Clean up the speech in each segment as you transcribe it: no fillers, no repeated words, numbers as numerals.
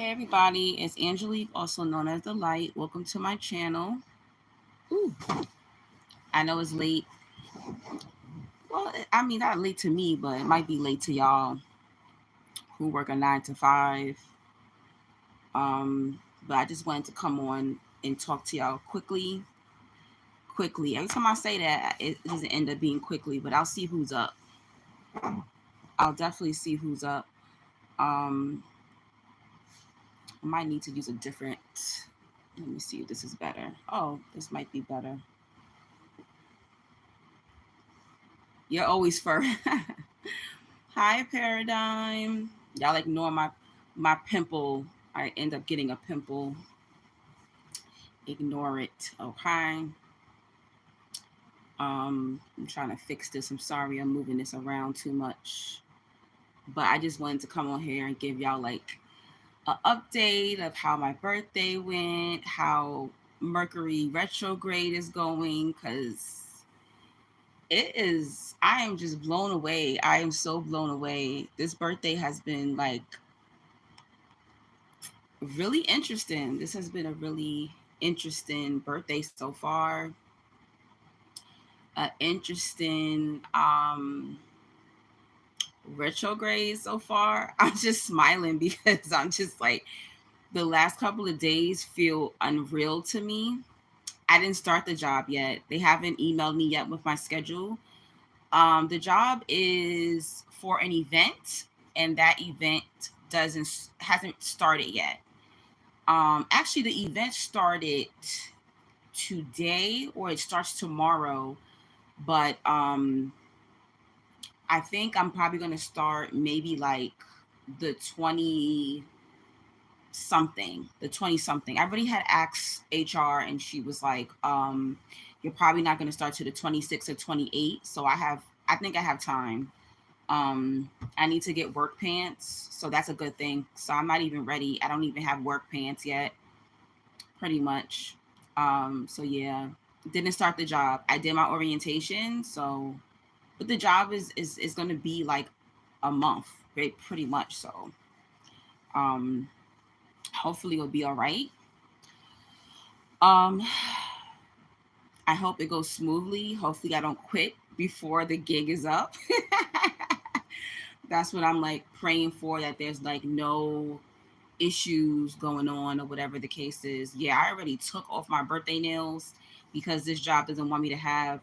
Hey everybody, it's Angelique, also known as The Light. Welcome to my channel. Ooh, I know it's late. Well, I mean, not late to me, but it might be late to y'all who work a 9 to 5. But I just wanted to come on and talk to y'all quickly. Quickly. Every time I say that, it doesn't end up being quickly, but I'll see who's up. I'll definitely see who's up. Um, I might need to use a different. Let me see if this is better. Oh, this might be better. You're always first. Hi, Paradigm. Y'all ignore my pimple. I end up getting a pimple. Ignore it, okay? I'm trying to fix this. I'm sorry, I'm moving this around too much. But I just wanted to come on here and give y'all like an update of how my birthday went, how Mercury retrograde is going, because it is, I am just blown away. I am so blown away. This birthday has been like really interesting. This has been a really interesting birthday so far. Interesting retrograde so far. I'm just smiling because I'm just like the last couple of days feel unreal to me. I didn't start the job yet. They haven't emailed me yet with my schedule. The job is for an event, and that event doesn't hasn't started yet. Actually, the event started today, or it starts tomorrow, but I think I'm probably going to start maybe like the 20 the 20 something. I already had asked HR, and she was like, you're probably not going to start to the 26th or 28th. So I think I have time. I need to get work pants, so that's a good thing. So I'm not even ready. I don't even have work pants yet, pretty much. So yeah, didn't start the job. I did my orientation, so but the job is going to be like a month, right? Pretty much. So um, hopefully it'll be all right. Um, I hope it goes smoothly. Hopefully I don't quit before the gig is up. That's what I'm like praying for, that there's like no issues going on or whatever the case is. Yeah, I already took off my birthday nails because this job doesn't want me to have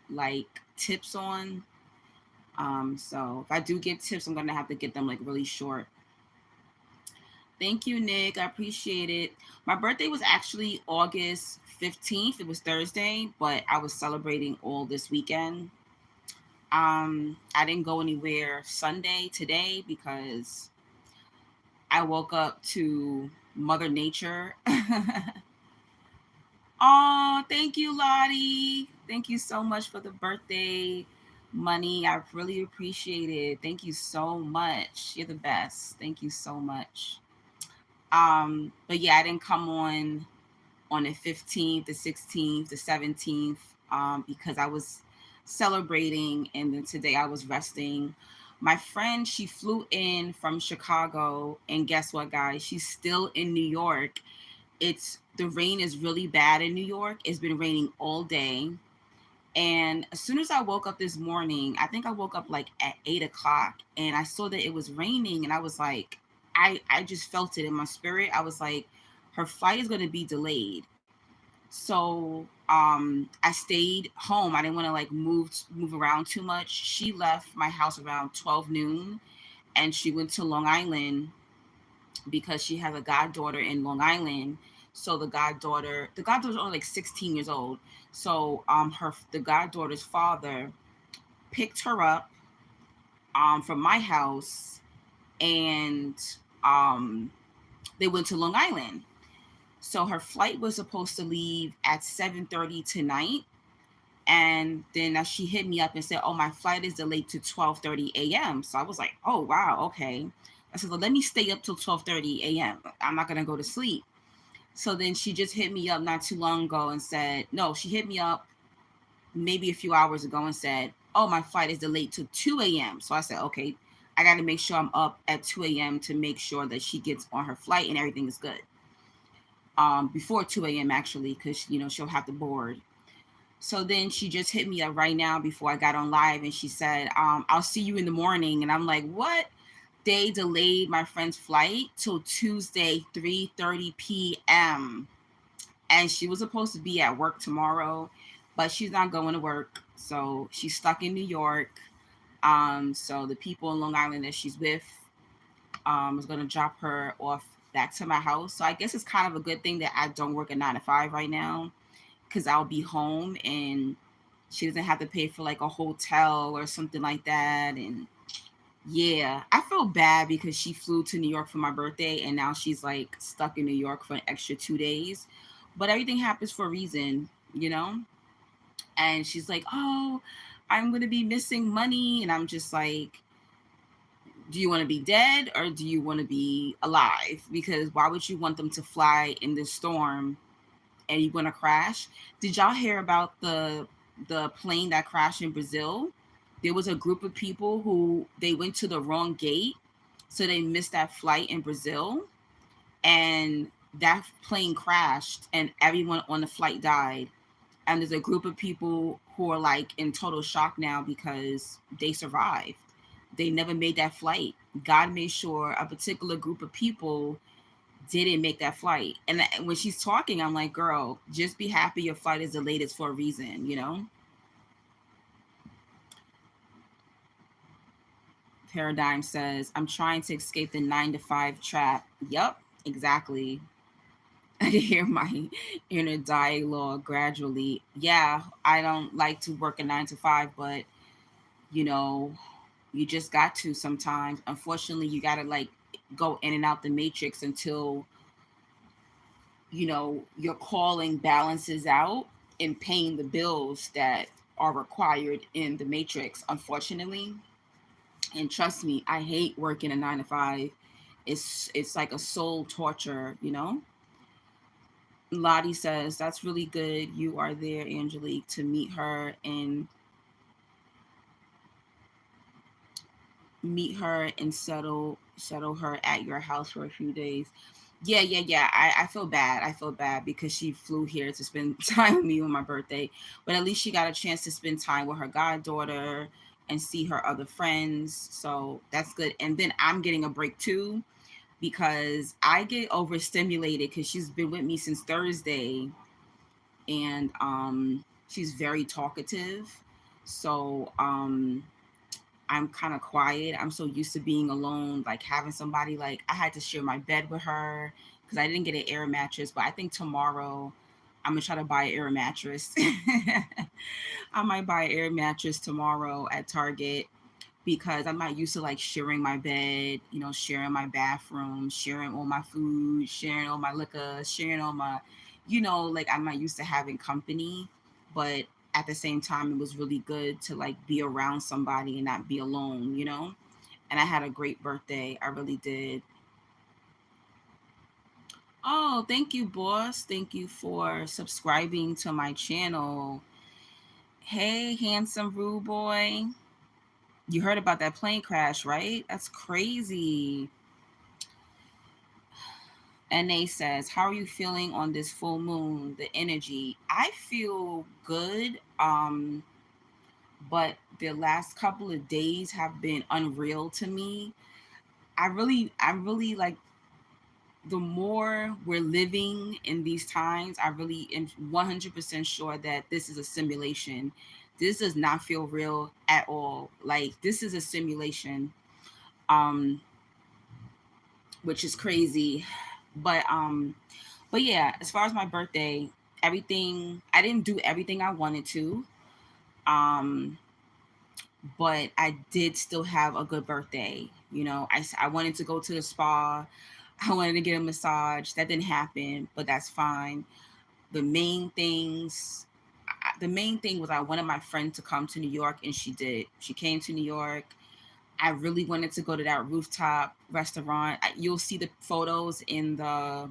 like tips on. So if I do get tips, I'm gonna have to get them like really short. Thank you, Nick. I appreciate it. My birthday was actually August 15th. It was Thursday, but I was celebrating all this weekend. I didn't go anywhere Sunday today because I woke up to Mother Nature. Oh, thank you, Lottie. Thank you so much for the birthday money. I really appreciate it. Thank you so much. You're the best. Thank you so much. But yeah, I didn't come on the 15th, the 16th, the 17th, because I was celebrating, and then today I was resting. My friend, she flew in from Chicago, and guess what, guys? She's still in New York. It's the rain is really bad in New York. It's been raining all day. And as soon as I woke up this morning, I think I woke up like at 8 o'clock, and I saw that it was raining, and I was like, I just felt it in my spirit. I was like, her flight is going to be delayed. So I stayed home. I didn't want to like move around too much. She left my house around 12 noon, and she went to Long Island because she has a goddaughter in Long Island. So the goddaughter's only like 16 years old. So the goddaughter's father picked her up from my house, and um they went to Long Island. So her flight was supposed to leave at 7:30 tonight. And then she hit me up and said, "Oh, my flight is delayed to 12:30 a.m." So I was like, "Oh, wow, okay." I said, "Well, let me stay up till 12:30 a.m. I'm not gonna go to sleep." So then she just hit me up not too long ago and said, no, she hit me up maybe a few hours ago and said, "Oh, my flight is delayed to 2 a.m." So I said, "Okay." I got to make sure I'm up at 2 a.m. to make sure that she gets on her flight and everything is good. Before 2 a.m. actually, because she'll have to board. So then she just hit me up right now before I got on live, and she said, "I'll see you in the morning." And I'm like, "What?" They delayed my friend's flight till Tuesday, 3:30 p.m. And she was supposed to be at work tomorrow, but she's not going to work, so she's stuck in New York. So the people in Long Island that she's with is going to drop her off back to my house. So I guess it's kind of a good thing that I don't work a 9 to 5 right now, because I'll be home and she doesn't have to pay for like a hotel or something like that. And yeah, I feel bad because she flew to New York for my birthday and now she's like stuck in New York for an extra 2 days. But everything happens for a reason, you know? And she's like, "Oh, I'm going to be missing money." And I'm just like, do you want to be dead or do you want to be alive? Because why would you want them to fly in this storm and you're going to crash? Did y'all hear about the plane that crashed in Brazil? There was a group of people who they went to the wrong gate, so they missed that flight in Brazil, and that plane crashed and everyone on the flight died. And there's a group of people who are like in total shock now because they survived. They never made that flight. God made sure a particular group of people didn't make that flight. And when she's talking, I'm like, "Girl, just be happy your flight is delayed. It's for a reason, you know?" Paradigm says, "I'm trying to escape the 9 to 5 trap." Yup, exactly. I can hear my inner dialogue gradually. Yeah, I don't like to work a 9 to 5, but you know, you just got to sometimes. Unfortunately, you got to like go in and out the matrix until, your calling balances out and paying the bills that are required in the matrix, unfortunately. And trust me, I hate working a 9 to 5. It's like a soul torture. Lottie says, "That's really good. You are there, Angelique, to meet her and settle her at your house for a few days." Yeah, yeah, yeah. I feel bad. I feel bad because she flew here to spend time with me on my birthday. But at least she got a chance to spend time with her goddaughter and see her other friends. So that's good. And then I'm getting a break too, because I get overstimulated because she's been with me since Thursday, and she's very talkative. So I'm kind of quiet. I'm so used to being alone, like having somebody. Like I had to share my bed with her because I didn't get an air mattress. But I think tomorrow I'm gonna try to buy an air mattress. I might buy an air mattress tomorrow at Target because I'm not used to like sharing my bed, sharing my bathroom, sharing all my food, sharing all my liquor, sharing all my, like I'm not used to having company. But at the same time, it was really good to like be around somebody and not be alone. And I had a great birthday. I really did. Oh, thank you, boss. Thank you for subscribing to my channel. Hey, handsome rude boy. You heard about that plane crash, right? That's crazy. NA says, "How are you feeling on this full moon? The energy." I feel good. But the last couple of days have been unreal to me. I'm really like, the more we're living in these times, I really am 100% sure that this is a simulation. This does not feel real at all. Like this is a simulation. Um which is crazy. But yeah, as far as my birthday, everything, I didn't do everything I wanted to. Um but I did still have a good birthday. I wanted to go to the spa. I wanted to get a massage. That didn't happen, but that's fine. The main things, the main thing was I wanted my friend to come to New York, and she did. She came to New York. I really wanted to go to that rooftop restaurant. You'll see the photos in the,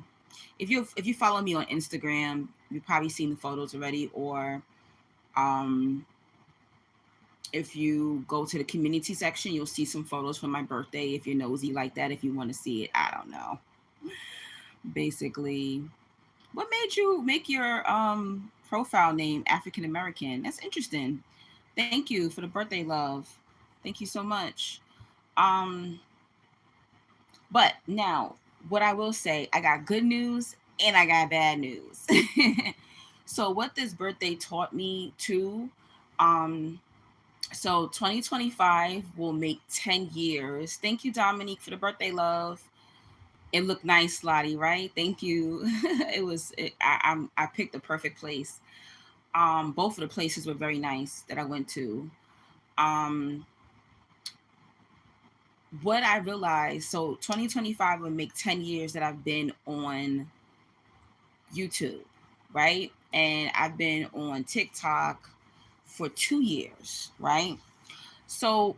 if you follow me on Instagram, you've probably seen the photos already, or um If you go to the community section, you'll see some photos from my birthday if you're nosy like that, if you want to see it. I don't know. Basically, what made you make your profile name African American? That's interesting. Thank you for the birthday love. Thank you so much. Um but now, what I will say, I got good news and I got bad news. So what this birthday taught me too, um so 2025 will make 10 years. Thank you, Dominique, for the birthday love. It looked nice, Lottie, right? Thank you. I picked the perfect place. Both of the places were very nice that I went to. Um, what I realized, so 2025 will make 10 years that I've been on YouTube, right? And I've been on TikTok for 2 years, right? So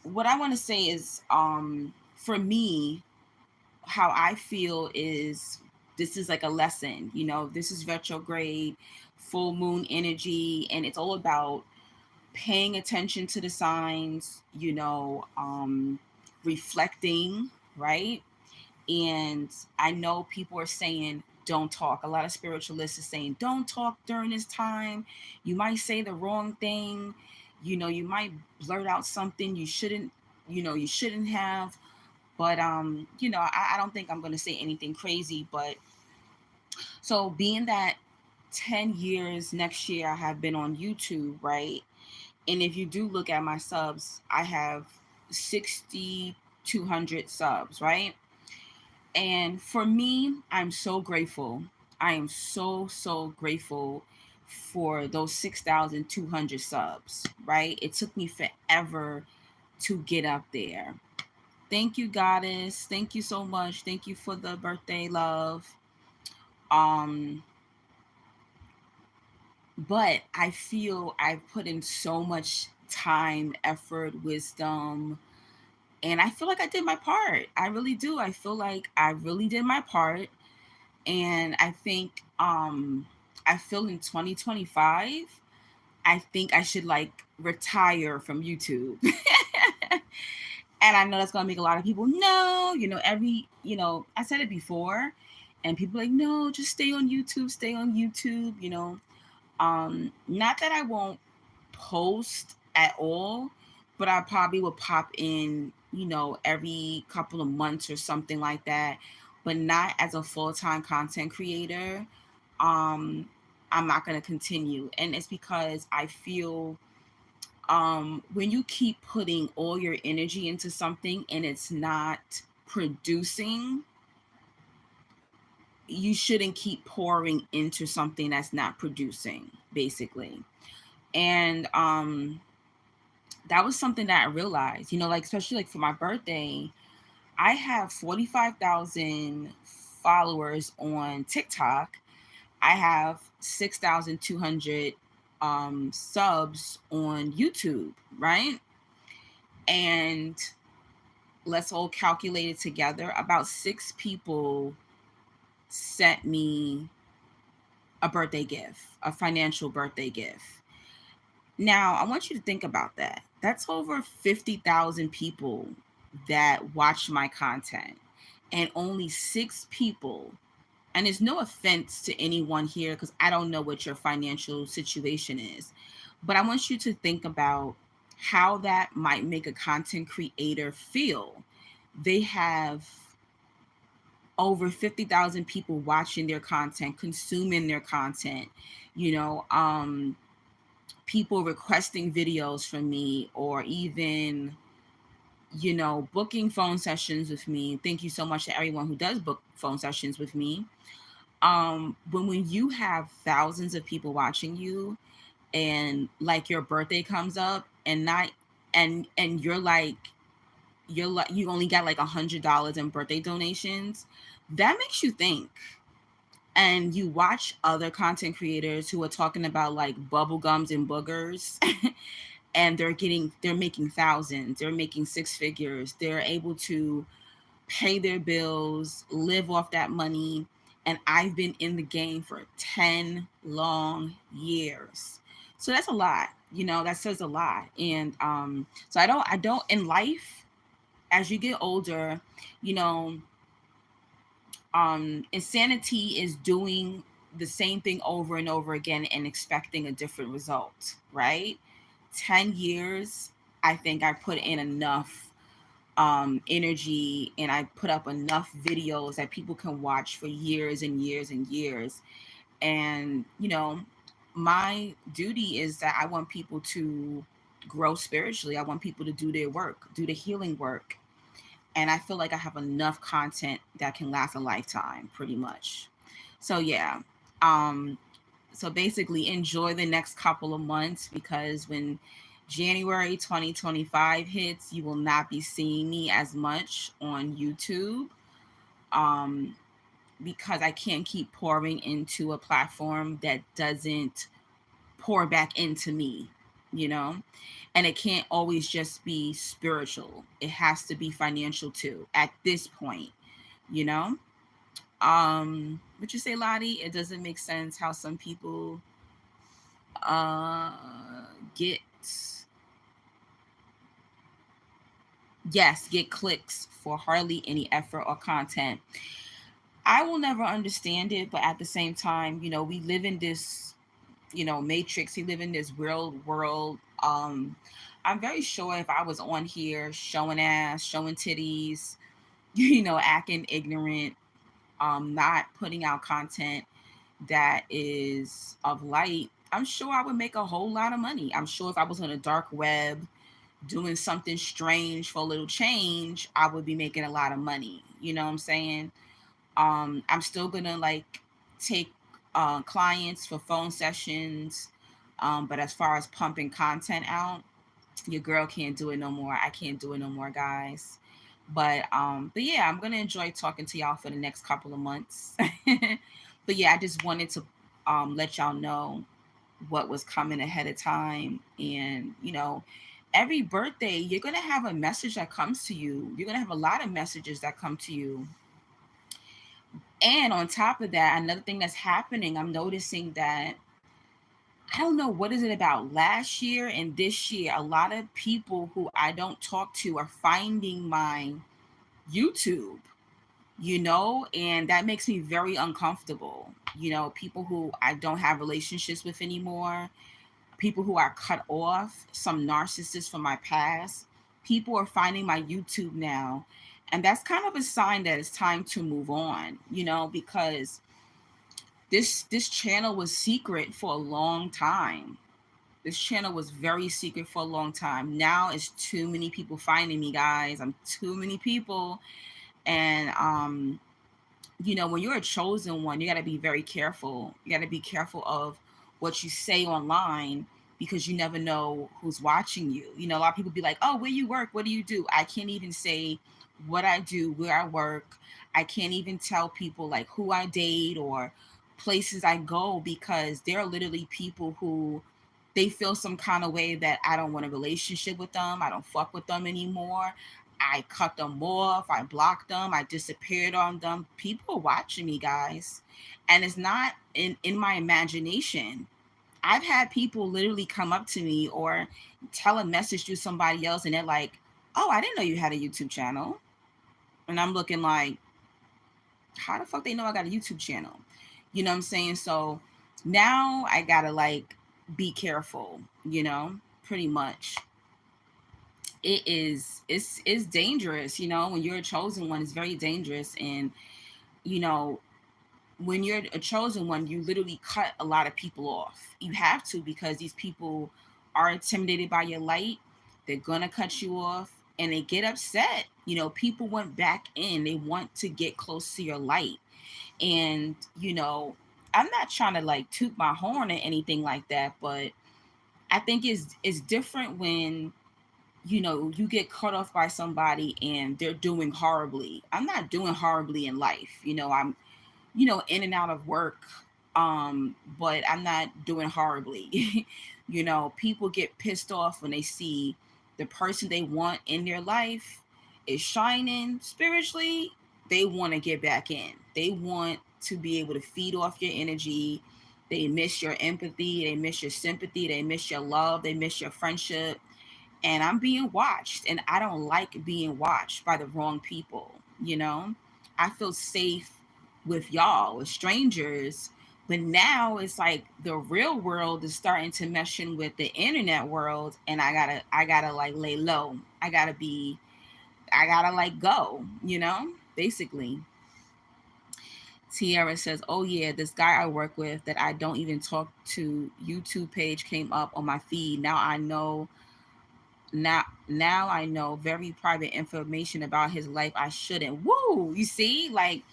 what I want to say is, for me, how I feel is this is like a lesson, this is retrograde, full moon energy, and it's all about paying attention to the signs, reflecting, right? And I know people are saying, don't talk. A lot of spiritualists are saying, don't talk during this time. You might say the wrong thing. You might blurt out something you shouldn't have. But I don't think I'm gonna say anything crazy. But so being that 10 years next year I have been on YouTube, right? And if you do look at my subs, I have 6,200 subs, right? And for me, I'm so grateful. I am so grateful for those 6,200 subs, right? It took me forever to get up there. Thank you, goddess. Thank you so much. Thank you for the birthday love. Um, but I feel I've put in so much time, effort, wisdom, and I feel like I did my part. I really do. I feel like I really did my part. And I think I feel in 2025, I think I should like retire from YouTube. And I know that's gonna make a lot of people no, I said it before, and people like, no, just stay on YouTube, not that I won't post at all, but I probably will pop in, every couple of months or something like that, but not as a full-time content creator. Um, I'm not gonna continue. And it's because I feel when you keep putting all your energy into something and it's not producing, you shouldn't keep pouring into something that's not producing, basically. And that was something that I realized, like especially like for my birthday, I have 45,000 followers on TikTok. I have 6,200 subs on YouTube, right? And let's all calculate it together. About 6 people sent me a birthday gift, a financial birthday gift. Now, I want you to think about that. That's over 50,000 people that watch my content, and only 6 people. And there's no offense to anyone here because I don't know what your financial situation is. But I want you to think about how that might make a content creator feel. They have over 50,000 people watching their content, consuming their content, you know, people requesting videos from me, or even, booking phone sessions with me. Thank you so much to everyone who does book phone sessions with me. When you have thousands of people watching you, and like your birthday comes up, and not and you're like you only got like $100 in birthday donations, that makes you think. And you watch other content creators who are talking about like bubble gums and boogers, and they're making thousands, they're making six figures, they're able to pay their bills, live off that money. And I've been in the game for 10 long years. So that's a lot, that says a lot. And so I don't in life, as you get older, you know, insanity is doing the same thing over and over again and expecting a different result, right? 10 years, I think I put in enough energy, and I put up enough videos that people can watch for years and years and years. And, my duty is that I want people to grow spiritually. I want people to do their work, do the healing work. And I feel like I have enough content that can last a lifetime, pretty much. So, yeah. Um, so basically, enjoy the next couple of months, because when January 2025 hits, you will not be seeing me as much on YouTube. Um, because I can't keep pouring into a platform that doesn't pour back into me, you know? And it can't always just be spiritual. It has to be financial too at this point, you know? Would you say, Lottie, it doesn't make sense how some people uh get get clicks for hardly any effort or content. I will never understand it, but at the same time, we live in this, matrix. We live in this real world. I'm very sure if I was on here showing ass, showing titties, acting ignorant, not putting out content that is of light, I'm sure I would make a whole lot of money. I'm sure if I was on a dark web doing something strange for a little change, I would be making a lot of money. You know what I'm saying? I'm still gonna like take clients for phone sessions. But as far as pumping content out, your girl can't do it no more. I can't do it no more, guys. But yeah, I'm gonna enjoy talking to y'all for the next couple of months. But yeah, I just wanted to let y'all know what was coming ahead of time. And every birthday you're gonna have a message that comes to you. You're gonna have a lot of messages that come to you. And on top of that, another thing that's happening, I'm noticing that I don't know what is it about last year and this year, a lot of people who I don't talk to are finding my YouTube, and that makes me very uncomfortable. People who I don't have relationships with anymore, people who are cut off, some narcissists from my past, people are finding my YouTube now. And that's kind of a sign that it's time to move on, because this channel was secret for a long time. This channel was very secret for a long time. Now it's too many people finding me, guys. I'm too many people. And when you're a chosen one, you got to be very careful. You got to be careful of what you say online, because you never know who's watching you. A lot of people be like, oh, where you work? What do you do? I can't even say what I do, where I work. I can't even tell people like who I date or places I go, because there are literally people who they feel some kind of way that I don't want a relationship with them. I don't fuck with them anymore. I cut them off. I blocked them. I disappeared on them. People are watching me, guys. And it's not in my imagination. I've had people literally come up to me or tell a message to somebody else, and they're like, oh, I didn't know you had a YouTube channel. And I'm looking like, how the fuck they know I got a YouTube channel? You know what I'm saying? So now I gotta like be careful, pretty much. It's dangerous, when you're a chosen one. It's very dangerous. And you know when you're a chosen one, you literally cut a lot of people off. You have to, because these people are intimidated by your light. They're gonna cut you off, and they get upset. People want back in. They want to get close to your light. And I'm not trying to like toot my horn or anything like that, but I think it's different when you get cut off by somebody and they're doing horribly. I'm not doing horribly in life. I'm in and out of work, but I'm not doing horribly. People get pissed off when they see the person they want in their life is shining spiritually. They want to get back in. They want to be able to feed off your energy. They miss your empathy, they miss your sympathy, they miss your love, they miss your friendship. And I'm being watched, and I don't like being watched by the wrong people, you know? I feel safe with y'all, with strangers, but now it's like the real world is starting to mesh in with the internet world, and I gotta like lay low. I gotta like go, basically. Tiara says, "Oh yeah, this guy I work with that I don't even talk to YouTube page came up on my feed. Now I know very private information about his life I shouldn't." Woo! You see, like,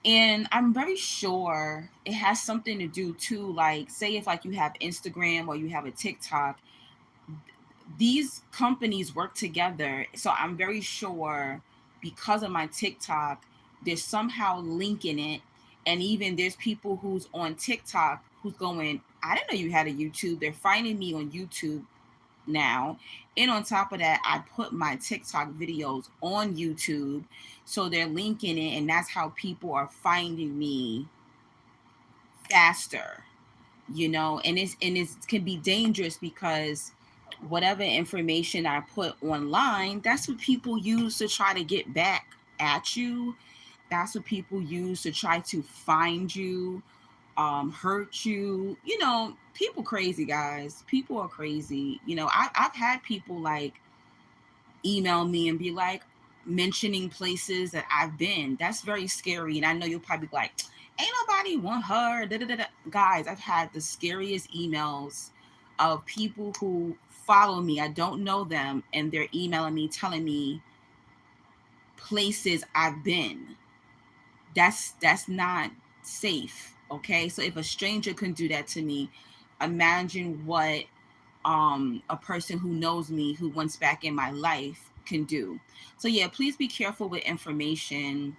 and I'm very sure it has something to do too. Like, say if like you have Instagram or you have a TikTok, these companies work together. So I'm very sure because of my TikTok, there's somehow linking it. And even there's people who's on TikTok who's going, I didn't know you had a YouTube. They're finding me on YouTube now. And on top of that, I put my TikTok videos on YouTube. So they're linking it, and that's how people are finding me faster, and it can be dangerous because whatever information I put online, that's what people use to try to get back at you. That's what people use to try to find you, hurt you. People crazy, guys. People are crazy. I've had people like email me and be like mentioning places that I've been. That's very scary. And I know you'll probably be like, ain't nobody want her. Da, da, da, da. Guys, I've had the scariest emails of people who follow me. I don't know them, and they're emailing me telling me places I've been. That's not safe. Okay. So if a stranger can do that to me, imagine what a person who knows me, who wants back in my life, can do. So yeah, please be careful with information.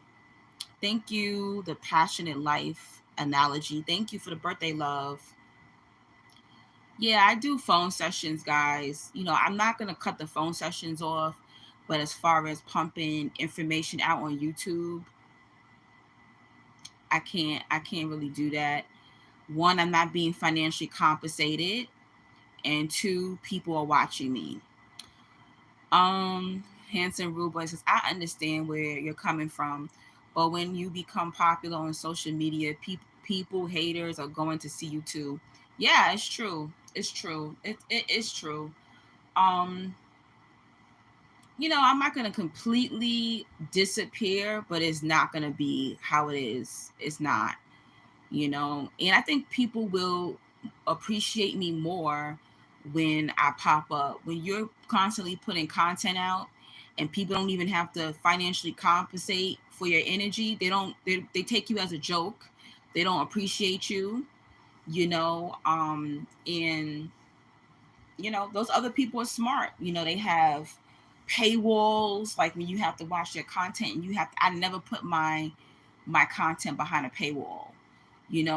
Thank you, the passionate life analogy. Thank you for the birthday love. Yeah, I do phone sessions, guys. I'm not gonna cut the phone sessions off, but as far as pumping information out on YouTube, I can't really do that. One, I'm not being financially compensated, and two, people are watching me. Hanson Ruboy says, I understand where you're coming from, but when you become popular on social media, people, haters are going to see you too. Yeah, it's true. It's true. It is true. Um, I'm not going to completely disappear, but it's not going to be how it is. It's not. And I think people will appreciate me more when I pop up. When you're constantly putting content out and people don't even have to financially compensate for your energy, they take you as a joke. They don't appreciate you, and those other people are smart. They have paywalls, like when you have to watch their content, and I never put my content behind a paywall,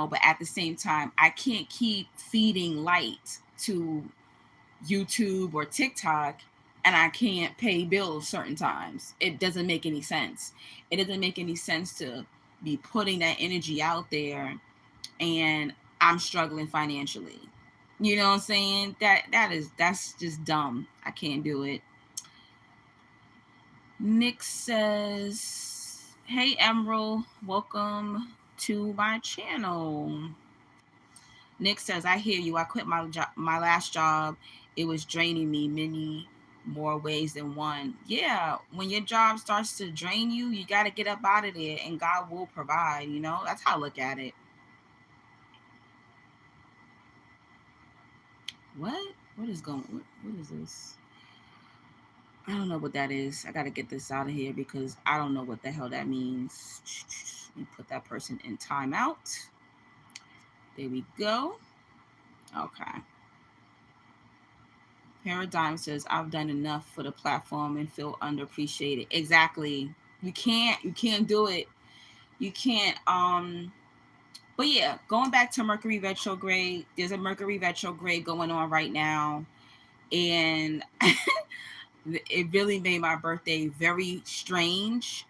but at the same time, I can't keep feeding light to YouTube or TikTok, and I can't pay bills certain times. It doesn't make any sense. It doesn't make any sense to be putting that energy out there and I'm struggling financially. You know what I'm saying? That's just dumb. I can't do it. Nick says, "Hey Emerald, welcome to my channel." Nick says, "I hear you. I quit my last job. It was draining me many more ways than one." Yeah, when your job starts to drain you, you got to get up out of there, and God will provide. That's how I look at it. What? What is going? What is this? I don't know what that is. I got to get this out of here because I don't know what the hell that means. Let me put that person in timeout. There we go. Okay. Paradigm says, I've done enough for the platform and feel underappreciated. Exactly. You can't do it. You can't. But yeah, going back to Mercury retrograde, there's a Mercury retrograde going on right now. And it really made my birthday very strange.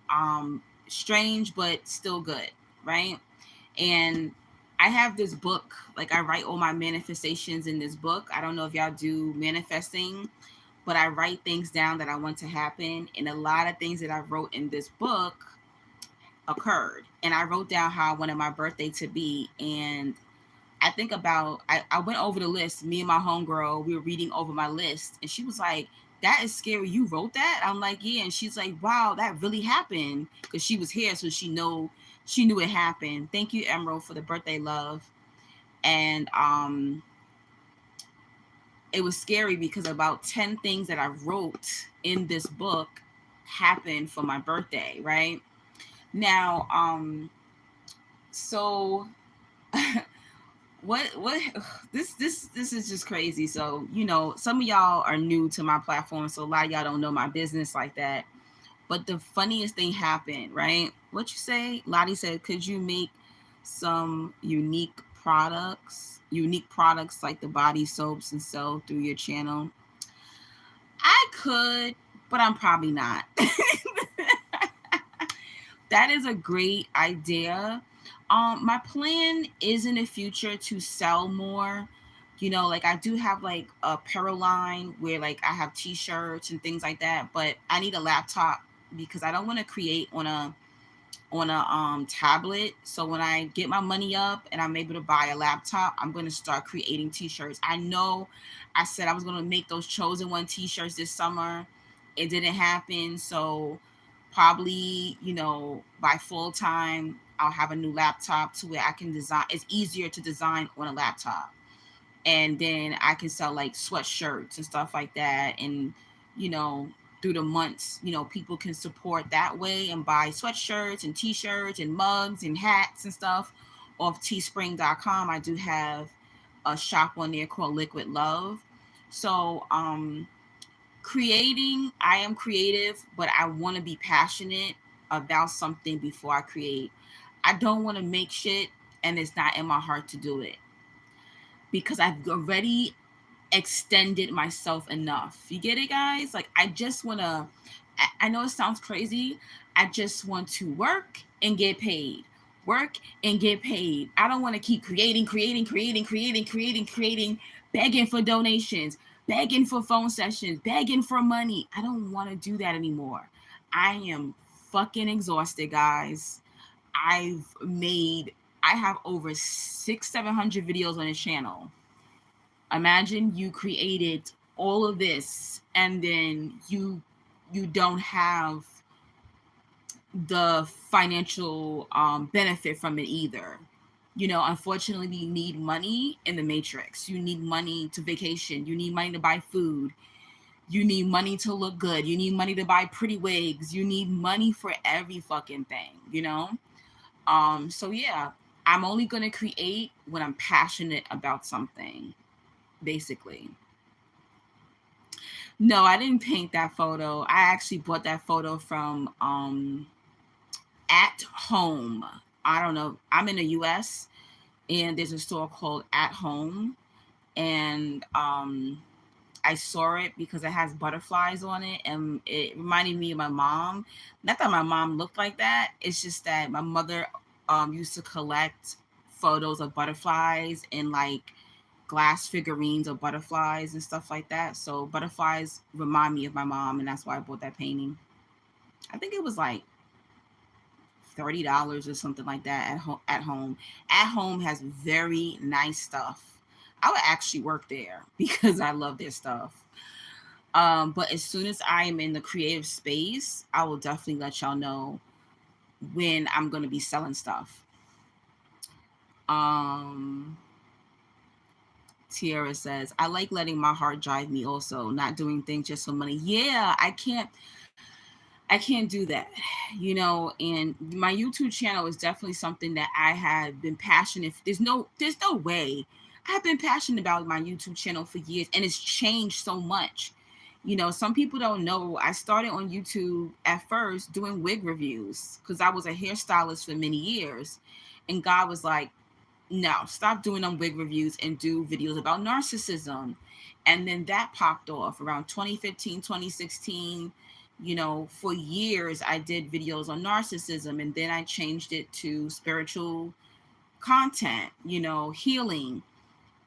Strange but still good, right? And I have this book, like I write all my manifestations in this book. I don't know if y'all do manifesting, but I write things down that I want to happen. And a lot of things that I wrote in this book occurred. And I wrote down how I wanted my birthday to be. And I went over the list. Me and my homegirl, we were reading over my list. And she was like, that is scary. You wrote that? I'm like, yeah. And she's like, wow, that really happened. Because she was here, so she knew it happened. Thank you, Emerald, for the birthday love. And it was scary because about 10 things that I wrote in this book happened for my birthday, right? Now, so what this is just crazy. So, some of y'all are new to my platform, so a lot of y'all don't know my business like that. But the funniest thing happened, right? What you say? Lottie said, could you make some unique products like the body soaps and sell through your channel? I could, but I'm probably not. That is a great idea. My plan is in the future to sell more. Like I do have like a apparel line where like I have t-shirts and things like that, but I need a laptop because I don't want to create on a tablet. So when I get my money up and I'm able to buy a laptop, I'm going to start creating t-shirts. I know I said I was going to make those chosen one t-shirts this summer. It didn't happen. So probably, by full time, I'll have a new laptop to where I can design. It's easier to design on a laptop. And then I can sell like sweatshirts and stuff like that. And, you know, through the months, people can support that way and buy sweatshirts and t-shirts and mugs and hats and stuff off teespring.com. I do have a shop on there called Liquid Love. So, I am creative, but I want to be passionate about something before I create. I don't want to make shit and it's not in my heart to do it because I've already extended myself enough. You get it, guys? Like, I just want to, I know it sounds crazy. I just want to work and get paid. Work and get paid. I don't want to keep creating, begging for donations, begging for phone sessions, begging for money. I don't want to do that anymore. I am fucking exhausted, guys. I've made, I have over 700 videos on this channel. Imagine you created all of this and then you don't have the financial benefit from it either. Unfortunately, you need money in the matrix. You need money to vacation. You need money to buy food. You need money to look good. You need money to buy pretty wigs. You need money for every fucking thing. So yeah, I'm only going to create when I'm passionate about something, basically. No, I didn't paint that photo. I actually bought that photo from At Home. I don't know. I'm in the US and there's a store called At Home, and I saw it because it has butterflies on it and it reminded me of my mom. Not that my mom looked like that. It's just that my mother used to collect photos of butterflies and like glass figurines of butterflies and stuff like that. So butterflies remind me of my mom, and that's why I bought that painting. I think it was like $30 or something like that at home. At Home has very nice stuff. I would actually work there because I love their stuff. But as soon as I am in the creative space, I will definitely let y'all know when I'm going to be selling stuff. Tiara says, I like letting my heart drive me also, not doing things just for money. Yeah, I can't do that, and my YouTube channel is definitely something that I have been passionate. There's no way. I've been passionate about my YouTube channel for years, and it's changed so much. Some people don't know I started on YouTube at first doing wig reviews because I was a hairstylist for many years, and God was like, no, stop doing them wig reviews and do videos about narcissism. And then that popped off around 2015, 2016. For years I did videos on narcissism, and then I changed it to spiritual content, healing.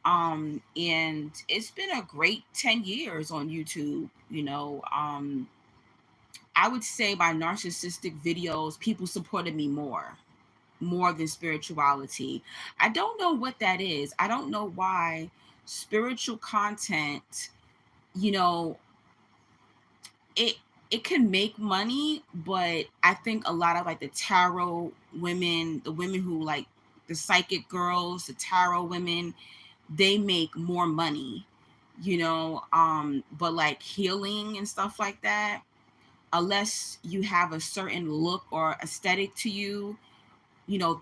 And it's been a great 10 years on YouTube. I would say by narcissistic videos, people supported me more than spirituality. I don't know what that is. I don't know why spiritual content, you know, it it can make money, but I think a lot of like the tarot women, the women who like the psychic girls, the tarot women, they make more money, but like healing and stuff like that, unless you have a certain look or aesthetic to you,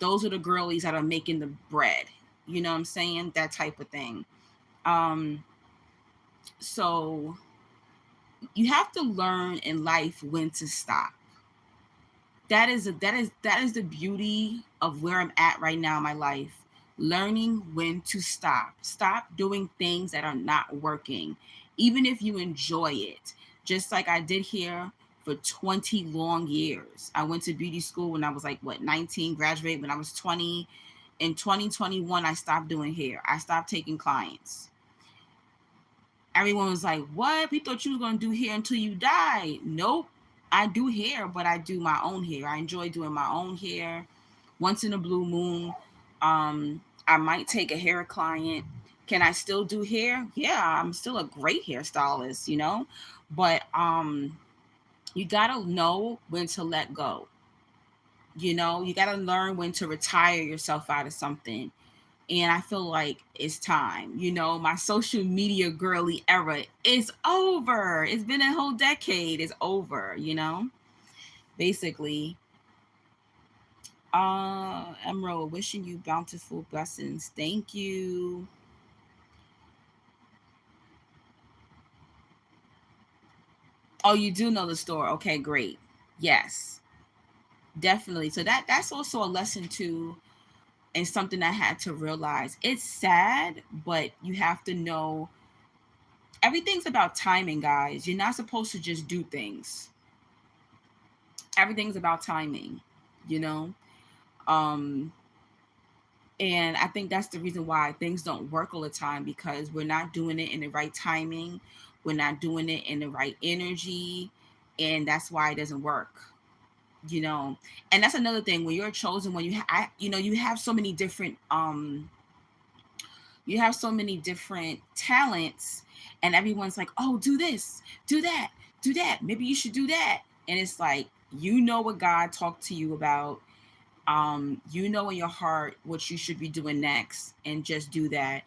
those are the girlies that are making the bread. You know what I'm saying? That type of thing. Um, so you have to learn in life when to stop. That is the beauty of where I'm at right now in my life. Learning when to stop doing things that are not working, even if you enjoy it, just like I did here for 20 long years. I went to beauty school when I was like 19, graduated when I was 20. In 2021 I stopped doing hair. I stopped taking clients. Everyone was like, what? We thought you was going to do hair until you die. Nope. I do hair, but I do my own hair. I enjoy doing my own hair. Once in a blue moon, I might take a hair client. Can I still do hair? Yeah, I'm still a great hairstylist, but you got to know when to let go. You got to learn when to retire yourself out of something. And I feel like it's time. My social media girly era is over. It's been a whole decade. It's over, basically. Emerald, wishing you bountiful blessings. Thank you. Oh, you do know the store. Okay, great. Yes, definitely. So that's also a lesson too, and something I had to realize. It's sad, but you have to know everything's about timing, guys. You're not supposed to just do things. Everything's about timing, you know? Um, and I think that's the reason why things don't work all the time, because we're not doing it in the right timing. We're not doing it in the right energy. And that's why it doesn't work, And that's another thing when you're chosen, when you have so many different, talents, and everyone's like, oh, do this, do that, do that, maybe you should do that. And it's like, what God talked to you about. In your heart what you should be doing next, and just do that.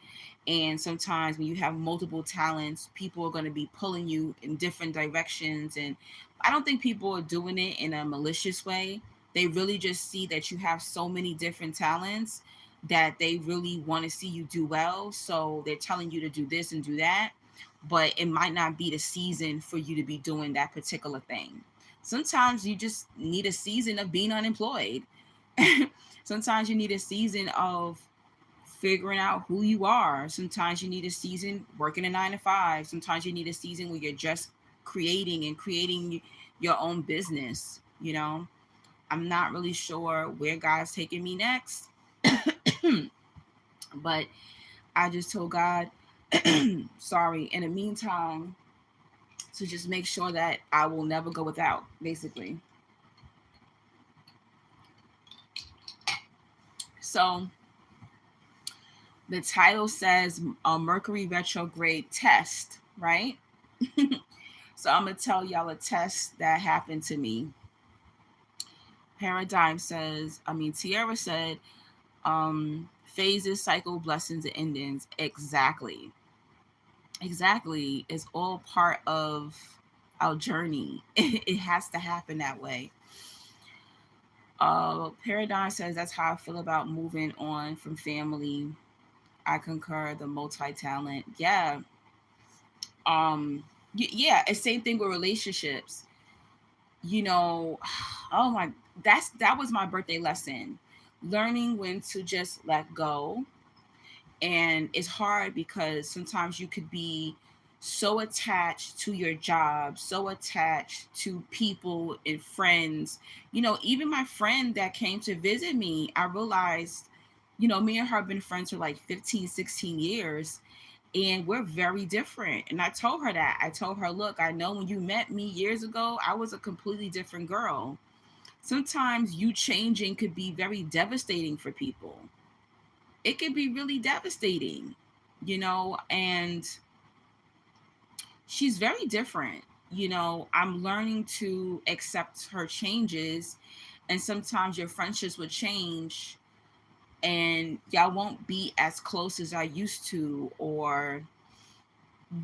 And sometimes when you have multiple talents, people are going to be pulling you in different directions. And I don't think people are doing it in a malicious way. They really just see that you have so many different talents that they really want to see you do well, so they're telling you to do this and do that, but it might not be the season for you to be doing that particular thing. Sometimes you just need a season of being unemployed. Sometimes you need a season of figuring out who you are. Sometimes you need a season working a 9 to 5. Sometimes you need a season where you're just creating your own business. I'm not really sure where God's taking me next, but I just told God, sorry, in the meantime, to just make sure that I will never go without, basically. So the title says a Mercury retrograde test, right? So I'm going to tell y'all a test that happened to me. Tiara said, phases, cycle, blessings, and endings. Exactly. It's all part of our journey. It has to happen that way. Paradigm says, that's how I feel about moving on from family. I concur. The multi-talent. Yeah. Yeah, it's same thing with relationships. Oh my, that was my birthday lesson. Learning when to just let go. And it's hard because sometimes you could be so attached to your job, so attached to people and friends. Even my friend that came to visit me, I realized Me and her have been friends for like 15, 16 years, and we're very different. And I told her that. I told her, look, I know when you met me years ago, I was a completely different girl. Sometimes you changing could be very devastating for people. It could be really devastating, and she's very different. I'm learning to accept her changes, and sometimes your friendships will change and y'all won't be as close as I used to, or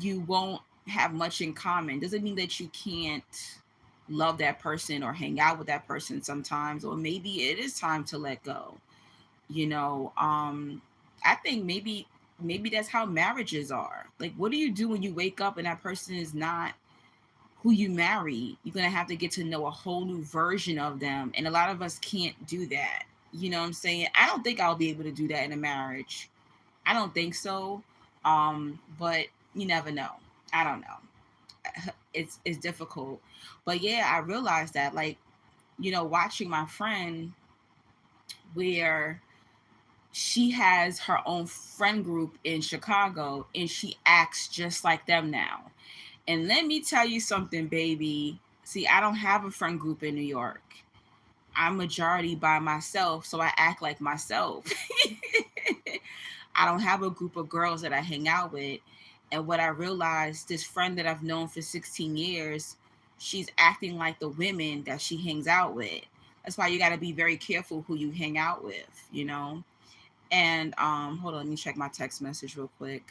you won't have much in common. Doesn't mean that you can't love that person or hang out with that person sometimes, or maybe it is time to let go. You know, I think maybe that's how marriages are. Like, what do you do when you wake up and that person is not who you marry? You're gonna have to get to know a whole new version of them, and a lot of us can't do that. You know what I'm saying? I don't think I'll be able to do that in a marriage. I don't think so. But you never know. I don't know. It's difficult. But yeah, I realized that, like, watching my friend, where she has her own friend group in Chicago and she acts just like them now. And let me tell you something, baby. See, I don't have a friend group in New York. I'm majority by myself, so I act like myself. I don't have a group of girls that I hang out with. And what I realized, this friend that I've known for 16 years, she's acting like the women that she hangs out with. That's why you got to be very careful who you hang out with. And hold on, let me check my text message real quick.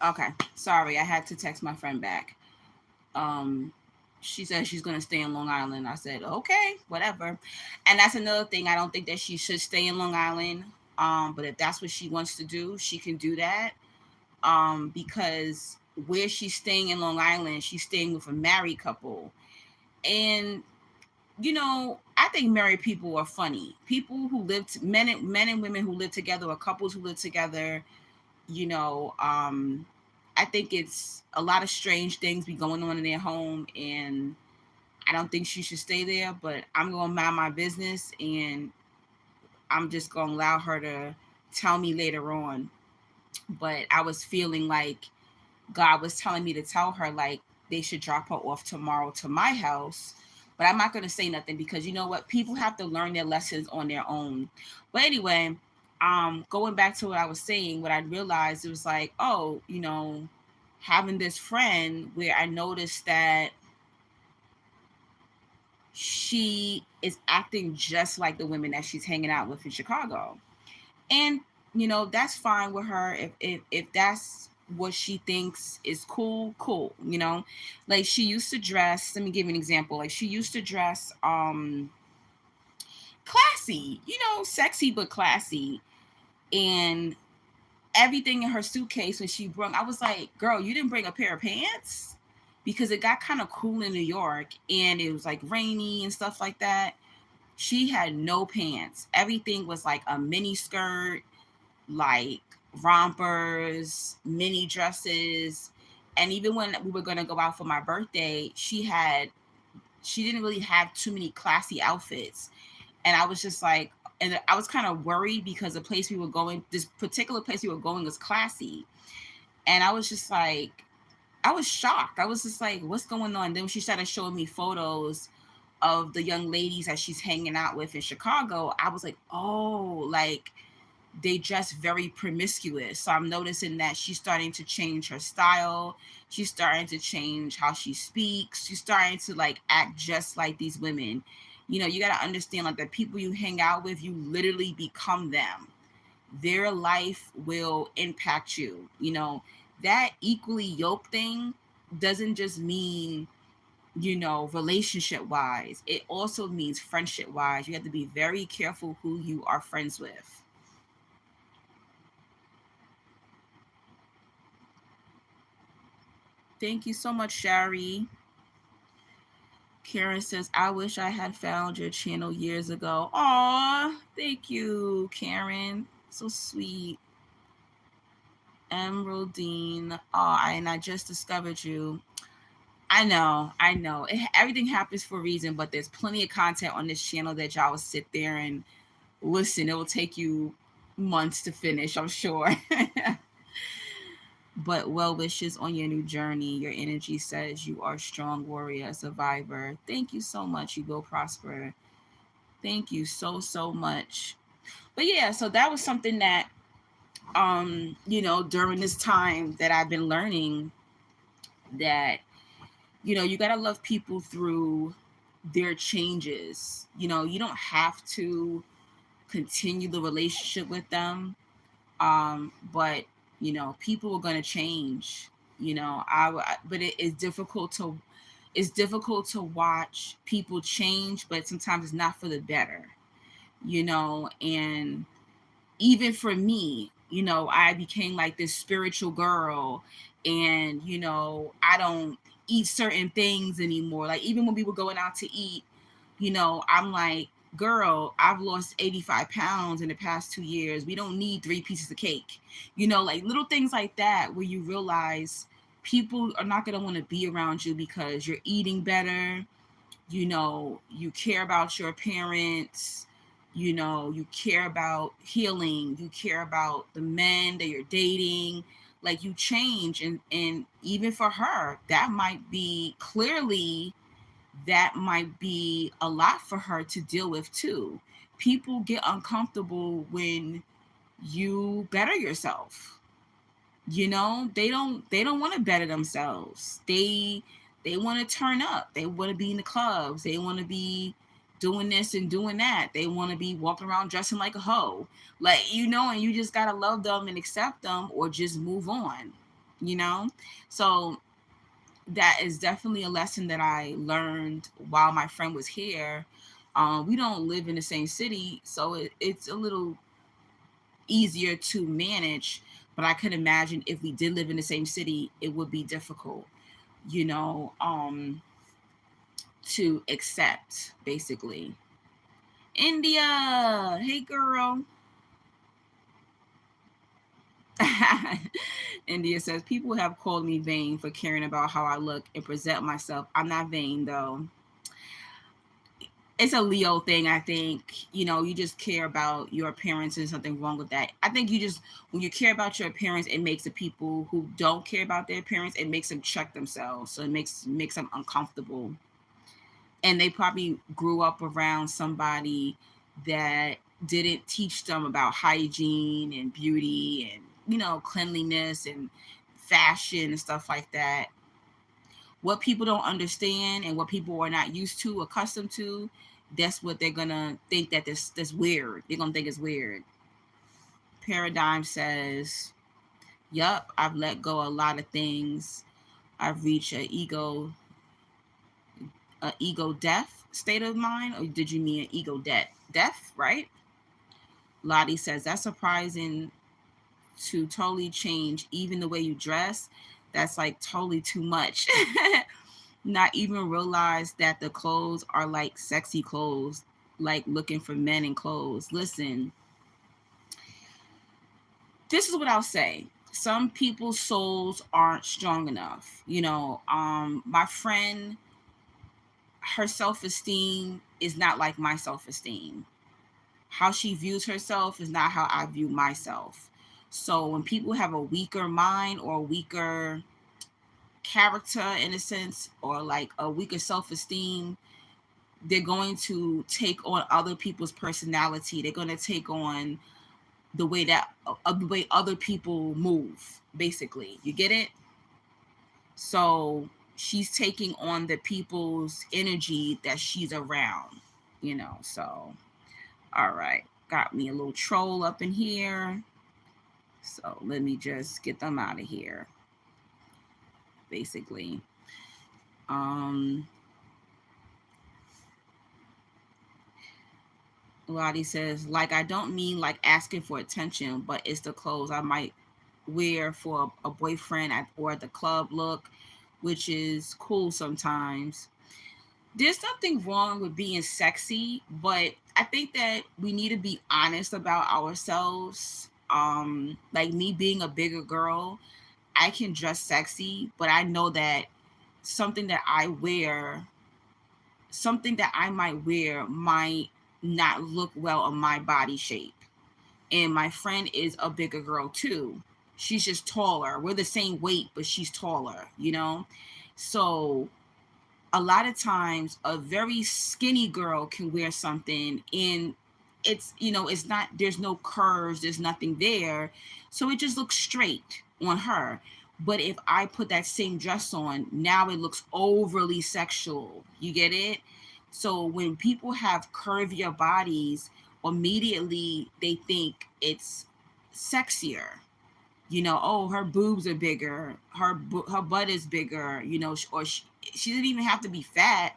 Okay, sorry, I had to text my friend back. Um, she said she's gonna stay in Long Island. I said, okay, whatever. And that's another thing. I don't think that she should stay in Long Island. But if that's what she wants to do, she can do that. Because where she's staying in Long Island, she's staying with a married couple. And I think married people are funny. People who men and women who live together, or couples who live together, you know, I think it's a lot of strange things be going on in their home, and I don't think she should stay there. But I'm gonna mind my business, and I'm just gonna allow her to tell me later on. But I was feeling like God was telling me to tell her, like, they should drop her off tomorrow to my house. But I'm not going to say nothing, because you know what? People have to learn their lessons on their own. But anyway, going back to what I was saying, what I realized, it was like, oh, having this friend where I noticed that she is acting just like the women that she's hanging out with in Chicago. And that's fine with her. If that's what she thinks is cool, cool. Like, she used to dress, let me give you an example. Like, she used to dress classy, sexy but classy. And everything in her suitcase, when she brought, I was like, girl, you didn't bring a pair of pants? Because it got kind of cool in New York, and it was like rainy and stuff like that. She had no pants. Everything was like a mini skirt, like rompers, mini dresses. And even when we were going to go out for my birthday, she didn't really have too many classy outfits. And I was just like, and I was kind of worried, because the place we were going, this particular place we were going, was classy. And I was just like, I was shocked. I was just like, what's going on? Then she started showing me photos of the young ladies that she's hanging out with in Chicago. I was like, oh, like, they dress very promiscuous. So I'm noticing that she's starting to change her style. She's starting to change how she speaks. She's starting to, like, act just like these women. You got to understand, like, the people you hang out with, you literally become them. Their life will impact you. That equally yoked thing doesn't just mean, relationship wise. It also means friendship wise. You have to be very careful who you are friends with. Thank you so much, Shari. Karen says, I wish I had found your channel years ago. Aw, thank you, Karen. So sweet. Emeraldine. Oh, and I just discovered you. I know. Everything happens for a reason, but there's plenty of content on this channel that y'all will sit there and listen. It will take you months to finish, I'm sure. But well wishes on your new journey. Your energy says you are a strong warrior, a survivor. Thank you so much. You will prosper. Thank you so, so much. But yeah, so that was something that during this time that I've been learning that, you gotta love people through their changes. You don't have to continue the relationship with them. But people are gonna change. But it's difficult to watch people change, but sometimes it's not for the better. And even for me, I became like this spiritual girl, and I don't eat certain things anymore. Like even when we were going out to eat, I'm like, girl, I've lost 85 pounds in the past 2 years. We don't need 3 pieces of cake. Like little things like that where you realize people are not going to want to be around you because you're eating better. You care about your parents. You care about healing. You care about the men that you're dating. Like you change. And even for her, that might be a lot for her to deal with too. People get uncomfortable when you better yourself. They don't want to better themselves. They want to turn up. They want to be in the clubs. They want to be doing this and doing that. They want to be walking around dressing like a hoe. Like, and you just got to love them and accept them or just move on, you know? So that is definitely a lesson that I learned while my friend was here. We don't live in the same city, so it's a little easier to manage. But I could imagine if we did live in the same city, it would be difficult, you know, um, to accept, basically. India, hey girl. India says, people have called me vain for caring about how I look and present myself. I'm not vain though. It's a Leo thing, I think. You just care about your appearance. There's nothing wrong with that. I think when you care about your appearance, it makes the people who don't care about their appearance, it makes them check themselves. So it makes them uncomfortable. And they probably grew up around somebody that didn't teach them about hygiene and beauty and, cleanliness and fashion and stuff like that. What people don't understand and what people are not used to, accustomed to, that's what they're gonna think that this weird. They're gonna think it's weird. Paradigm says, "Yup, I've let go a lot of things. I've reached a ego death state of mind." Or did you mean an ego death? Right? Lottie says that's surprising to totally change even the way you dress. That's like totally too much. Not even realize that the clothes are like sexy clothes, like looking for men in clothes. Listen, this is what I'll say. Some people's souls aren't strong enough. My friend, her self-esteem is not like my self-esteem. How she views herself is not how I view myself. So when people have a weaker mind or a weaker character in a sense, or like a weaker self-esteem, they're going to take on other people's personality. They're going to take on the way other people move, basically. You get it? So she's taking on the people's energy that she's around. So all right, got me a little troll up in here. So let me just get them out of here, basically. um Lottie says, like, I don't mean like asking for attention, but it's the clothes I might wear for a boyfriend or at the club look. which is cool sometimes. There's nothing wrong with being sexy, but I think that we need to be honest about ourselves. Like me being a bigger girl, I can dress sexy, but I know that something that I wear, something that I might wear might not look well on my body shape. And my friend is a bigger girl too. She's just taller. We're the same weight, but she's taller, you know? So a lot of times a very skinny girl can wear something and it's, it's not, there's no curves, there's nothing there, so it just looks straight on her. But if I put that same dress on, now it looks overly sexual, you get it? So when people have curvier bodies, immediately they think it's sexier. Oh, her boobs are bigger, her butt is bigger, she didn't even have to be fat.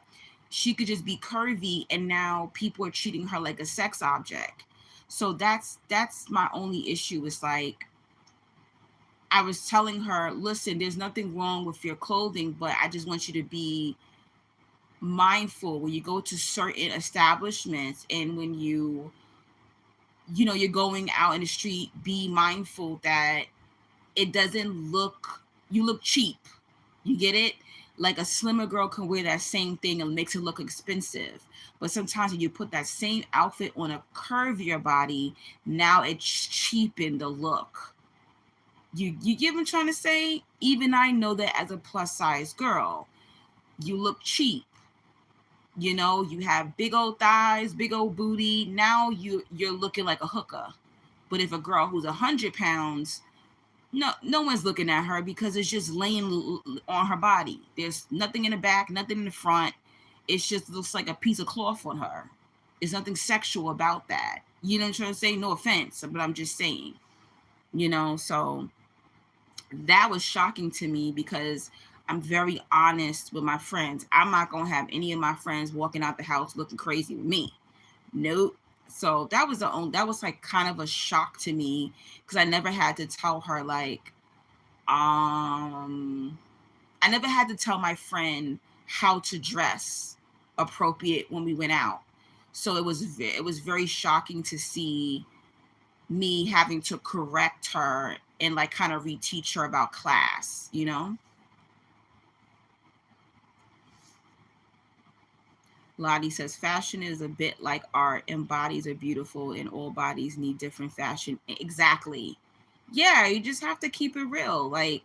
She could just be curvy, and now people are treating her like a sex object. So that's my only issue. Is like, I was telling her, listen, there's nothing wrong with your clothing, but I just want you to be mindful when you go to certain establishments, and when you're going out in the street, be mindful that it doesn't look, you look cheap. You get it? Like a slimmer girl can wear that same thing and makes it look expensive. But sometimes when you put that same outfit on a curvier body, now it's cheapened the look. You get what I'm trying to say? Even I know that as a plus size girl, you look cheap. You have big old thighs, big old booty. Now you're looking like a hooker. But if a girl who's 100 pounds, no one's looking at her, because it's just laying on her body. There's nothing in the back, nothing in the front. It just looks like a piece of cloth on her. There's nothing sexual about that. You know what I'm trying to say? No offense, but I'm just saying. So that was shocking to me, because I'm very honest with my friends. I'm not gonna have any of my friends walking out the house looking crazy with me. Nope. So that was like kind of a shock to me, because I never had to tell her, like, I never had to tell my friend how to dress appropriate when we went out. So it was very shocking to see me having to correct her and like kind of reteach her about class. Lottie says fashion is a bit like art, and bodies are beautiful and all bodies need different fashion. Exactly. Yeah, you just have to keep it real. Like,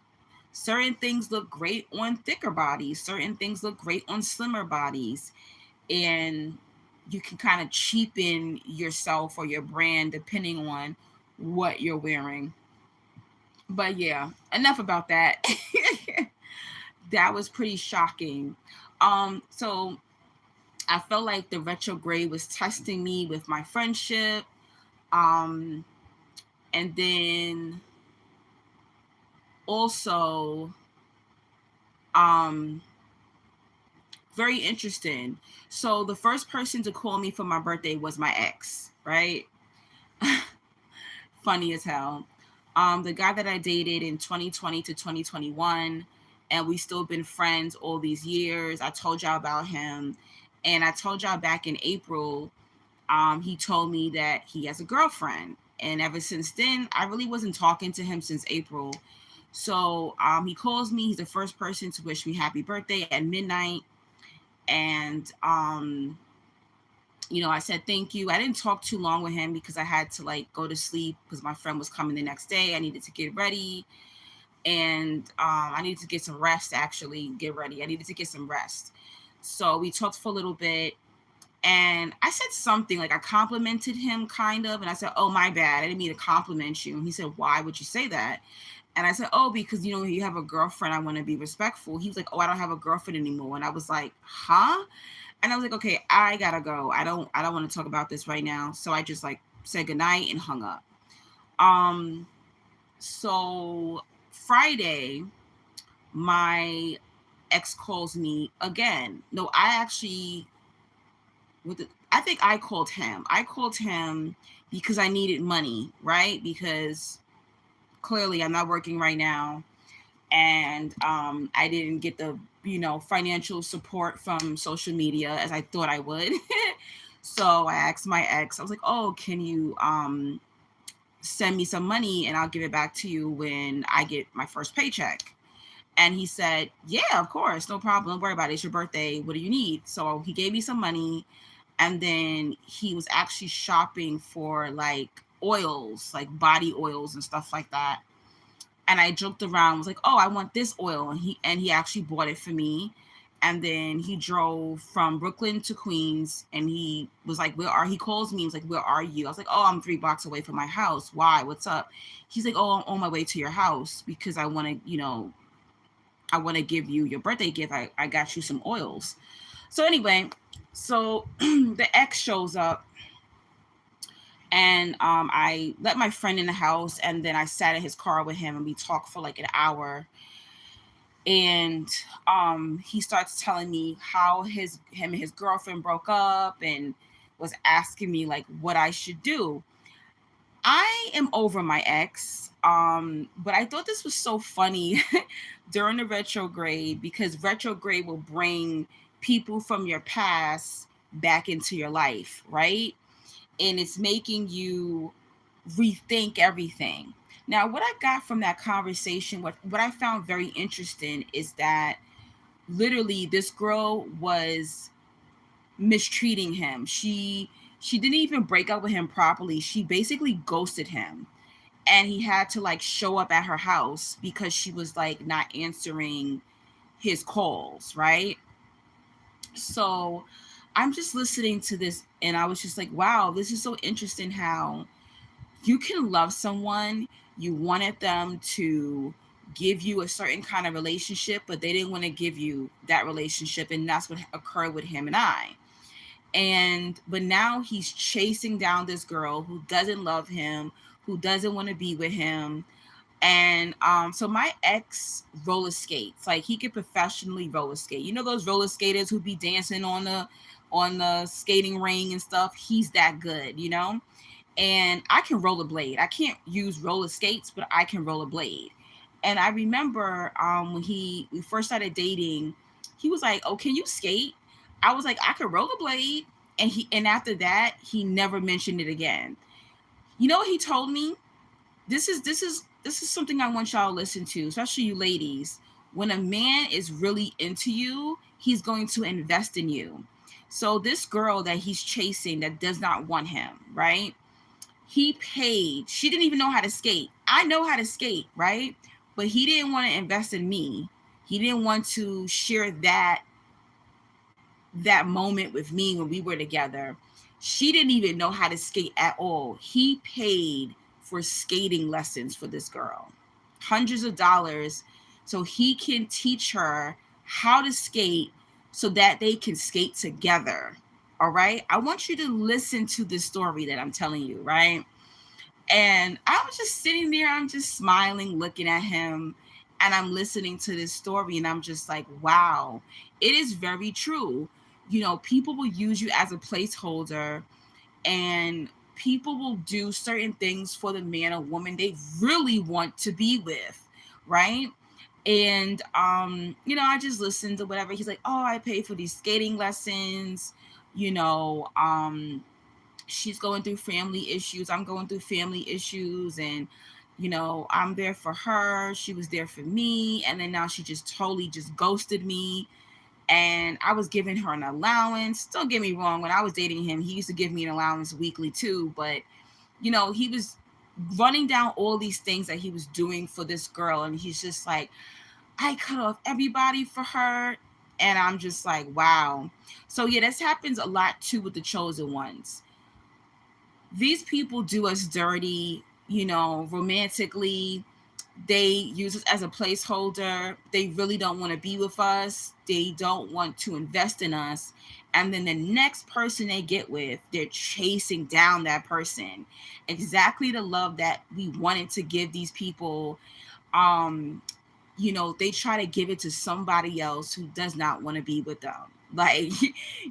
certain things look great on thicker bodies, certain things look great on slimmer bodies, and you can kind of cheapen yourself or your brand depending on what you're wearing. But yeah, enough about that. That was pretty shocking. So I felt like the retrograde was testing me with my friendship. Um, and then also, um, very interesting. So the first person to call me for my birthday was my ex, right? Funny as hell. The guy that I dated in 2020 to 2021, and we still been friends all these years. I told y'all about him, and I told y'all back in April, he told me that he has a girlfriend, and ever since then, I really wasn't talking to him since April. So he calls me. He's the first person to wish me happy birthday at midnight, and I said thank you. I didn't talk too long with him because I had to like go to sleep because my friend was coming the next day. I needed to get ready, and I needed to get some rest. Actually, get ready. I needed to get some rest. So we talked for a little bit, and I said something like I complimented him kind of, and I said, "Oh, my bad. I didn't mean to compliment you." And he said, "Why would you say that?" And I said, "Oh, because you have a girlfriend. I want to be respectful." He was like, "Oh, I don't have a girlfriend anymore." And I was like, "Huh?" And I was like, "Okay, I gotta go. I don't want to talk about this right now." So I just like said goodnight and hung up. Um, so Friday, my ex calls me again. No, I actually, I think I called him. I called him because I needed money, right? Because clearly I'm not working right now. and I didn't get the financial support from social media as I thought I would. So I asked my ex. I was like, "Oh, can you send me some money and I'll give it back to you when I get my first paycheck?" And he said, "Yeah, of course, no problem. Don't worry about it. It's your birthday. What do you need?" So he gave me some money, and then he was actually shopping for like oils, like body oils and stuff like that. And I joked around, was like, "Oh, I want this oil," and he actually bought it for me. And then he drove from Brooklyn to Queens, and he was like, "Where are?" He calls me. He was like, "Where are you?" I was like, "Oh, I'm 3 blocks away from my house. Why? What's up?" He's like, "Oh, I'm on my way to your house because I want to give you your birthday gift. I got you some oils." So anyway, so the ex shows up, and I let my friend in the house, and then I sat in his car with him, and we talked for like an hour. And he starts telling me how him and his girlfriend broke up, and was asking me like what I should do. I am over my ex, but I thought this was so funny during the retrograde, because retrograde will bring people from your past back into your life, right? And it's making you rethink everything. Now, what I got from that conversation, what I found very interesting is that literally this girl was mistreating him. She didn't even break up with him properly. She basically ghosted him. And he had to like show up at her house because she was like not answering his calls, right? So I'm just listening to this, and I was just like, wow, this is so interesting how you can love someone, you wanted them to give you a certain kind of relationship, but they didn't want to give you that relationship. And that's what occurred with him and I. And but now he's chasing down this girl who doesn't love him, who doesn't want to be with him. And so my ex roller skates, like he could professionally roller skate. You know those roller skaters who be dancing on the skating ring and stuff. He's that good. And I can rollerblade. I can't use roller skates, but I can rollerblade. And I remember when we first started dating, he was like, "Oh, can you skate?" I was like, "I could rollerblade." And after that, he never mentioned it again. You know what he told me? This is something I want y'all to listen to, especially you ladies. When a man is really into you, he's going to invest in you. So this girl that he's chasing that does not want him, right? He paid. She didn't even know how to skate. I know how to skate, right? But he didn't want to invest in me. He didn't want to share that moment with me when we were together. She didn't even know how to skate at all. He paid for skating lessons for this girl, hundreds of dollars, so he can teach her how to skate so that they can skate together. All right. I want you to listen to the story that I'm telling you, right? And I was just sitting there, I'm just smiling, looking at him, and I'm listening to this story, and I'm just like, wow, it is very true. People will use you as a placeholder, and people will do certain things for the man or woman they really want to be with, right? And I just listened to whatever. He's like, "Oh, I paid for these skating lessons, you know, she's going through family issues, I'm going through family issues, and I'm there for her, she was there for me, and then now she just totally just ghosted me, and I was giving her an allowance." Don't get me wrong, when I was dating him, he used to give me an allowance weekly too, but he was running down all these things that he was doing for this girl, and he's just like, "I cut off everybody for her." And I'm just like, wow. So yeah, this happens a lot too with the chosen ones. These people do us dirty, romantically. They use us as a placeholder. They really don't want to be with us. They don't want to invest in us. And then the next person they get with, they're chasing down that person. Exactly the love that we wanted to give these people. They try to give it to somebody else who does not want to be with them. Like,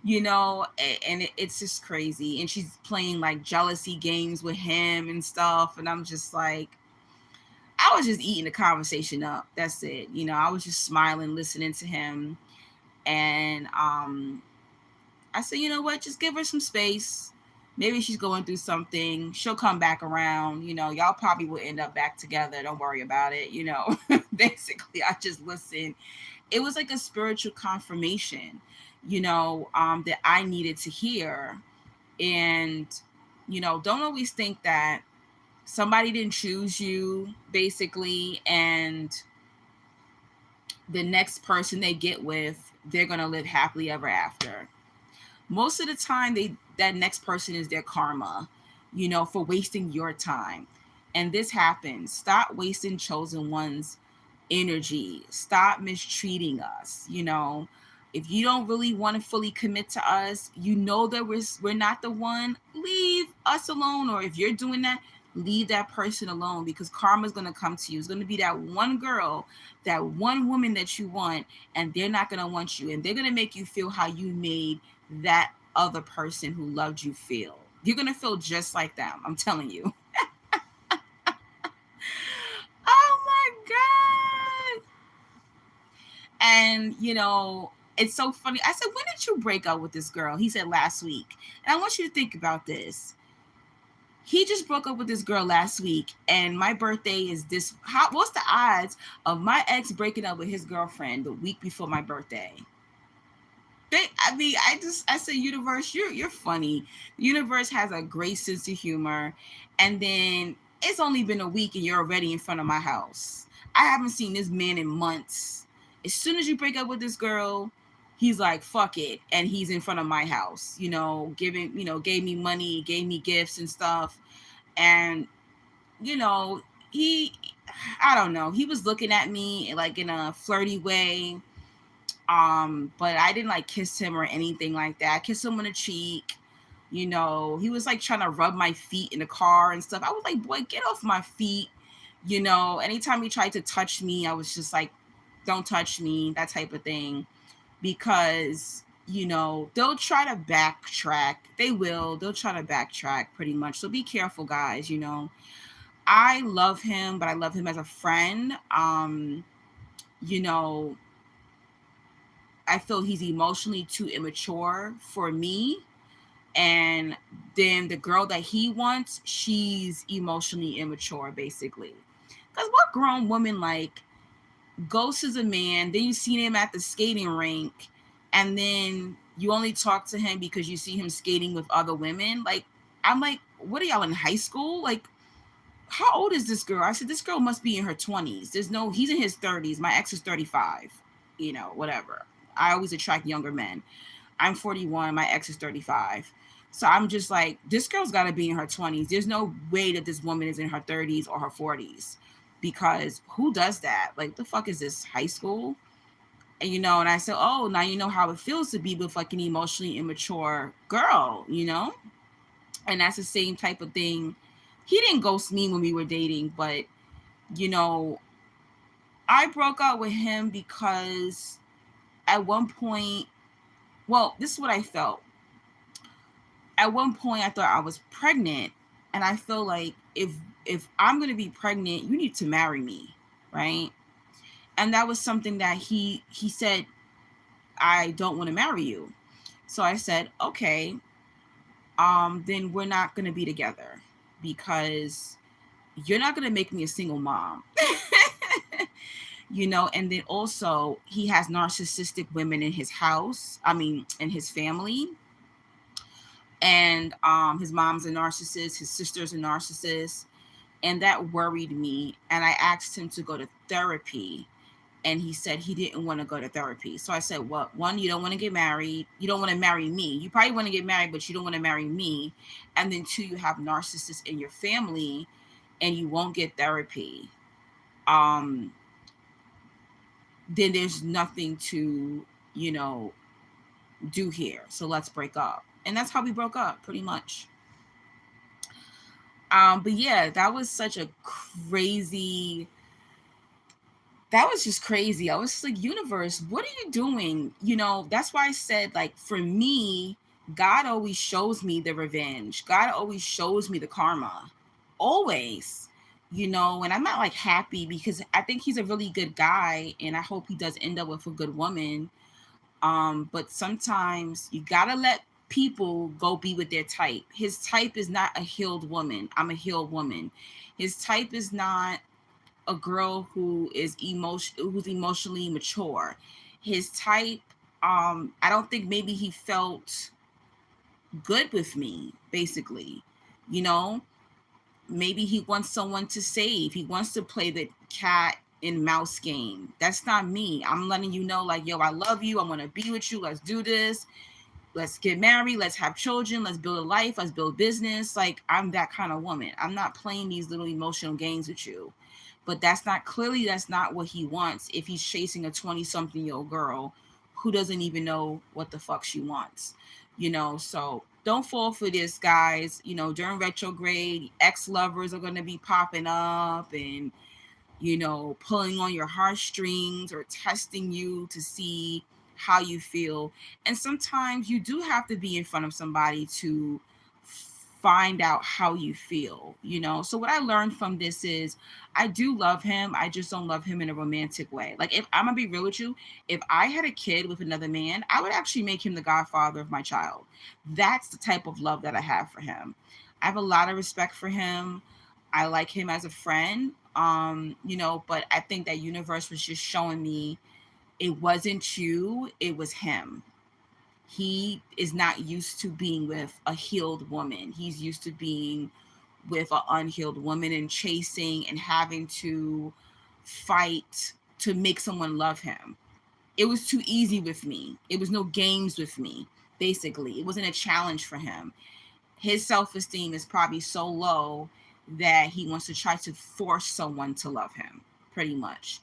and it's just crazy. And she's playing like jealousy games with him and stuff. And I'm just like, I was just eating the conversation up. That's it. I was just smiling, listening to him. And I said, you know what? Just give her some space. Maybe she's going through something. She'll come back around. Y'all probably will end up back together. Don't worry about it. Basically, I just listened. It was like a spiritual confirmation, that I needed to hear. And, don't always think that somebody didn't choose you, basically, and the next person they get with, they're going to live happily ever after. Most of the time, that next person is their karma, for wasting your time. And this happens. Stop wasting chosen ones' energy. Stop mistreating us. If you don't really want to fully commit to us, that we're not the one, leave us alone. Or if you're doing that, leave that person alone, because karma is going to come to you. It's going to be that one girl, that one woman that you want, and they're not going to want you. And they're going to make you feel how you made that other person who loved you feel. You're going to feel just like them. I'm telling you. Oh my God. And, it's so funny. I said, when did you break up with this girl? He said last week. And I want you to think about this. He just broke up with this girl last week, and my birthday is this. What's the odds of my ex breaking up with his girlfriend the week before my birthday? I say, universe, you're funny. The universe has a great sense of humor. And then it's only been a week and you're already in front of my house. I haven't seen this man in months. As soon as you break up with this girl, he's like, fuck it. And he's in front of my house, gave me money, gave me gifts and stuff. And, I don't know. He was looking at me like in a flirty way. But I didn't like kiss him or anything like that. I kissed him on the cheek. He was like trying to rub my feet in the car and stuff. I was like, boy, get off my feet. Anytime he tried to touch me, I was just like, don't touch me, that type of thing. Because, they'll try to backtrack. They'll try to backtrack pretty much. So be careful, guys. I love him, but I love him as a friend. I feel he's emotionally too immature for me. And then the girl that he wants, she's emotionally immature, basically. Because what grown woman, like, ghosts a man, then you see him at the skating rink, and then you only talk to him because you see him skating with other women? Like, I'm like, what are y'all in high school? Like, how old is this girl? I said, this girl must be in her 20s. He's in his 30s. My ex is 35. Whatever. I always attract younger men. I'm 41. My ex is 35. So I'm just like, this girl's got to be in her 20s. There's no way that this woman is in her 30s or her 40s, because who does that? Like, the fuck is this, high school? And, and I said, oh, now you know how it feels to be with like an emotionally immature girl, And that's the same type of thing. He didn't ghost me when we were dating, but, I broke up with him because at one point, well, this is what I felt. At one point, I thought I was pregnant, and I feel like if I'm going to be pregnant, you need to marry me, right? And that was something that he said, I don't want to marry you. So I said, okay, then we're not going to be together, because you're not going to make me a single mom. And then also he has narcissistic women in his house. In his family. And his mom's a narcissist, his sister's a narcissist. And that worried me. And I asked him to go to therapy. And he said he didn't want to go to therapy. So I said, well, one, you don't want to get married. You don't want to marry me. You probably want to get married, but you don't want to marry me. And then two, you have narcissists in your family and you won't get therapy. Then there's nothing to, do here. So let's break up. And that's how we broke up, pretty much. But yeah, that was such a crazy... That was just crazy. I was just like, universe, what are you doing? That's why I said, like, for me, God always shows me the revenge. God always shows me the karma. Always. and I'm not like happy because I think he's a really good guy and I hope he does end up with a good woman. But sometimes you gotta let people go be with their type. His type is not a healed woman. I'm a healed woman. His type is not a girl who's emotionally mature. His type, I don't think maybe he felt good with me, basically. You know, maybe he wants someone to save. He wants to play the cat and mouse game. That's not me. I'm letting you know, like, yo, I love you. I want to be with you. Let's do this. Let's get married. Let's have children. Let's build a life. Let's build business. Like, I'm that kind of woman. I'm not playing these little emotional games with you. But that's not what he wants if he's chasing a 20-something-year-old girl who doesn't even know what the fuck she wants. So don't fall for this, guys. During retrograde, ex-lovers are going to be popping up and pulling on your heartstrings or testing you to see how you feel. And sometimes you do have to be in front of somebody to find out how you feel. So what I learned from this is I do love him. I just don't love him in a romantic way. Like, if I'm gonna be real with you, if I had a kid with another man, I would actually make him the godfather of my child. That's the type of love that I have for him. I have a lot of respect for him. I like him as a friend. But I think that universe was just showing me it wasn't you, it was him. He is not used to being with a healed woman. He's used to being with an unhealed woman and chasing and having to fight to make someone love him. It was too easy with me. It was no games with me, basically. It wasn't a challenge for him. His self-esteem is probably so low that he wants to try to force someone to love him, pretty much.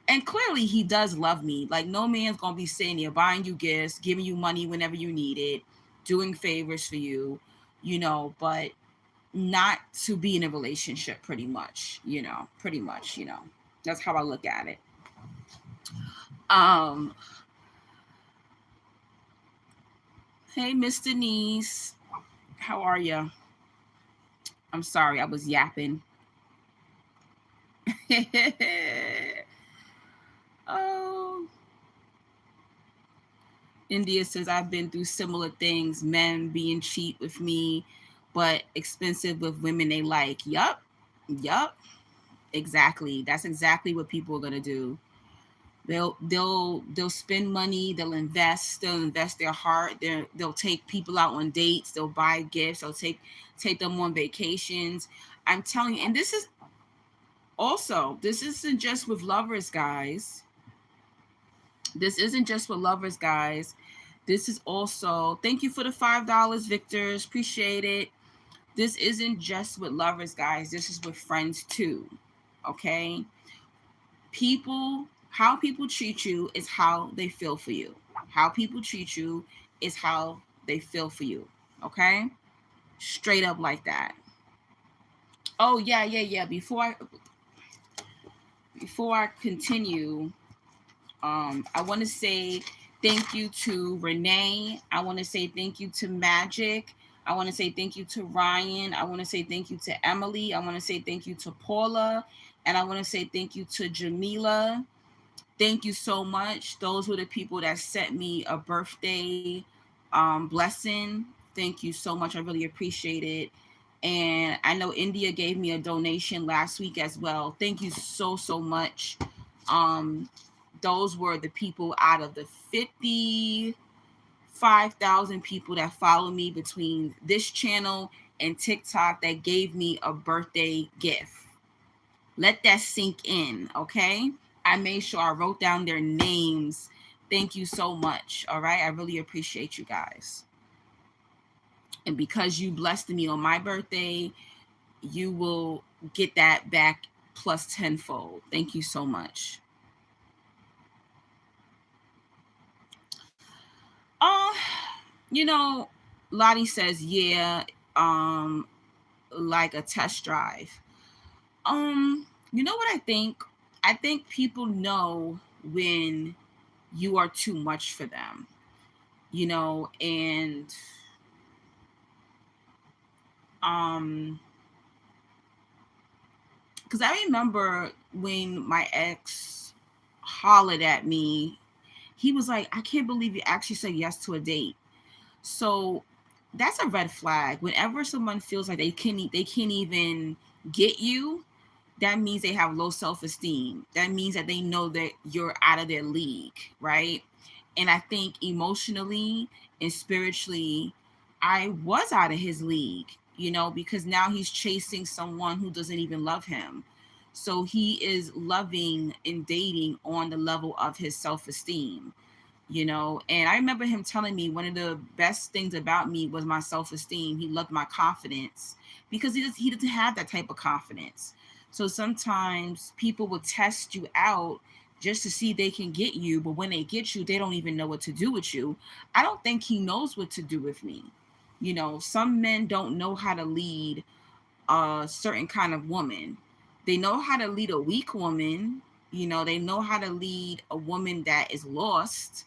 And clearly he does love me. Like, no man's gonna be sitting here buying you gifts, giving you money whenever you need it, doing favors for you, but not to be in a relationship, pretty much. That's how I look at it. Um, hey, Miss Denise, how are you? I'm sorry, I was yapping. Oh, India says I've been through similar things, men being cheap with me, but expensive with women they like. Yup, exactly. That's exactly what people are gonna do. They'll spend money, they'll invest their heart, they'll take people out on dates, they'll buy gifts, they'll take them on vacations. I'm telling you, and this isn't just with lovers, guys. This isn't just with lovers, guys. This is also, thank you for the $5, Victors. Appreciate it. This isn't just with lovers, guys. This is with friends too. Okay? How people treat you is how they feel for you. How people treat you is how they feel for you. Okay? Straight up like that. Oh, yeah, yeah, yeah. Before I continue, I want to say thank you to Renee. I want to say thank you to Magic. I want to say thank you to Ryan. I want to say thank you to Emily. I want to say thank you to Paula. And I want to say thank you to Jamila. Thank you so much. Those were the people that sent me a birthday blessing. Thank you so much. I really appreciate it. And I know India gave me a donation last week as well. Thank you so, so much. Those were the people out of the 55,000 people that follow me between this channel and TikTok that gave me a birthday gift. Let that sink in, okay? I made sure I wrote down their names. Thank you so much, all right? I really appreciate you guys. And because you blessed me on my birthday, you will get that back plus tenfold. Thank you so much. Uh, Lottie says, yeah, like a test drive. You know what I think? I think people know when you are too much for them, and Because I remember when my ex hollered at me, he was like, I can't believe you actually said yes to a date. So that's a red flag. Whenever someone feels like they can't even get you, that means they have low self-esteem. That means that they know that you're out of their league, right? And I think emotionally and spiritually, I was out of his league, because now he's chasing someone who doesn't even love him. So he is loving and dating on the level of his self-esteem. And I remember him telling me one of the best things about me was my self-esteem. He loved my confidence because he doesn't have that type of confidence. So sometimes people will test you out just to see if they can get you, but when they get you, they don't even know what to do with you. I don't think he knows what to do with me. Some men don't know how to lead a certain kind of woman. They know how to lead a weak woman. They know how to lead a woman that is lost.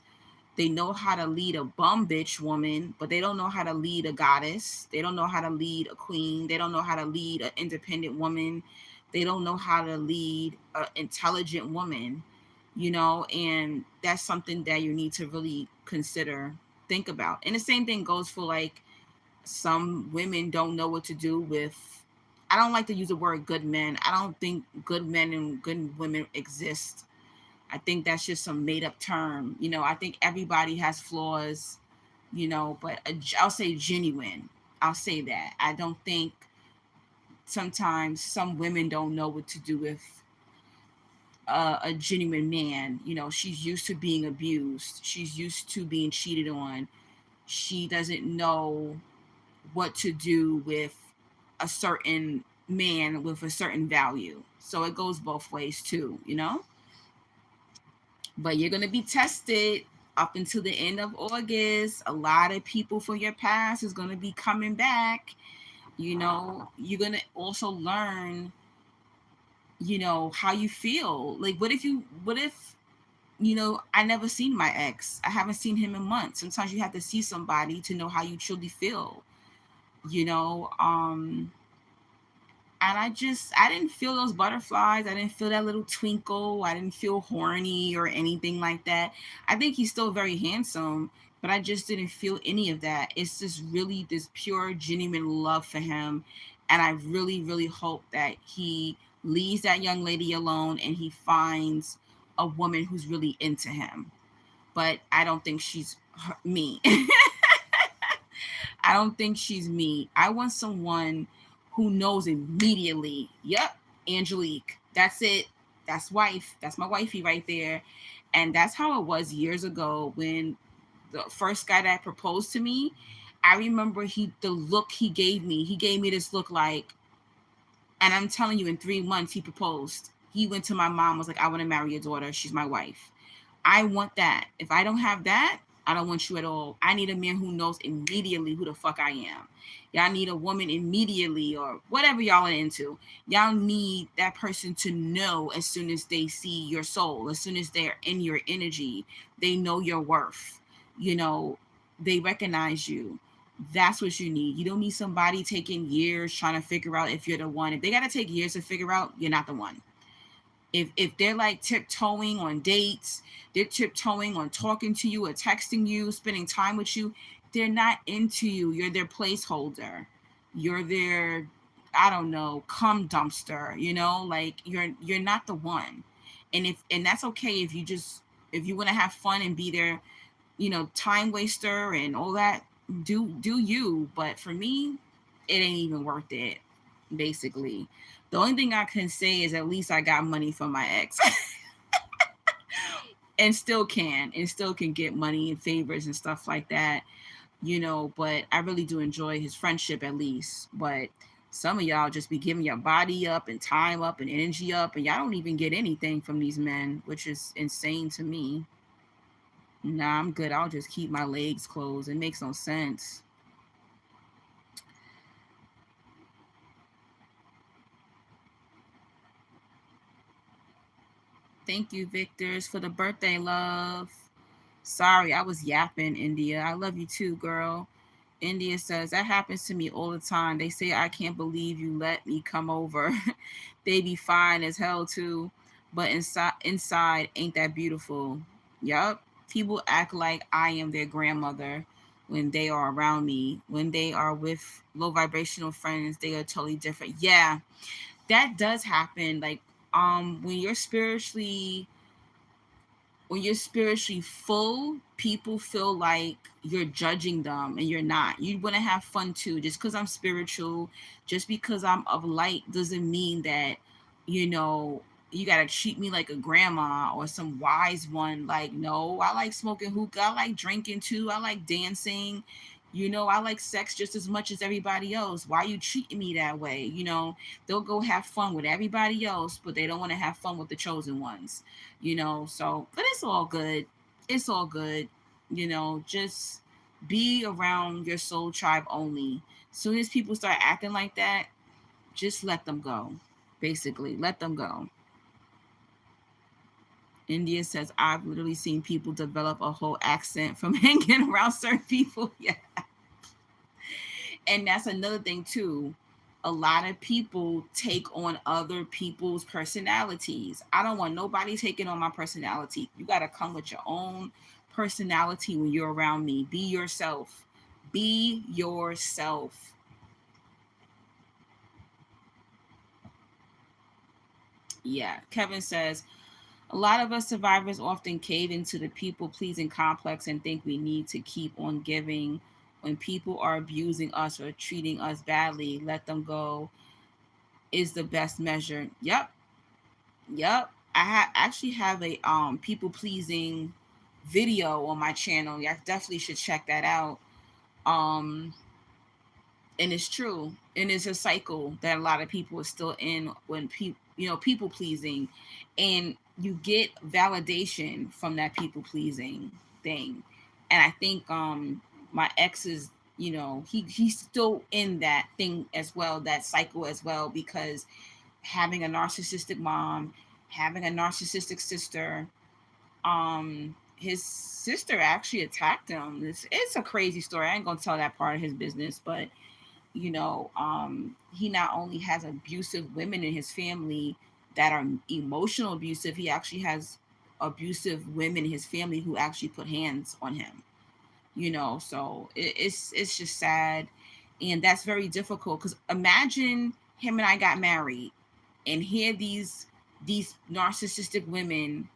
They know how to lead a bum bitch woman, but they don't know how to lead a goddess. They don't know how to lead a queen. They don't know how to lead an independent woman. They don't know how to lead an intelligent woman, and that's something that you need to really consider, think about. And the same thing goes for like some women don't know what to do with. I don't like to use the word good men. I don't think good men and good women exist. I think that's just some made up term. I think everybody has flaws, but I'll say genuine. I'll say that. I don't think sometimes some women don't know what to do with a genuine man. She's used to being abused, she's used to being cheated on. She doesn't know what to do with a certain man with a certain value. So it goes both ways too. But you're going to be tested up until the end of August. A lot of people from your past is going to be coming back. You're going to also learn, how you feel. Like, I never seen my ex. I haven't seen him in months. Sometimes you have to see somebody to know how you truly feel, you know? And I didn't feel those butterflies. I didn't feel that little twinkle. I didn't feel horny or anything like that. I think he's still very handsome, but I just didn't feel any of that. It's just really this pure, genuine love for him. And I really, really hope that he leaves that young lady alone and he finds a woman who's really into him. But I don't think she's me. I don't think she's me. I want someone who knows immediately. Yep, Angelique. That's it. That's wife. That's my wifey right there. And that's how it was years ago when the first guy that proposed to me. I remember the look he gave me. He gave me this look like, and I'm telling you, in 3 months he proposed. He went to my mom, was like, I want to marry your daughter. She's my wife. I want that. If I don't have that, I don't want you at all. I need a man who knows immediately who the fuck I am. Y'all need a woman immediately, or whatever y'all are into. Y'all need that person to know as soon as they see your soul, as soon as they're in your energy, they know your worth. They recognize you. That's what you need. You don't need somebody taking years trying to figure out if you're the one. If they got to take years to figure out, you're not the one. If they're like tiptoeing on dates, they're tiptoeing on talking to you or texting you, spending time with you, they're not into you. You're their placeholder. You're their, I don't know, cum dumpster, like you're not the one. And that's okay if you want to have fun and be their, time waster and all that, do you. But for me, it ain't even worth it, basically. The only thing I can say is at least I got money from my ex. and still can get money and favors and stuff like that, but I really do enjoy his friendship at least. But some of y'all just be giving your body up and time up and energy up, and y'all don't even get anything from these men, which is insane to me. Nah, I'm good. I'll just keep my legs closed. It makes no sense. Thank you, Victors, for the birthday love. Sorry, I was yapping, India. I love you too, girl. India says that happens to me all the time. They say I can't believe you let me come over. They be fine as hell too, but inside ain't that beautiful. Yup. People act like I am their grandmother when they are around me. When they are with low vibrational friends, they are totally different. Yeah, that does happen. Like when you're spiritually full, people feel like you're judging them and you're not. You want to have fun too. Just because I'm spiritual, just because I'm of light, doesn't mean that, you know, you got to treat me like a grandma or some wise one. Like, no, I like smoking hookah. I like drinking too. I like dancing. I like sex just as much as everybody else. Why are you treating me that way? They'll go have fun with everybody else, but they don't want to have fun with the chosen ones. So but it's all good. It's all good. Just be around your soul tribe only. Soon as people start acting like that, just let them go. Basically, let them go. India says, I've literally seen people develop a whole accent from hanging around certain people. Yeah. And that's another thing too. A lot of people take on other people's personalities. I don't want nobody taking on my personality. You got to come with your own personality when you're around me. Be yourself. Be yourself. Yeah. Kevin says, a lot of us survivors often cave into the people pleasing complex and think we need to keep on giving. When people are abusing us or treating us badly, let them go is the best measure. Yep. Yep. Actually have a people pleasing video on my channel. Yeah, I definitely should check that out. Um and it's true. And it's a cycle that a lot of people are still in when people pleasing, and you get validation from that people pleasing thing. And I think my ex is, he's still in that thing as well, that cycle as well, because having a narcissistic mom, having a narcissistic sister. His sister actually attacked him. It's a crazy story. I ain't gonna tell that part of his business, but he not only has abusive women in his family that are emotional abusive, he actually has abusive women in his family who actually put hands on him. So it's just sad, and that's very difficult because imagine him and I got married and here these narcissistic women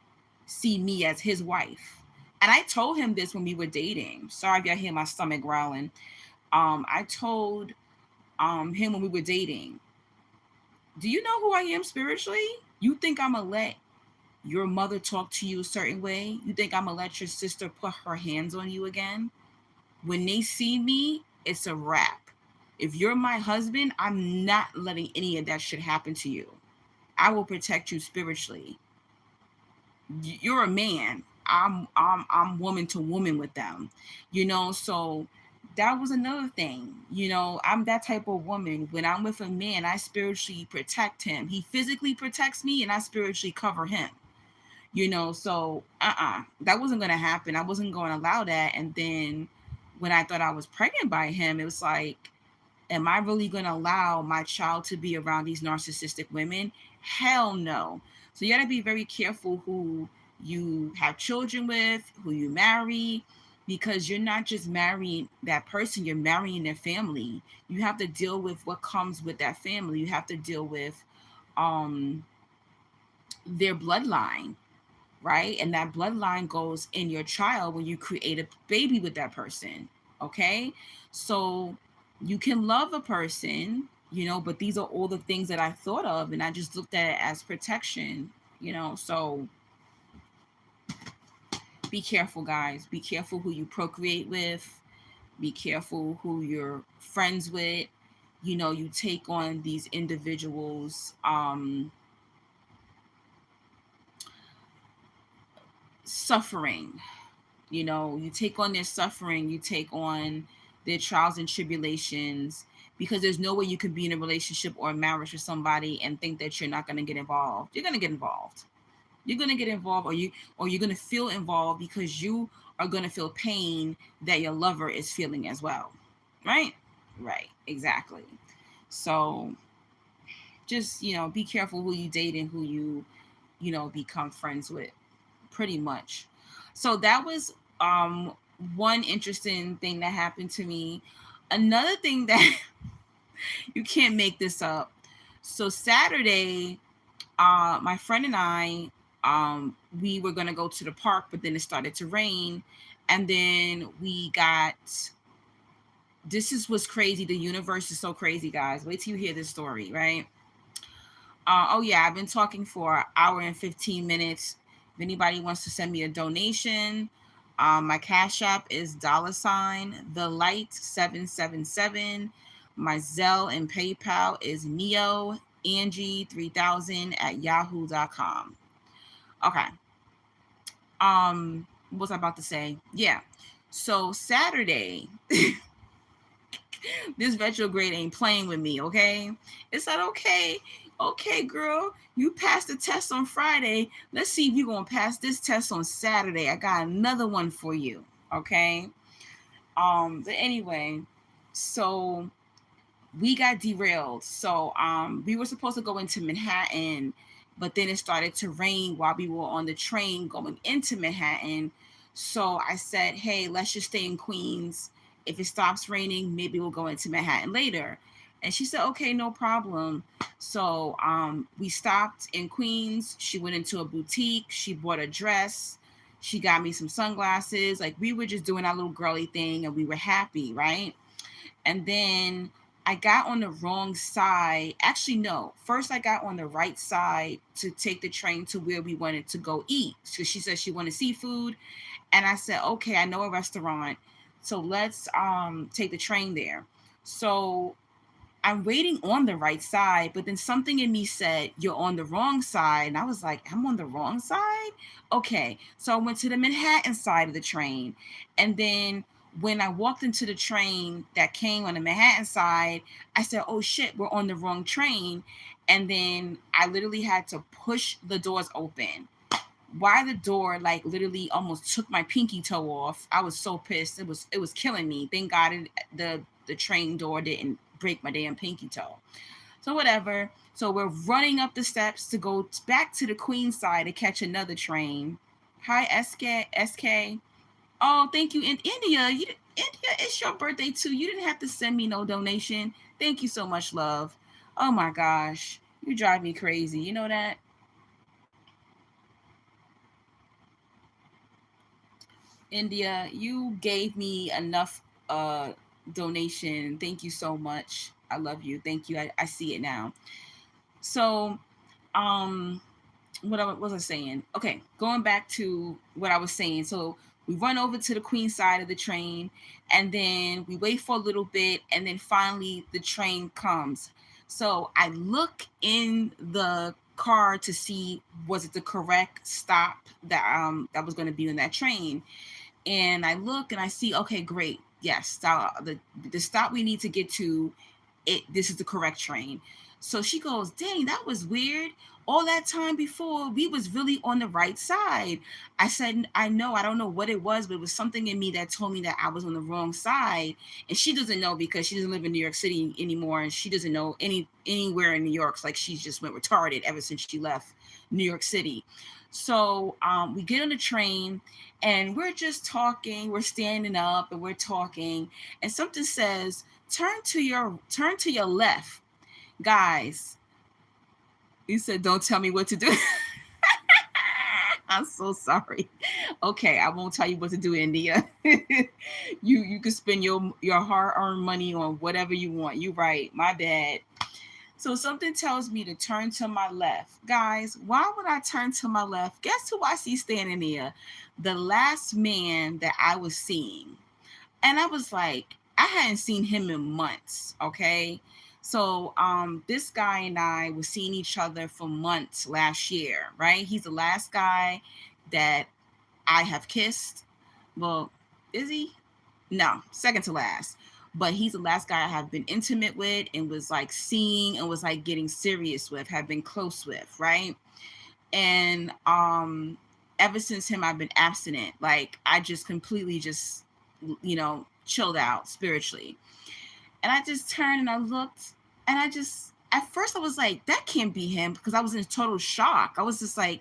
see me as his wife. And I told him this when we were dating. Sorry if y'all hear my stomach growling. I told him when we were dating, do you know who I am spiritually? You think I'm gonna let your mother talk to you a certain way? You think I'm gonna let your sister put her hands on you again? When they see me, it's a wrap. If you're my husband, I'm not letting any of that shit happen to you. I will protect you spiritually. You're a man. I'm woman to woman with them. So that was another thing. I'm that type of woman. When I'm with a man, I spiritually protect him. He physically protects me and I spiritually cover him. So that wasn't gonna happen. I wasn't going to allow that. And then when I thought I was pregnant by him, it was like, am I really going to allow my child to be around these narcissistic women? Hell no. So you got to be very careful who you have children with, who you marry, because you're not just marrying that person, you're marrying their family. You have to deal with what comes with that family. You have to deal with um their bloodline, right? And that bloodline goes in your child when you create a baby with that person. Okay. So you can love a person, but these are all the things that I thought of. And I just looked at it as protection, So be careful, guys. Be careful who you procreate with. Be careful who you're friends with. You take on these individuals' suffering. You take on their suffering, you take on their trials and tribulations, because there's no way you can be in a relationship or a marriage with somebody and think that you're not going to get involved. You're going to get involved. You're going to get involved, or you're going to feel involved, because you are going to feel pain that your lover is feeling as well. right? Right, exactly. So just, be careful who you date and who you become friends with, pretty much. So that was one interesting thing that happened to me. Another thing that you can't make this up. So Saturday, my friend and I, we were gonna go to the park, but then it started to rain, and then we got. This is what's crazy. The universe is so crazy, guys. Wait till you hear this story, right? Oh yeah, I've been talking for an hour and 15 minutes. If anybody wants to send me a donation, my cash app is $the light 777. My Zelle and PayPal is Neo Angie 3000 at yahoo.com. Okay. What was I about to say? Yeah. So Saturday, this retrograde ain't playing with me, okay? It's like, okay, girl, you passed the test on Friday. Let's see if you're gonna pass this test on Saturday. I got another one for you, okay? But anyway, so we got derailed. So we were supposed to go into Manhattan, but then it started to rain while we were on the train going into Manhattan. So I said, hey, let's just stay in Queens. If it stops raining, maybe we'll go into Manhattan later. And she said, okay, no problem. So we stopped in Queens. She went into a boutique. She bought a dress. She got me some sunglasses. Like, we were just doing our little girly thing and we were happy, right? And then I got on the wrong side. Actually, no. First, I got on the right side to take the train to where we wanted to go eat. So she said she wanted seafood, and I said, okay, I know a restaurant, so let's take the train there. So I'm waiting on the right side, but then something in me said, you're on the wrong side. And I was like, I'm on the wrong side? Okay. So I went to the Manhattan side of the train. And then when I walked into the train that came on the Manhattan side, I said, oh shit, we're on the wrong train. And then I literally had to push the doors open. Why the door like literally almost took my pinky toe off. I was so pissed. It was killing me. Thank God the train door didn't break my damn pinky toe. So whatever. So we're running up the steps to go back to the Queen side to catch another train. Hi SK. Oh, thank you. In India, India, it's your birthday too. You didn't have to send me no donation. Thank you so much, love. Oh my gosh. You drive me crazy. You know that? India, you gave me enough donation. Thank you so much. I love you. Thank you. I see it now. So, um, what was I saying? Okay, going back to what I was saying. So we run over to the Queen side of the train, and then we wait for a little bit, and then finally the train comes. So I look in the car to see was it the correct stop that was going to be in that train, and I look and I see, okay, great, yes, the stop we need to get to, this is the correct train. So she goes, dang, that was weird. All that time before, we was really on the right side. I said, I know, I don't know what it was, but it was something in me that told me that I was on the wrong side. And she doesn't know because she doesn't live in New York City anymore, and she doesn't know anywhere in New York. It's like she's just went retarded ever since she left New York City. So we get on the train and we're just talking. We're standing up and we're talking, and something says, turn to your left. Guys, he said, don't tell me what to do. I'm so sorry. Okay, I won't tell you what to do, India. You can spend your hard-earned money on whatever you want. You right. My bad. So something tells me to turn to my left. Guys, why would I turn to my left? Guess who I see standing there? The last man that I was seeing. And I was like, I hadn't seen him in months. Okay. So this guy and I were seeing each other for months last year, right? He's the last guy that I have kissed. Well, is he? No, second to last. But he's the last guy I have been intimate with and was like seeing and was like getting serious with, have been close with, right? And ever since him I've been abstinent. Like, I just completely just, chilled out spiritually. And I just turned and I looked, and at first I was like, that can't be him, because I was in total shock. I was just like,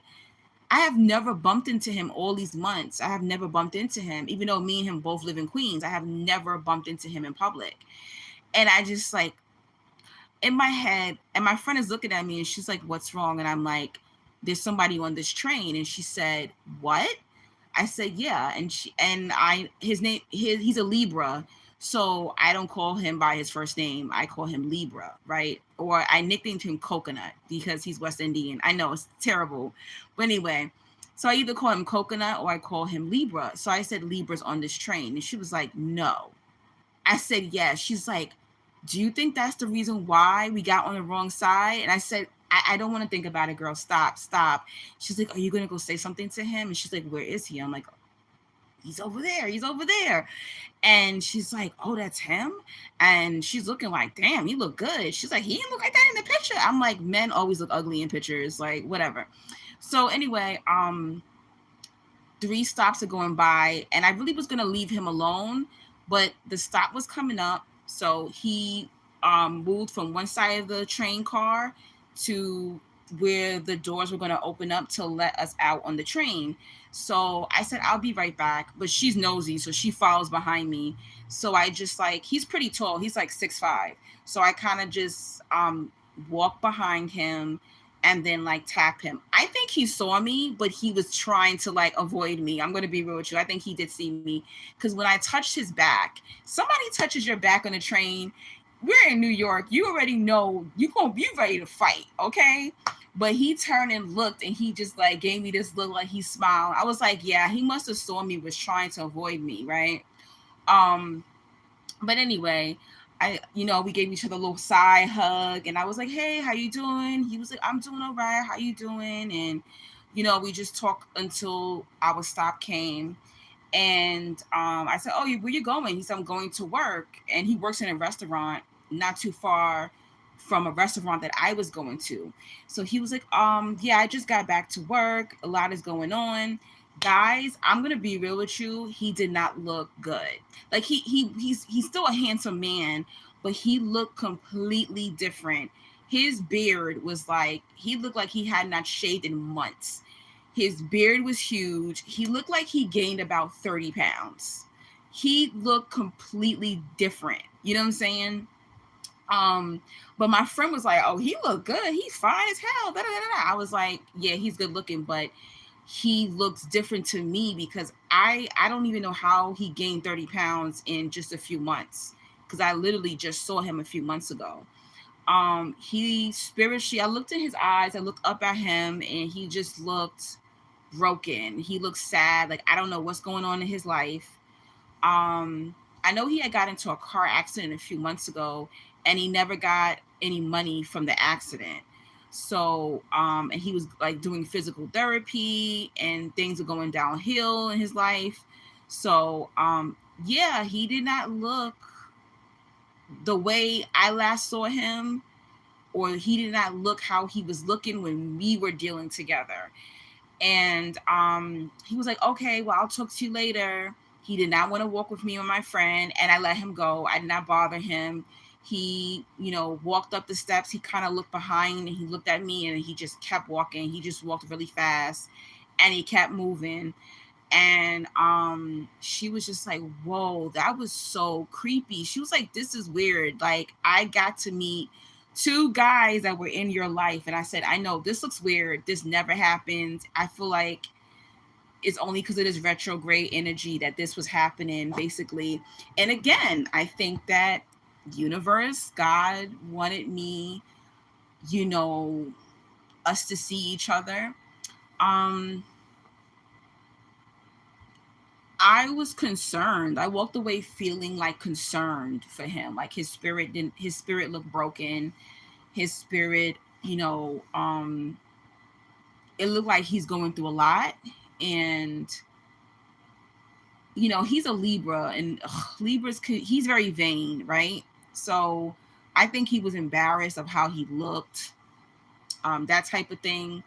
I have never bumped into him all these months. I have never bumped into him, even though me and him both live in Queens. I have never bumped into him in public. And I just like, in my head, and my friend is looking at me and she's like, what's wrong? And I'm like, there's somebody on this train. And she said, what? I said, yeah. His name, he's a Libra. So I don't call him by his first name. I call him Libra, right? Or I nicknamed him Coconut because he's West Indian. I know it's terrible. But anyway, so I either call him Coconut or I call him Libra. So I said, Libra's on this train. And she was like, no. I said, yes. She's like, do you think that's the reason why we got on the wrong side? And I said, I don't want to think about it, girl. Stop. She's like, are you going to go say something to him? And she's like, where is he? I'm like, he's over there. And she's like, oh, that's him? And she's looking like, damn, he look good. She's like, he didn't look like that in the picture. I'm like, men always look ugly in pictures, like whatever. So anyway, 3 stops are going by, and I really was going to leave him alone, but the stop was coming up. So he moved from one side of the train car to where the doors were going to open up to let us out on the train. So I said, I'll be right back. But she's nosy, so she follows behind me. So I just like, he's pretty tall. He's like 6'5". So I kind of just walk behind him and then like tap him. I think he saw me, but he was trying to like avoid me. I'm going to be real with you. I think he did see me, because when I touched his back, somebody touches your back on a train, we're in New York, you already know you're going to be ready to fight, okay? But he turned and looked, and he just like gave me this look, like he smiled. I was like, yeah, he must have saw me, was trying to avoid me, right? But anyway, we gave each other a little side hug, and I was like, hey, how you doing? He was like, I'm doing all right. How you doing? And, we just talked until our stop came. And I said, oh, where you going? He said, I'm going to work. And he works in a restaurant not too far from a restaurant that I was going to. So he was like, yeah, I just got back to work. A lot is going on. Guys, I'm gonna be real with you. He did not look good. Like he's still a handsome man, but he looked completely different. His beard was like, he looked like he had not shaved in months. His beard was huge. He looked like he gained about 30 pounds. He looked completely different. You know what I'm saying? But my friend was like, oh, he looked good. He's fine as hell. Da, da, da, da. I was like, yeah, he's good looking, but he looks different to me, because I don't even know how he gained 30 pounds in just a few months, because I literally just saw him a few months ago. He spiritually, I looked in his eyes, I looked up at him, and he just looked broken. He looked sad. Like, I don't know what's going on in his life. I know he had got into a car accident a few months ago, and he never got any money from the accident. So, and he was like doing physical therapy, and things are going downhill in his life. So, yeah, he did not look the way I last saw him, or he did not look how he was looking when we were dealing together. And he was like, okay, well, I'll talk to you later. He did not want to walk with me or my friend, and I let him go. I did not bother him. He, walked up the steps. He kind of looked behind, and he looked at me, and he just kept walking. He just walked really fast, and he kept moving. And she was just like, whoa, that was so creepy. She was like, this is weird. Like, I got to meet 2 guys that were in your life. And I said, I know this looks weird. This never happened. I feel like it's only because of this retrograde energy that this was happening, basically. And again, I think that universe, God wanted me, us to see each other. I was concerned. I walked away feeling like concerned for him. Like his spirit looked broken. His spirit, it looked like he's going through a lot. And, he's a Libra, and he's very vain, right? So I think he was embarrassed of how he looked, that type of thing.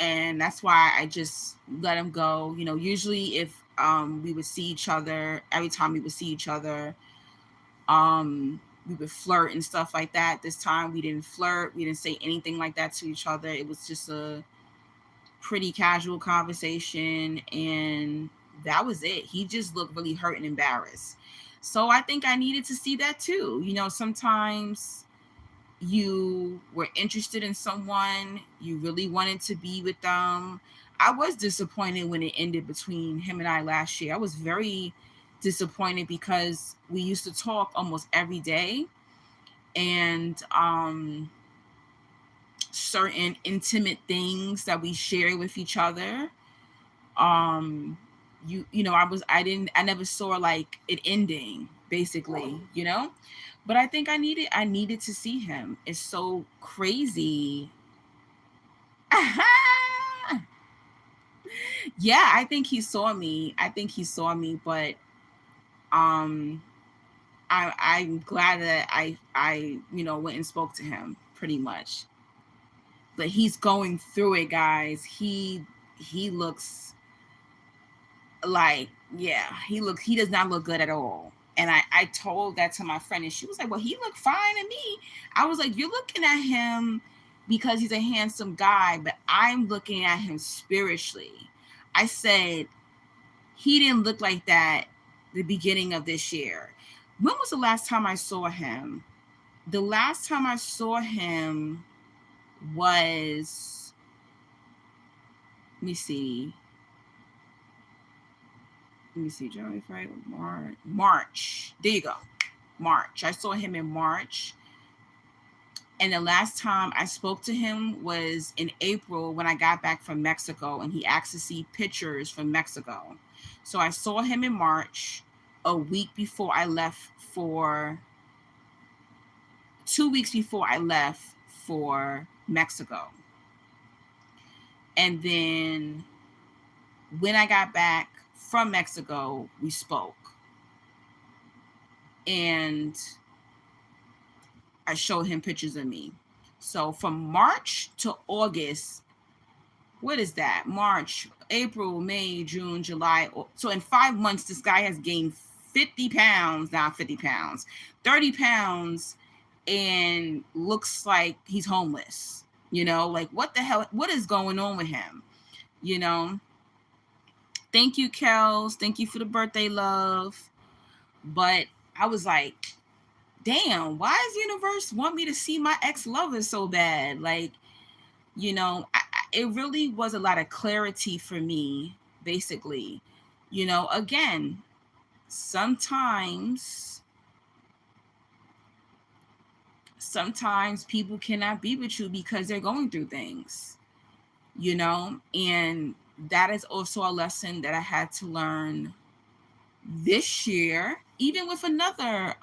And that's why I just let him go. Usually if We would see each other. Every time we would see each other, um, we would flirt and stuff like that. This time we didn't flirt. We didn't say anything like that to each other. It was just a pretty casual conversation, and that was it. He just looked really hurt and embarrassed. So I think I needed to see that too. Sometimes you were interested in someone, you really wanted to be with them. I was disappointed when it ended between him and I last year. I was very disappointed because we used to talk almost every day, and certain intimate things that we share with each other. um I never saw like it ending, basically. But I think I needed to see him. It's so crazy. Yeah, I think he saw me, but um I'm glad that I went and spoke to him, pretty much. But he's going through it, guys. He looks like, yeah, he does not look good at all. And I told that to my friend, and she was like, well, he looked fine to me. I was like, you're looking at him because he's a handsome guy, but I'm looking at him spiritually. I said, he didn't look like that the beginning of this year. When was the last time I saw him? The last time I saw him was, let me see. January, February, March. There you go. March. I saw him in March. And the last time I spoke to him was in April when I got back from Mexico, and he asked to see pictures from Mexico. So I saw him in March, a week before I left for 2 weeks before I left for Mexico. And then when I got back from Mexico, we spoke. And I showed him pictures of me. So from March to August, what is that? March, April, May, June, July. So in 5 months, this guy has gained 50 pounds, not 50 pounds, 30 pounds, and looks like he's homeless. Like, what the hell? What is going on with him? You know? Thank you, Kels. Thank you for the birthday love. But I was like, damn, why does the universe want me to see my ex-lover so bad? Like, it really was a lot of clarity for me, basically. Again, sometimes people cannot be with you because they're going through things, and that is also a lesson that I had to learn this year, even with another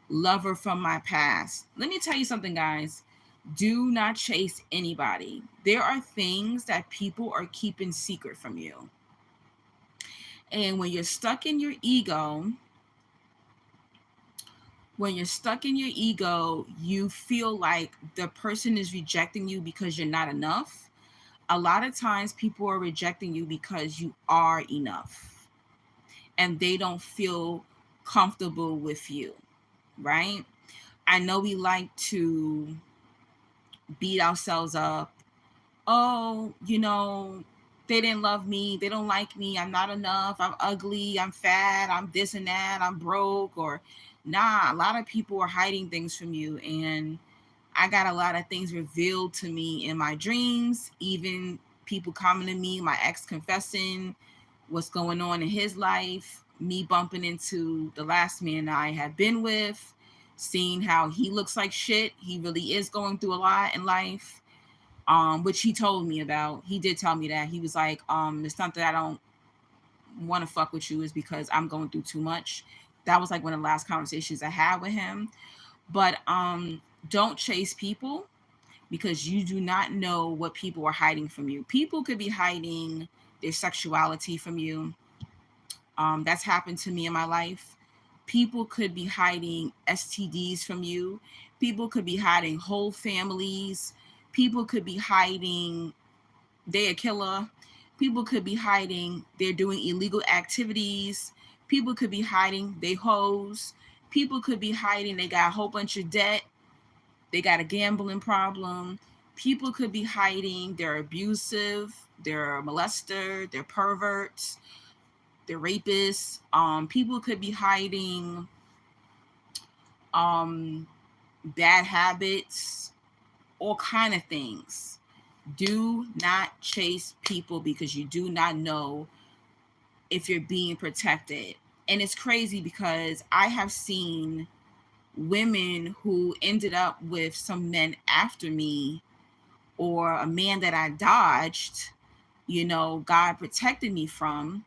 lover from my past. Let me tell you something, guys. Do not chase anybody. There are things that people are keeping secret from you. And when you're stuck in your ego, you feel like the person is rejecting you because you're not enough. A lot of times people are rejecting you because you are enough, and they don't feel comfortable with you, right? I know we like to beat ourselves up. Oh, they didn't love me. They don't like me. I'm not enough. I'm ugly. I'm fat. I'm this and that. I'm broke. Or, nah, a lot of people are hiding things from you. And I got a lot of things revealed to me in my dreams. Even people coming to me, my ex confessing what's going on in his life, me bumping into the last man I had been with, seeing how he looks like shit. He really is going through a lot in life. Which he told me about. He did tell me that. He was like, it's not that I don't want to fuck with you, is because I'm going through too much. That was like one of the last conversations I had with him. But don't chase people, because you do not know what people are hiding from you. People could be hiding their sexuality from you. That's happened to me in my life. People could be hiding STDs from you. People could be hiding whole families. People could be hiding, they a killer. People could be hiding they're doing illegal activities. People could be hiding they hoes. People could be hiding they got a whole bunch of debt. They got a gambling problem. People could be hiding they're abusive, they're a molester, they're perverts, they're rapists. People could be hiding um, bad habits, all kind of things. Do not chase people because you do not know if you're being protected. And it's crazy because I have seen women who ended up with some men after me, or a man that I dodged, God protected me from,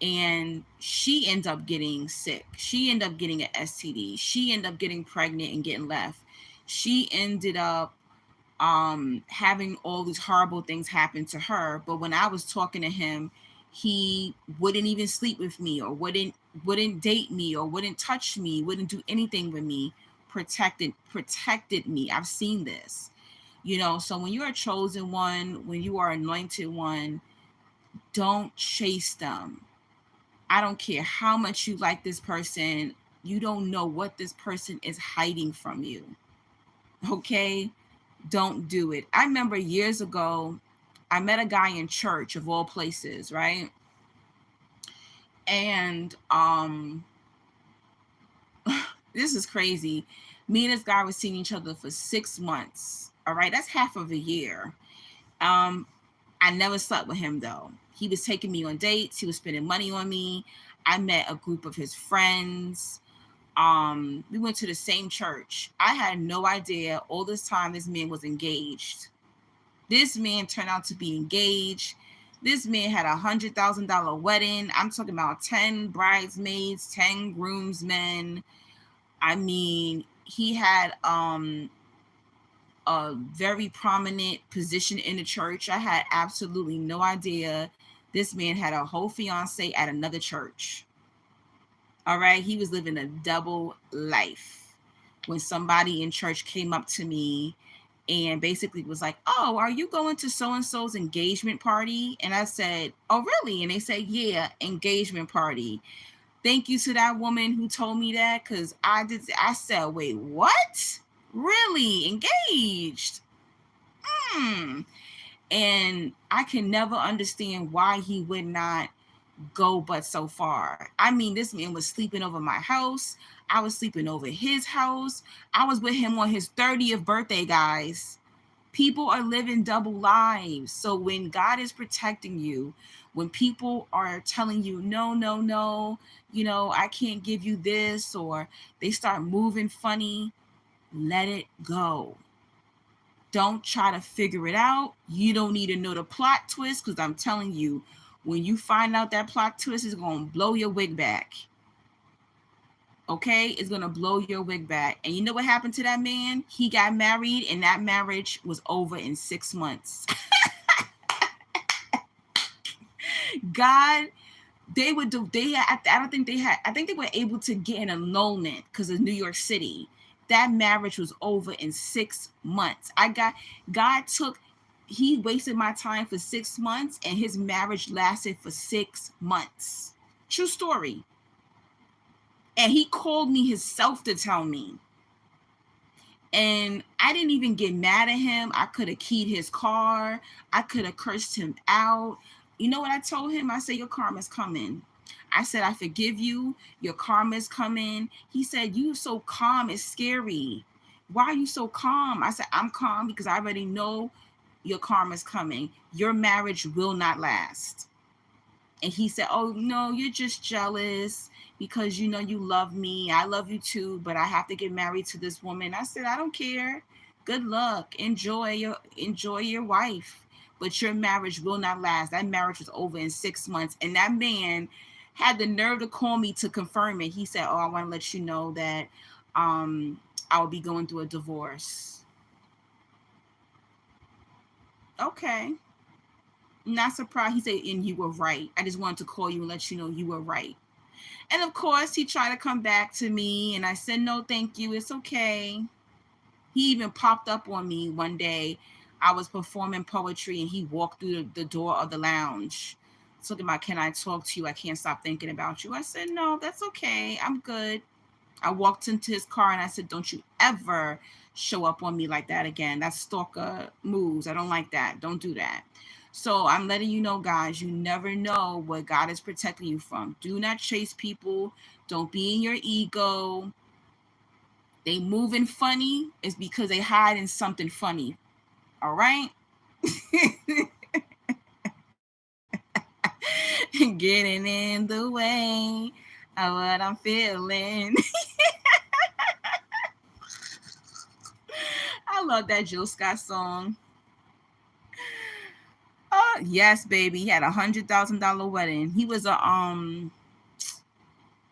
and she ended up getting sick. She ended up getting an STD. She ended up getting pregnant and getting left. She ended up having all these horrible things happen to her. But when I was talking to him, he wouldn't even sleep with me, or wouldn't date me, or wouldn't touch me, wouldn't do anything with me. Protected me. I've seen this. So when you're a chosen one, when you are anointed one, don't chase them. I don't care how much you like this person. You don't know what this person is hiding from you. Okay? Don't do it. I remember years ago, I met a guy in church of all places, right? And this is crazy. Me and this guy were seeing each other for 6 months. All right, that's half of a year. I never slept with him though. He was taking me on dates. He was spending money on me. I met a group of his friends. We went to the same church. I had no idea all this time this man was engaged. This man turned out to be engaged. This man had $100,000 wedding. I'm talking about 10 bridesmaids, 10 groomsmen. I mean, he had a very prominent position in the church. I had absolutely no idea this man had a whole fiance at another church. All right, he was living a double life. When somebody in church came up to me and basically was like, "Oh, are you going to so and so's engagement party?" And I said, "Oh, really?" And they said, "Yeah, engagement party." Thank you to that woman who told me that, because I said, "Wait, what? Really? Engaged?" And I can never understand why he would not go but so far. I mean, this man was sleeping over my house. I was sleeping over his house. I was with him on his 30th birthday, guys. People are living double lives. So when God is protecting you, when people are telling you, no, no, no, I can't give you this, or they start moving funny, let it go. Don't try to figure it out. You don't need to know the plot twist, because I'm telling you, when you find out that plot twist, is going to blow your wig back. Okay? It's going to blow your wig back. And you know what happened to that man? He got married, and that marriage was over in 6 months. God, I think they were able to get an annulment because of New York City. That marriage was over in 6 months. He wasted my time for 6 months, and his marriage lasted for 6 months. True story. And he called me himself to tell me. And I didn't even get mad at him. I could have keyed his car. I could have cursed him out. You know what I told him? I said, "Your karma's coming." I said, "I forgive you. Your karma's coming." He said, "You so calm, it's scary. Why are you so calm?" I said, "I'm calm because I already know your karma's coming. Your marriage will not last." And he said, "Oh, no, you're just jealous because you love me. I love you too, but I have to get married to this woman." I said, "I don't care. Good luck. Enjoy your wife. But your marriage will not last." That marriage was over in 6 months. And that man had the nerve to call me to confirm it. He said, "Oh, I want to let you know that I will be going through a divorce." Okay. Not surprised. He said, "And you were right. I just wanted to call you and let you know you were right." And of course, he tried to come back to me, and I said, "No, thank you. It's okay." He even popped up on me one day. I was performing poetry and he walked through the door of the lounge. Talking about, can I talk to you? I can't stop thinking about you. I said, no, that's okay. I'm good. I walked into his car and I said, don't you ever show up on me like that again. That's stalker moves. I don't like that. Don't do that. So I'm letting you know, guys, you never know what God is protecting you from. Do not chase people. Don't be in your ego. They moving funny is because they hiding something funny. All right? Getting in the way of what I'm feeling. I love that Jill Scott song. Yes, baby. He had $100,000 wedding. He was a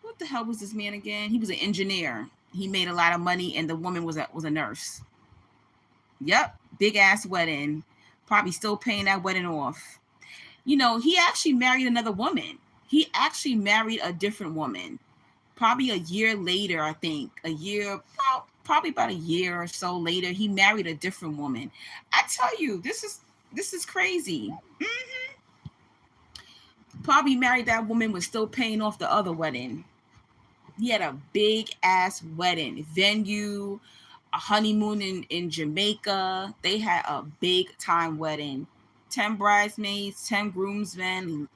what the hell was this man again? He was an engineer. He made a lot of money, and the woman was a nurse. Yep, big ass wedding. Probably still paying that wedding off. You know, he actually married another woman. He actually married a different woman. Probably a year later, I think. Probably about a year or so later, he married a different woman. I tell you, this is crazy. Probably married that woman, was still paying off the other wedding. He had a big ass wedding venue, a honeymoon in Jamaica. They had a big time wedding. 10 bridesmaids, 10 groomsmen,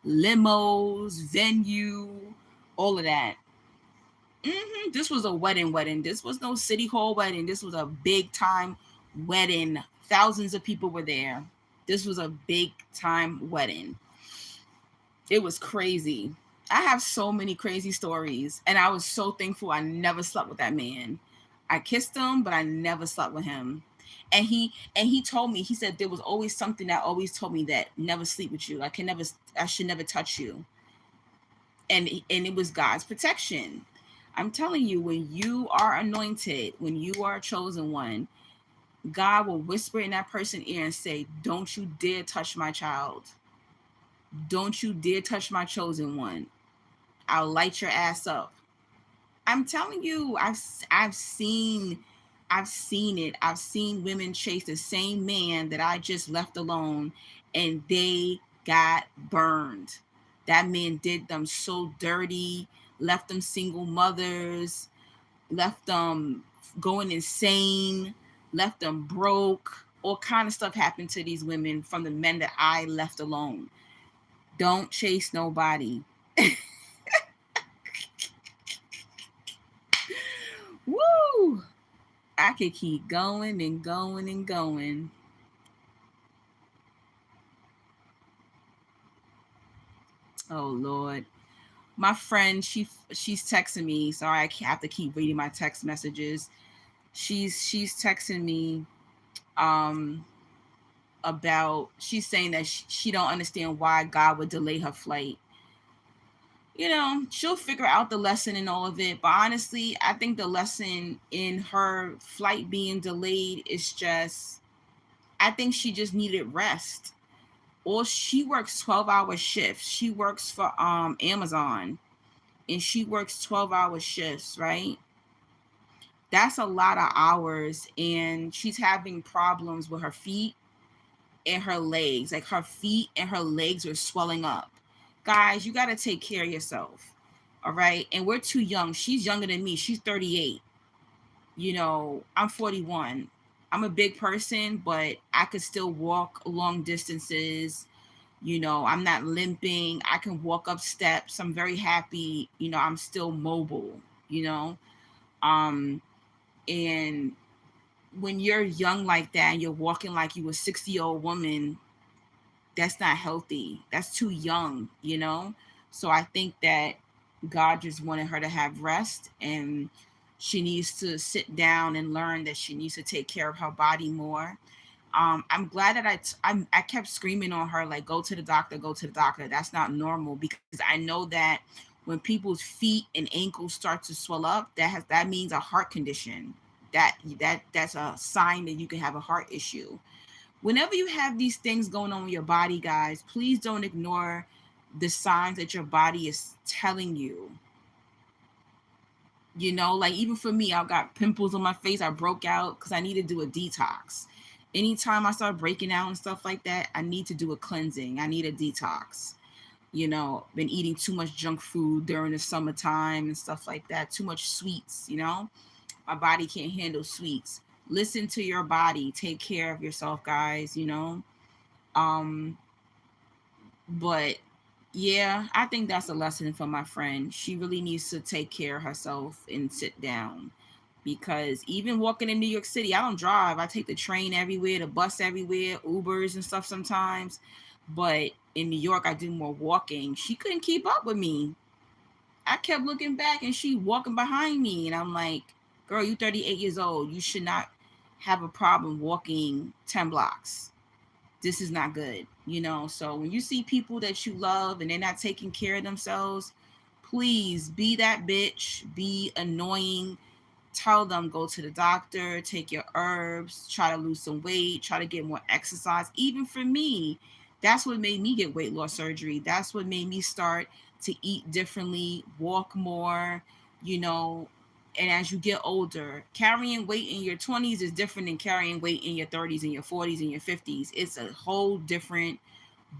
limos, venue, all of that. This was a wedding. This was no city hall wedding. This was a big time wedding. Thousands of people were there. This was a big time wedding. It was crazy. I have so many crazy stories, and I was so thankful I never slept with that man. I kissed him, but I never slept with him. And he told me, he said there was always something that always told me that never sleep with you. I should never touch you. And it was God's protection. I'm telling you, when you are anointed, when you are a chosen one, God will whisper in that person's ear and say, don't you dare touch my child. Don't you dare touch my chosen one. I'll light your ass up. I'm telling you, I've seen it. I've seen women chase the same man that I just left alone, and they got burned. That man did them so dirty, left them single mothers, left them going insane, left them broke. All kind of stuff happened to these women from the men that I left alone. Don't chase nobody. Woo! I could keep going and going and going. Oh Lord. My friend, she's texting me. Sorry, I have to keep reading my text messages. She's texting me um about, she's saying that she don't understand why God would delay her flight. You know, she'll figure out the lesson in all of it, but honestly, I think the lesson in her flight being delayed is just, I think she just needed rest. Or she works 12-hour shifts. She works for Amazon, and she works 12-hour shifts, right? That's a lot of hours, and she's having problems with her feet and her legs. Like, her feet and her legs are swelling up. Guys, you got to take care of yourself. All right? And we're too young. She's younger than me. She's 38. You know, I'm 41. I'm a big person, but I could still walk long distances. You know, I'm not limping. I can walk up steps. I'm very happy. You know, I'm still mobile, you know. Um and when you're young like that and you're walking like you a 60-year-old woman, that's not healthy. That's too young, you know? So I think that God just wanted her to have rest, and she needs to sit down and learn that she needs to take care of her body more. I'm glad that I kept screaming on her, like, go to the doctor, go to the doctor. That's not normal, because I know that when people's feet and ankles start to swell up, that means a heart condition. That's a sign that you can have a heart issue. Whenever you have these things going on with your body, guys, please don't ignore the signs that your body is telling you. You know, like, even for me, I got pimples on my face. I broke out because I need to do a detox. Anytime I start breaking out and stuff like that, I need to do a cleansing. I need a detox. Been eating too much junk food during the summertime and stuff like that, too much sweets. My body can't handle sweets. Listen to your body, take care of yourself, guys. um but yeah, I think that's a lesson for my friend. She really needs to take care of herself and sit down, because even walking in New York City, I don't drive. I take the train everywhere, the bus everywhere, Ubers and stuff sometimes. But in New York, I do more walking. She couldn't keep up with me. I kept looking back and she walking behind me. And I'm like, girl, you 38 years old. You should not have a problem walking 10 blocks. This is not good. So when you see people that you love and they're not taking care of themselves, please be that bitch, be annoying. Tell them, go to the doctor, take your herbs, try to lose some weight, try to get more exercise. Even for me, that's what made me get weight loss surgery. That's what made me start to eat differently, walk more, you know. And as you get older, carrying weight in your 20s is different than carrying weight in your 30s and your 40s and your 50s. It's a whole different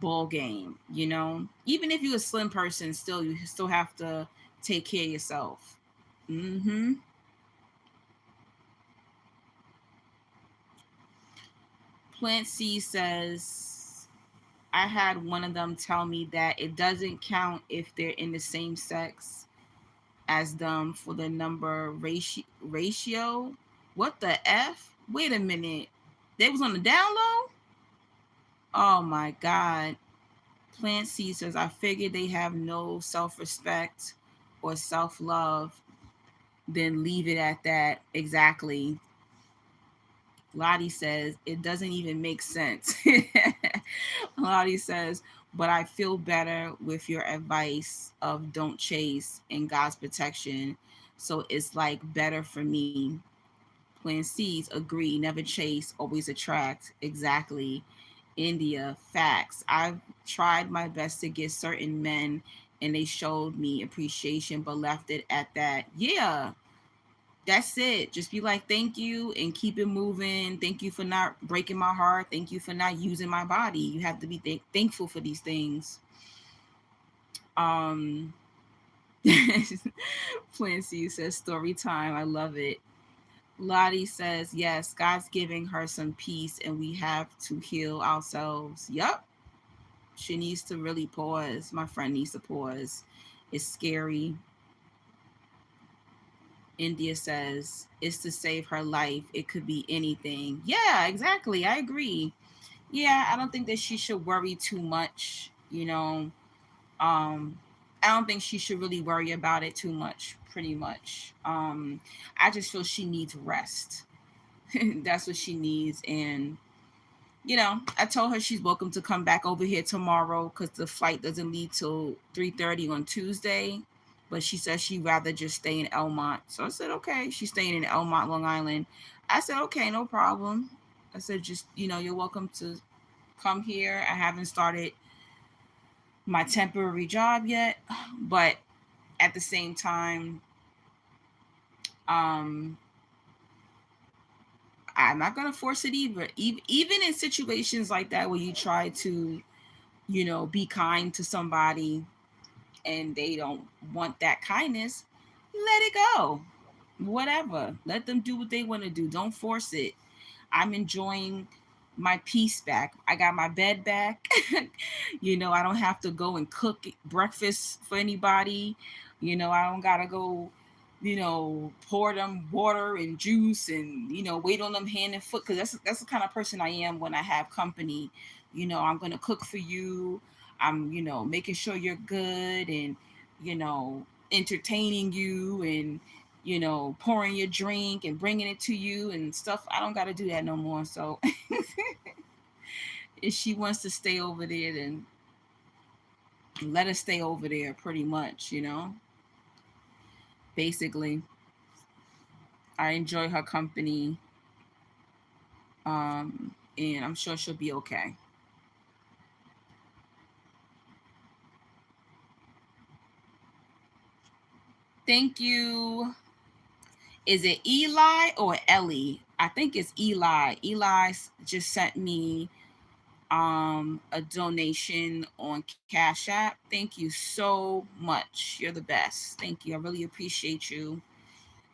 ball game. Even if you're a slim person, still you still have to take care of yourself. Mm-hmm. Plant C says, I had one of them tell me that it doesn't count if they're in the same sex as them for the number ratio. What the F? Wait a minute. They was on the down low? Oh my God. Plant C says, I figured they have no self respect or self love. Then leave it at that. Exactly. Lottie says, it doesn't even make sense. Lottie says, but I feel better with your advice of don't chase and God's protection. So it's like better for me. Plan C's agree, never chase, always attract. Exactly. India, facts. I've tried my best to get certain men and they showed me appreciation but left it at that. Yeah, that's it. Just be like, thank you and keep it moving. Thank you for not breaking my heart. Thank you for not using my body. You have to be thankful for these things. Um, Plancy says, story time. I love it. Lottie says, yes, God's giving her some peace and we have to heal ourselves. Yup. She needs to really pause. My friend needs to pause. It's scary. India says, it's to save her life. It could be anything. Yeah, exactly. I agree. Yeah, I don't think that she should worry too much. Um, I don't think she should really worry about it too much, pretty much. I just feel she needs rest. That's what she needs. And I told her she's welcome to come back over here tomorrow because the flight doesn't leave till 3:30 on Tuesday. But she says she'd rather just stay in Elmont. So I said, okay. She's staying in Elmont, Long Island. I said, okay, no problem. I said, just, you're welcome to come here. I haven't started my temporary job yet. But at the same time, um, I'm not going to force it either. Even in situations like that where you try to be kind to somebody and they don't want that kindness, let it go. Whatever. Let them do what they want to do. Don't force it. I'm enjoying my peace back. I got my bed back. I don't have to go and cook breakfast for anybody. I don't gotta go, pour them water and juice and wait on them hand and foot, because that's the kind of person I am when I have company. I'm gonna cook for you. I'm making sure you're good and entertaining you and pouring your drink and bringing it to you and stuff. I don't got to do that no more. So if she wants to stay over there, then let her stay over there, pretty much. Basically, I enjoy her company. And I'm sure she'll be okay. Thank you. Is it Eli or Ellie? I think it's Eli. Just sent me a donation on Cash App. Thank you so much. You're the best. Thank you. I really appreciate you.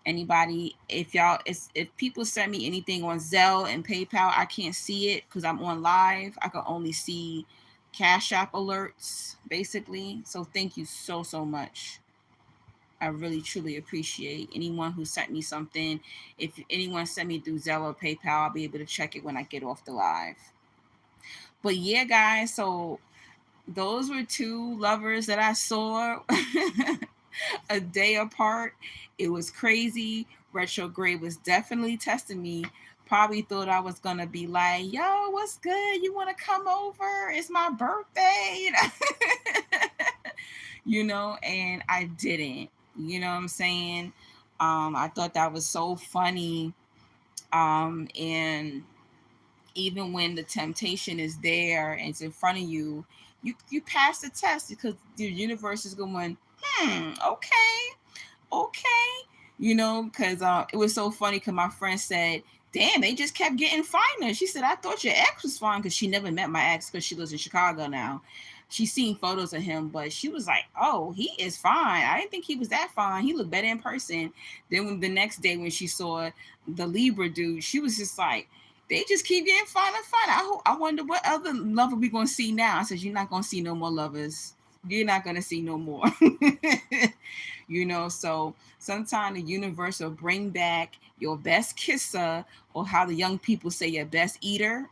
Anybody, if people send me anything on Zelle and PayPal, I can't see it because I'm on live. I can only see Cash App alerts, basically. So thank you so much. I really truly appreciate anyone who sent me something. If anyone sent me through Zelle or PayPal, I'll be able to check it when I get off the live. But yeah, guys, so those were two lovers that I saw a day apart. It was crazy. Retrograde was definitely testing me. Probably thought I was gonna be like, "Yo, what's good? You want to come over? It's my birthday," and I didn't. You know what I'm saying? I thought that was so funny. And even when the temptation is there and it's in front of you, you pass the test because the universe is going, okay, because it was so funny because my friend said, damn, they just kept getting finer. She said, I thought your ex was fine, because she never met my ex because she lives in Chicago now. She's seen photos of him, but she was like, oh, he is fine. I didn't think he was that fine. He looked better in person. Then the next day when she saw the Libra dude, she was just like, they just keep getting finer and finer. I wonder what other lover we going to see now. I said, you're not going to see no more lovers. You're not going to see no more. So sometimes the universe will bring back your best kisser, or how the young people say, your best eater.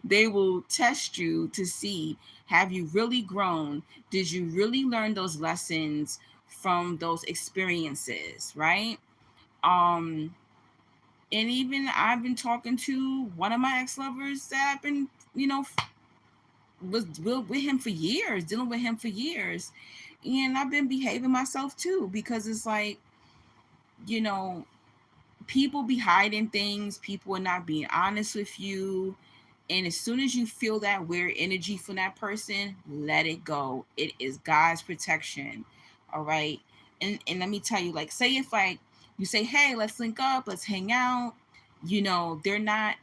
They will test you to see, have you really grown? Did you really learn those lessons from those experiences, right? um and even I've been talking to one of my ex-lovers that I've been, was with him for years, dealing with him for years. And I've been behaving myself too, because it's like, you know, people be hiding things, people are not being honest with you. And as soon as you feel that weird energy from that person, let it go. It is God's protection. All right. And let me tell you, like, say if like you say, hey, let's link up, let's hang out, they're not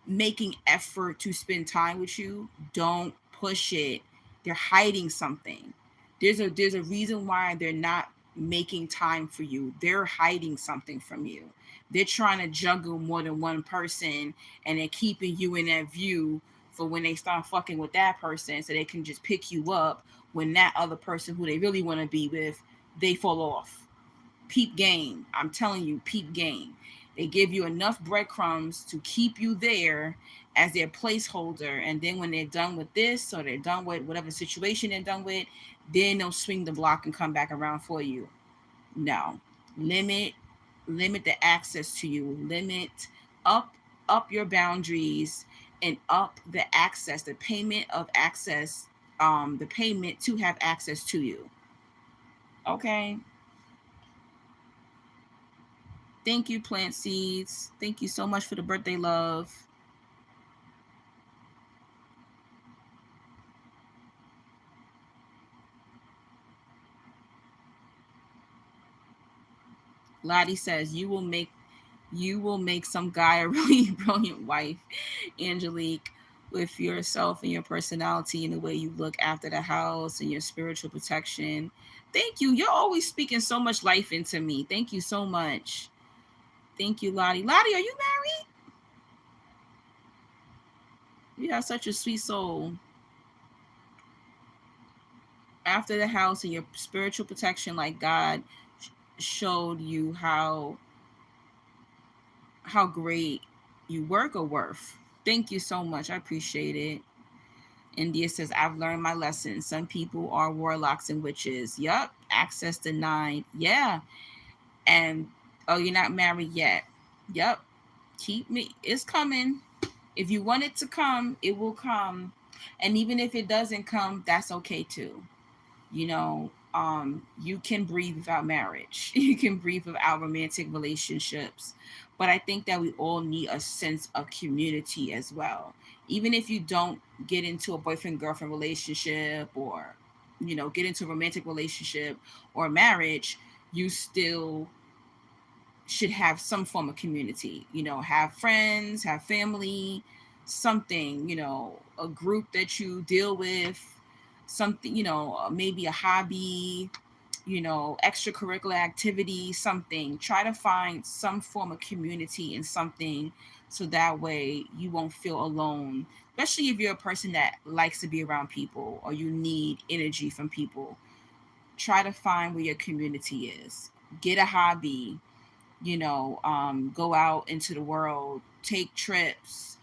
making effort to spend time with you, don't push it. They're hiding something. There's a reason why they're not making time for you. They're hiding something from you. They're trying to juggle more than one person, and they're keeping you in that view for when they start fucking with that person, so they can just pick you up when that other person who they really want to be with, they fall off. Peep game. I'm telling you, peep game. They give you enough breadcrumbs to keep you there as their placeholder. And then when they're done with this, or they're done with whatever situation they're done with, then they'll swing the block and come back around for you. No. Limit the access to you. Limit up up your boundaries, and up the access, the payment of access, the payment to have access to you. Okay. Thank you, Plant Seeds. Thank you so much for the birthday love. Lottie says you will make some guy a really brilliant wife, Angelique, with yourself and your personality and the way you look after the house and your spiritual protection. Thank you. You're always speaking so much life into me. Thank you so much. Thank you, Lottie. Lottie, are you married? You have such a sweet soul. After the house and your spiritual protection, like God showed you how great you work or worth. Thank you so much. I appreciate it. India says, I've learned my lesson. Some people are warlocks and witches. Yup. Access denied. Yeah. And oh, you're not married yet. Yup. Keep me. It's coming. If you want it to come, it will come. And even if it doesn't come, that's okay too. You can breathe without marriage. You can breathe without romantic relationships. But I think that we all need a sense of community as well. Even if you don't get into a boyfriend girlfriend relationship, or get into a romantic relationship or marriage, you still should have some form of community, have friends, have family, something, a group that you deal with, something, maybe a hobby, extracurricular activity, something. Try to find some form of community in something so that way you won't feel alone, especially if you're a person that likes to be around people or you need energy from people. Try to find where your community is. Get a hobby, go out into the world, take trips,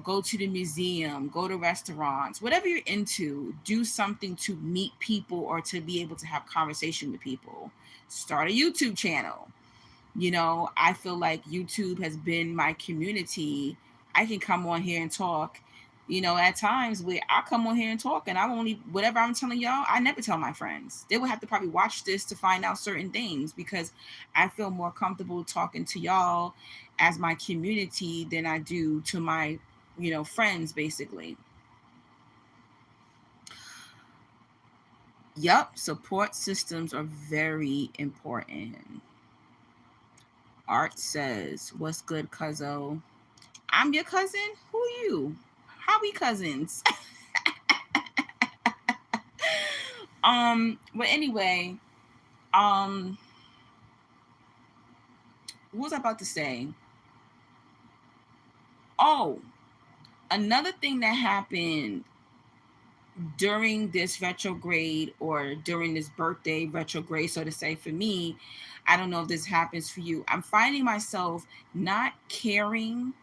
go to the museum, go to restaurants, whatever you're into, do something to meet people or to be able to have conversation with people. Start a YouTube channel. I feel like YouTube has been my community. I can come on here and talk. At times where I come on here and talk and I only whatever I'm telling y'all, I never tell my friends. They would have to probably watch this to find out certain things because I feel more comfortable talking to y'all as my community than I do to my, friends basically. Yup, support systems are very important. Art says, "What's good, cuzzo?" I'm your cousin? Who you? How we cousins? But anyway, um, what was I about to say? Oh, another thing that happened during this retrograde or during this birthday retrograde, so to say, for me, I don't know if this happens for you. I'm finding myself not caring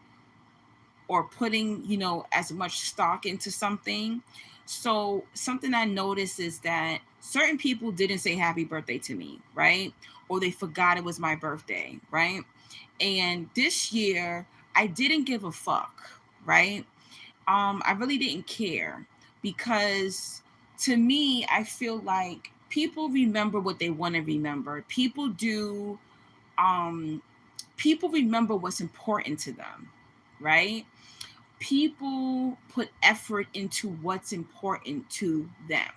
or putting, as much stock into something. So something I noticed is that certain people didn't say happy birthday to me, right? Or they forgot it was my birthday, right? And this year I didn't give a fuck, right? I really didn't care because to me, I feel like people remember what they want to remember. Um people remember what's important to them, right? People put effort into what's important to them.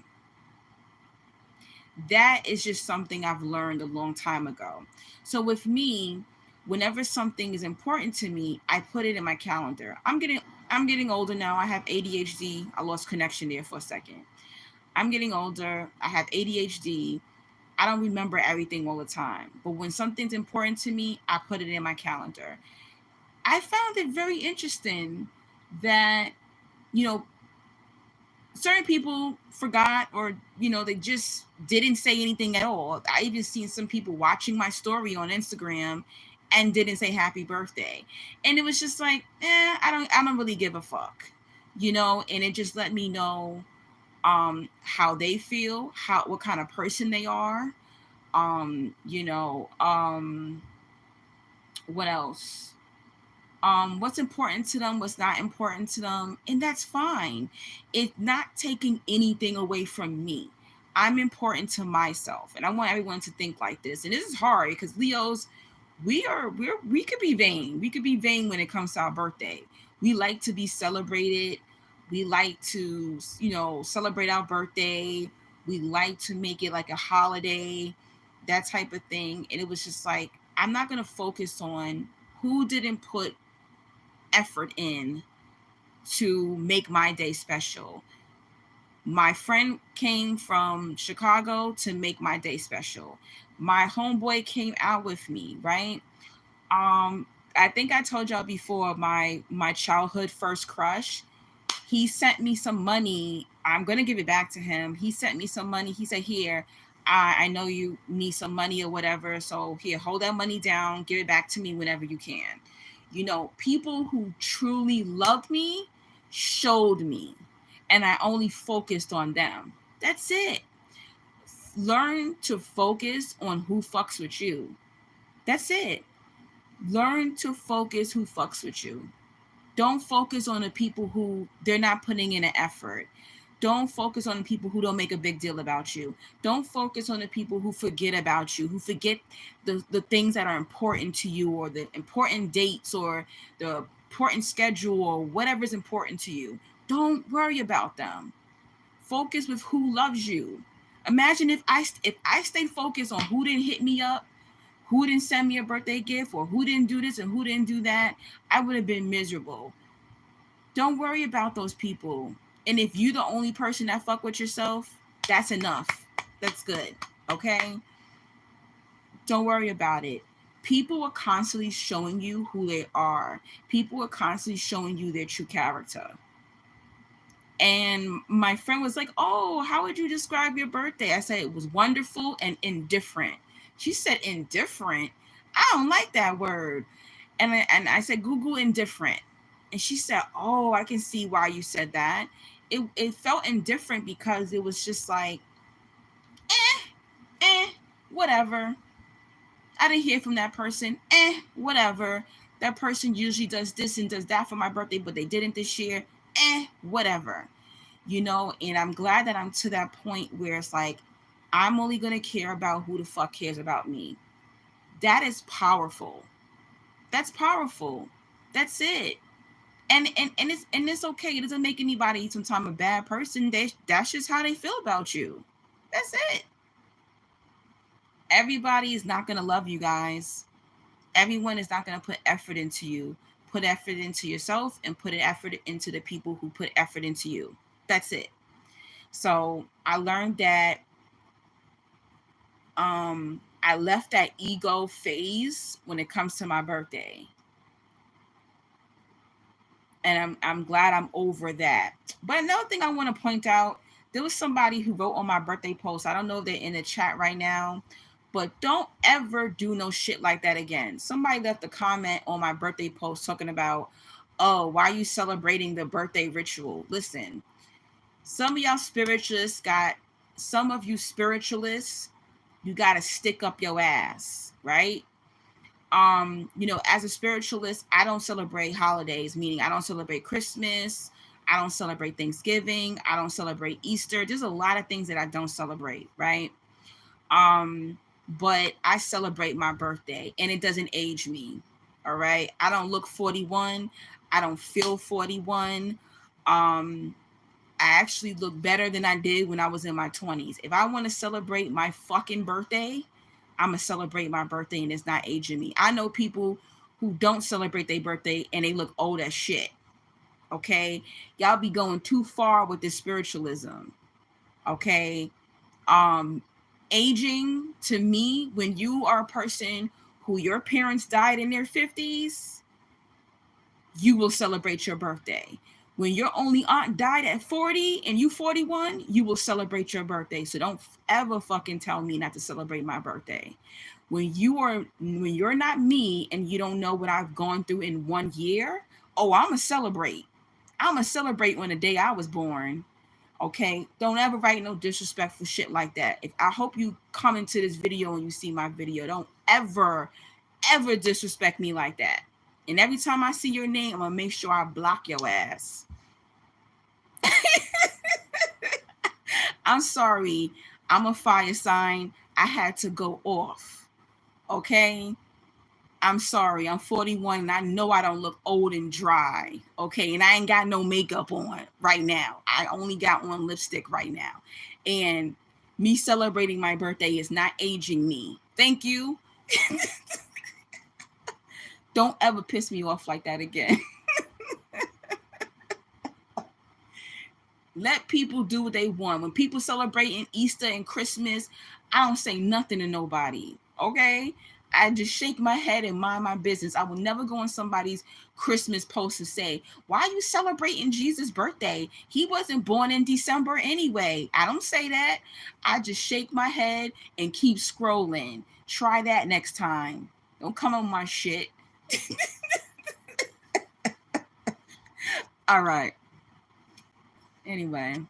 That is just something I've learned a long time ago. So with me, whenever something is important to me, I put it in my calendar. I'm getting older now. I have ADHD. I lost connection there for a second. I'm getting older. I have ADHD. I don't remember everything all the time. But when something's important to me, I put it in my calendar. I found it very interesting that, you know, certain people forgot or, they just didn't say anything at all. I even seen some people watching my story on Instagram and didn't say happy birthday. And it was just like, I don't really give a fuck. And it just let me know how they feel, what kind of person they are. What else? What's important to them, what's not important to them, and that's fine. It's not taking anything away from me. I'm important to myself, and I want everyone to think like this. And this is hard because Leos, we could be vain. We could be vain when it comes to our birthday. We like to be celebrated. We like to, celebrate our birthday. We like to make it like a holiday, that type of thing. And it was just like, I'm not gonna focus on who didn't put effort in to make my day special. My friend came from Chicago to make my day special. My homeboy came out with me, right? I think I told y'all before my childhood first crush. He sent me some money. I'm gonna give it back to him. He sent me some money. He said, "Here, I know you need some money or whatever. So here, hold that money down. Give it back to me whenever you can." People who truly loved me showed me, and I only focused on them. That's it. Learn to focus on who fucks with you. That's it. Learn to focus who fucks with you. Don't focus on the people who they're not putting in an effort. Don't focus on the people who don't make a big deal about you. Don't focus on the people who forget about you, who forget the things that are important to you, or the important dates, or the important schedule, or whatever is important to you. Don't worry about them. Focus with who loves you. Imagine if I stayed focused on who didn't hit me up, who didn't send me a birthday gift or who didn't do this and who didn't do that, I would have been miserable. Don't worry about those people. And if you the only person that fuck with yourself, that's enough. That's good. Okay? Don't worry about it. People are constantly showing you who they are. People are constantly showing you their true character. And my friend was like, "Oh, how would you describe your birthday?" I said it was wonderful and indifferent. She said indifferent. I don't like that word. And I said Google indifferent. And she said, "Oh, I can see why you said that." It felt indifferent because it was just like, whatever. I didn't hear from that person. Whatever. That person usually does this and does that for my birthday, but they didn't this year. Whatever. And I'm glad that I'm to that point where it's like, I'm only going to care about who the fuck cares about me. That is powerful. That's powerful. That's it. And it's okay. It doesn't make anybody sometimes a bad person. That's just how they feel about you. That's it. Everybody is not going to love you guys. Everyone is not going to put effort into you. Put effort into yourself and put an effort into the people who put effort into you. That's it. So I learned that I left that ego phase when it comes to my birthday. And I'm glad I'm over that. But another thing I want to point out, there was somebody who wrote on my birthday post. I don't know if they're in the chat right now, but don't ever do no shit like that again. Somebody left a comment on my birthday post talking about, "Oh, why are you celebrating the birthday ritual?" Listen, some of y'all spiritualists you got to stick up your ass, right? As a spiritualist, I don't celebrate holidays, meaning I don't celebrate Christmas. I don't celebrate Thanksgiving. I don't celebrate Easter. There's a lot of things that I don't celebrate, right? But I celebrate my birthday and it doesn't age me. All right. I don't look 41. I don't feel 41. I actually look better than I did when I was in my 20s. If I want to celebrate my fucking birthday, I'm going to celebrate my birthday and it's not aging me. I know people who don't celebrate their birthday and they look old as shit. Okay? Y'all be going too far with this spiritualism. Okay? Aging, to me, when you are a person who your parents died in their 50s, you will celebrate your birthday. When your only aunt died at 40 and you 41, you will celebrate your birthday. So don't ever fucking tell me not to celebrate my birthday. When you're not me and you don't know what I've gone through in 1 year, I'm going to celebrate. I'm going to celebrate when the day I was born. Okay? Don't ever write no disrespectful shit like that. I hope you come into this video and you see my video. Don't ever disrespect me like that. And every time I see your name, I'm going to make sure I block your ass. I'm sorry. I'm a fire sign. I had to go off. Okay? I'm sorry. I'm 41 and I know I don't look old and dry. Okay? And I ain't got no makeup on right now. I only got on lipstick right now. And me celebrating my birthday is not aging me. Thank you. Don't ever piss me off like that again. Let people do what they want. When people celebrating Easter and Christmas, I don't say nothing to nobody. Okay? I just shake my head and mind my business. I will never go on somebody's Christmas post and say, "Why are you celebrating Jesus' birthday? He wasn't born in December anyway." I don't say that. I just shake my head and keep scrolling. Try that next time. Don't come on my shit. All right. Anyway.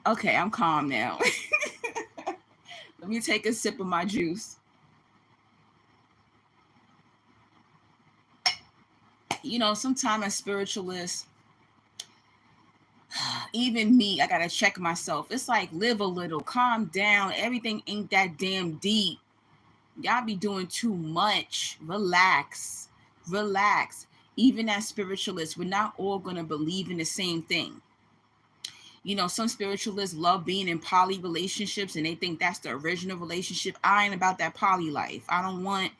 Okay, I'm calm now. Let me take a sip of my juice. Sometimes as spiritualists, even me, I gotta check myself. It's like, live a little, calm down. Everything ain't that damn deep. Y'all be doing too much. Relax. Even as spiritualists, we're not all gonna believe in the same thing. You know, some spiritualists love being in poly relationships and they think that's the original relationship. I ain't about that poly life. I don't want,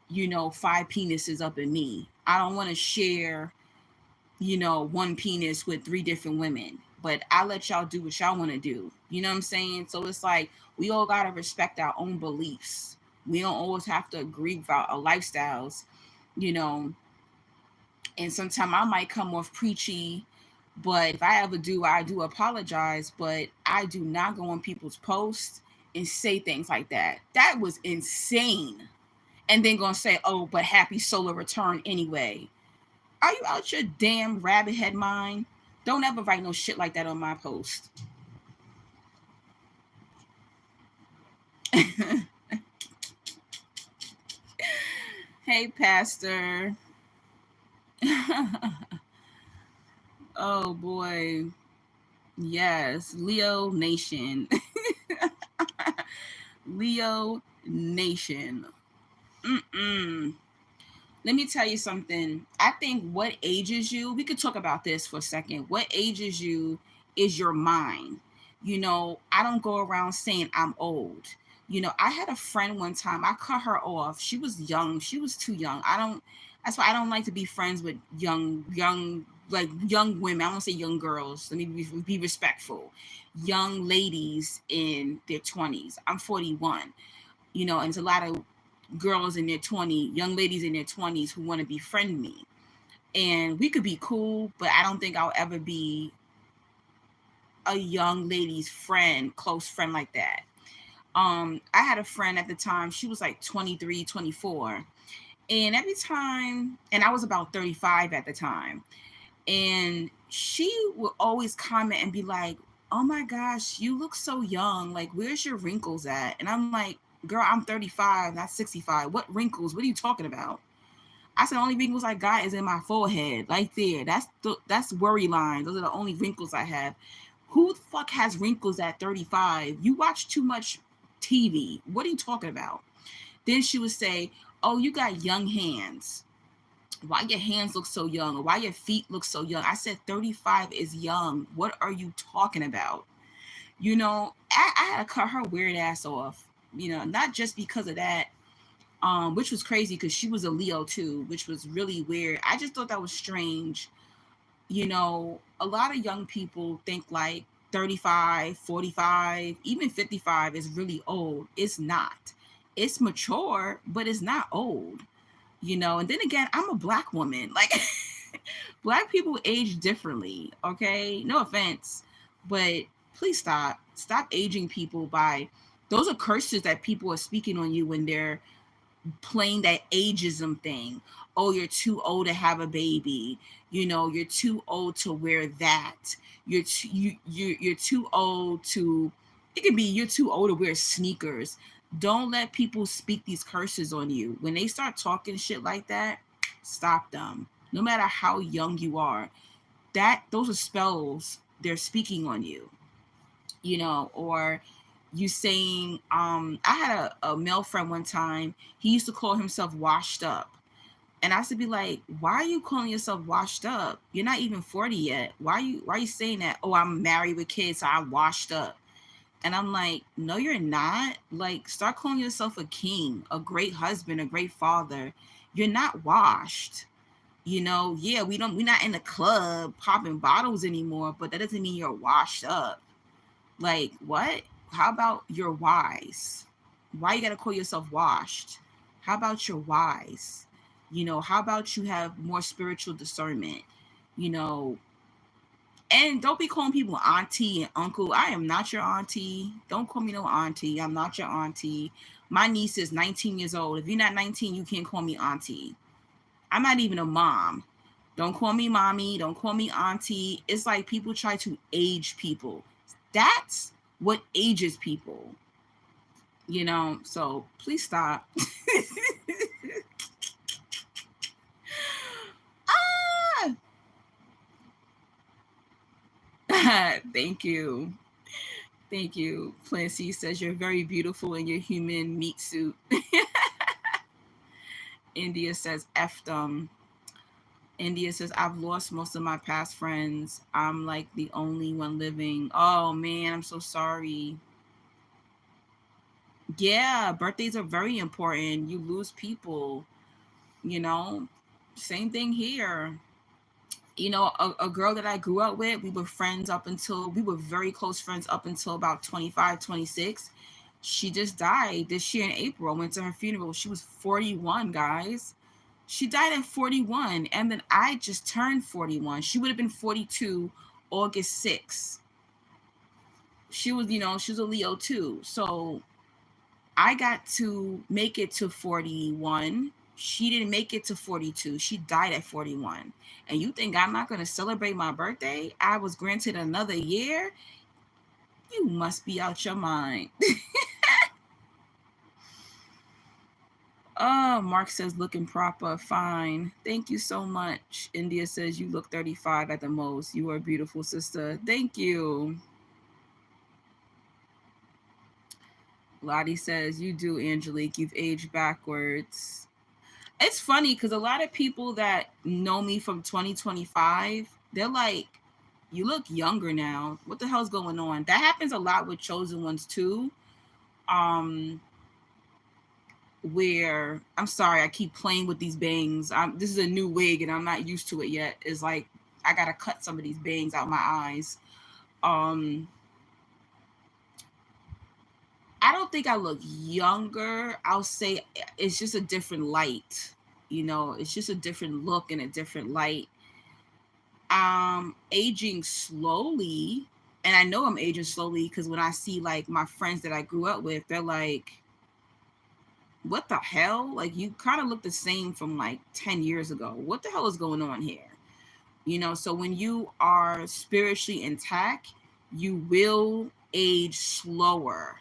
you know, 5 penises up in me. I don't want to share, you know, 1 penis with 3 different women. But I let y'all do what y'all want to do. You know what I'm saying? So it's like we all gotta respect our own beliefs. We don't always have to agree with our lifestyles, you know. And sometimes I might come off preachy, but if I ever do, I do apologize. But I do not go on people's posts and say things like that. That was insane. And then gonna say, oh, but happy solar return anyway. Are you out your damn rabbit head mind? Don't ever write no shit like that on my post. Hey, Pastor. Oh boy. Yes, Leo Nation. Leo Nation. Mm-mm. Let me tell you something. I think what ages you, we could talk about this for a second. What ages you is your mind. You know, I don't go around saying I'm old. You know, I had a friend one time, I cut her off. She was young. She was too young. That's why I don't like to be friends with like young women. I don't say young girls. Let me be respectful. Young ladies in their 20s. I'm 41. You know, and it's a lot of girls in their 20s, young ladies in their 20s who want to befriend me. And we could be cool, but I don't think I'll ever be a young lady's friend, close friend like that. I had a friend at the time, she was like 23, 24. And every time, and I was about 35 at the time, and she would always comment and be like, oh my gosh, you look so young. Like, where's your wrinkles at? And I'm like, girl, I'm 35, not 65. What wrinkles? What are you talking about? I said, the only wrinkles I got is in my forehead, right there. That's worry line. Those are the only wrinkles I have. Who the fuck has wrinkles at 35? You watch too much TV. What are you talking about? Then she would say, oh, you got young hands. Why your hands look so young? Or why your feet look so young? I said 35 is young. What are you talking about? You know, I had to cut her weird ass off. You know, not just because of that, which was crazy because she was a Leo too, which was really weird. I just thought that was strange. You know, a lot of young people think like 35, 45, even 55 is really old. It's not. It's mature, but it's not old. You know, and then again, I'm a black woman. Like, black people age differently, okay? No offense, but please stop aging people by, those are curses that people are speaking on you when they're playing that ageism thing. Oh, you're too old to have a baby. You know, you're too old to wear that. You're too old to, it could be you're too old to wear sneakers. Don't let people speak these curses on you. When they start talking shit like that, stop them. No matter how young you are, that those are spells they're speaking on you. You know, or you saying, I had a male friend one time, he used to call himself washed up. And I used to be like, why are you calling yourself washed up? You're not even 40 yet. Why are you saying that? Oh, I'm married with kids, so I'm washed up. And I'm like, no, you're not. Like, start calling yourself a king, a great husband, a great father. You're not washed. You know, yeah, we're not in the club popping bottles anymore, but that doesn't mean you're washed up. Like, what? How about you're wise? Why you gotta call yourself washed? How about you're wise? You know, how about you have more spiritual discernment? You know, and don't be calling people auntie and uncle. I am not your auntie. Don't call me no auntie. I'm not your auntie. My niece is 19 years old. If you're not 19, you can't call me auntie. I'm not even a mom. Don't call me mommy. Don't call me auntie. It's like people try to age people. That's what ages people. You know, so please stop. Ah! Thank you. Thank you. Clancy says you're very beautiful in your human meat suit. India says F them. India says, I've lost most of my past friends. I'm like the only one living. Oh man, I'm so sorry. Yeah, birthdays are very important. You lose people, you know. Same thing here. A girl that I grew up with, we were very close friends up until about 25, 26. She just died this year in April. I went to her funeral. She was 41, guys. She died at 41. And then I just turned 41. She would have been 42 August 6th. She was a Leo too. So I got to make it to 41. She didn't make it to 42. She died at 41. And you think I'm not going to celebrate my birthday? I was granted another year? You must be out your mind. Oh, Mark says looking proper. Fine. Thank you so much. India says you look 35 at the most. You are a beautiful sister. Thank you. Lottie says you do, Angelique. You've aged backwards. It's funny because a lot of people that know me from 2025, they're like, you look younger now. What the hell's going on? That happens a lot with chosen ones too. Where I'm sorry, I keep playing with these bangs. This is a new wig and I'm not used to it yet. It's like I gotta cut some of these bangs out my eyes. I don't think I look younger. I'll say it's just a different light. It's just a different look and a different light. Aging slowly, and I know I'm aging slowly because when I see like my friends that I grew up with, they're like, what the hell? Like, you kind of look the same from like 10 years ago. What the hell is going on here? So when you are spiritually intact, you will age slower.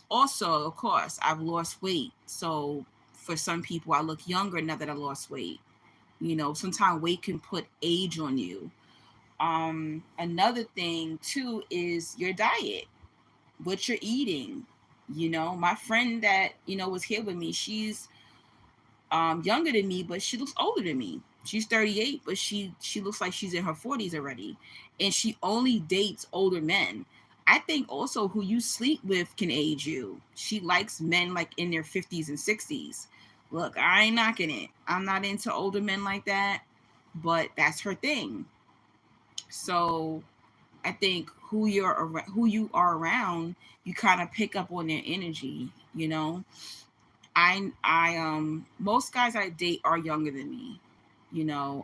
Also, of course, I've lost weight. So for some people, I look younger now that I lost weight. Sometimes weight can put age on you. Another thing too is your diet, what you're eating. My friend that was here with me, she's younger than me, but she looks older than me. She's 38, but she looks like she's in her 40s already, and she only dates older men. I think also who you sleep with can age you. She likes men like in their 50s and 60s. Look, I ain't knocking it. I'm not into older men like that, but that's her thing. So I think who you are around, you kind of pick up on their energy. I most guys I date are younger than me. You know,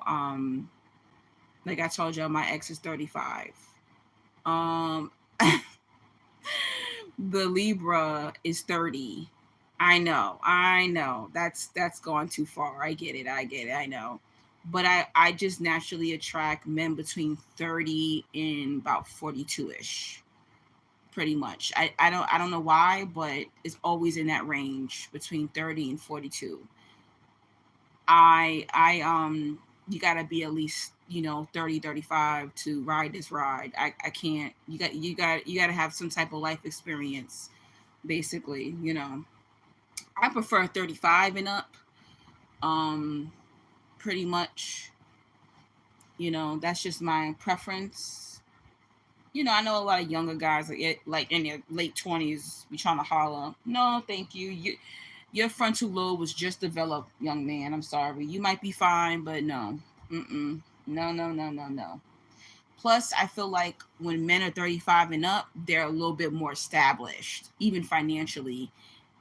like I told you, my ex is 35. Um, the Libra is 30. I know. That's gone too far. I get it. I know. But I just naturally attract men between 30 and about 42ish. Pretty much. I don't know why, but it's always in that range between 30 and 42. I you got to be at least 30, 35 to ride this ride. I can't. You got to have some type of life experience, basically. I prefer 35 and up. um Pretty much. That's just my preference. I know a lot of younger guys like in their late 20s be trying to holler. No, thank you. Your frontal lobe was just developed, young man. I'm sorry. You might be fine, but no. Mm-mm. No, no, no, no, no. Plus, I feel like when men are 35 and up, they're a little bit more established, even financially.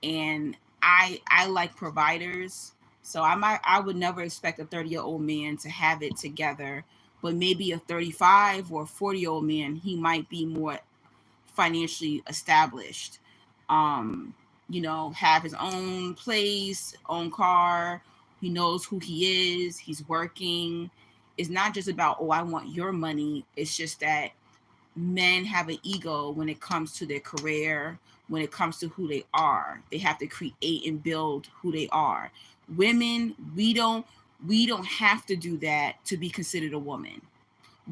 And I like providers. So I would never expect a 30-year-old man to have it together, but maybe a 35 or 40-year-old man, he might be more financially established. Have his own place, own car. He knows who he is. He's working. It's not just about, oh, I want your money. It's just that men have an ego when it comes to their career, when it comes to who they are. They have to create and build who they are. Women, we don't have to do that to be considered a woman.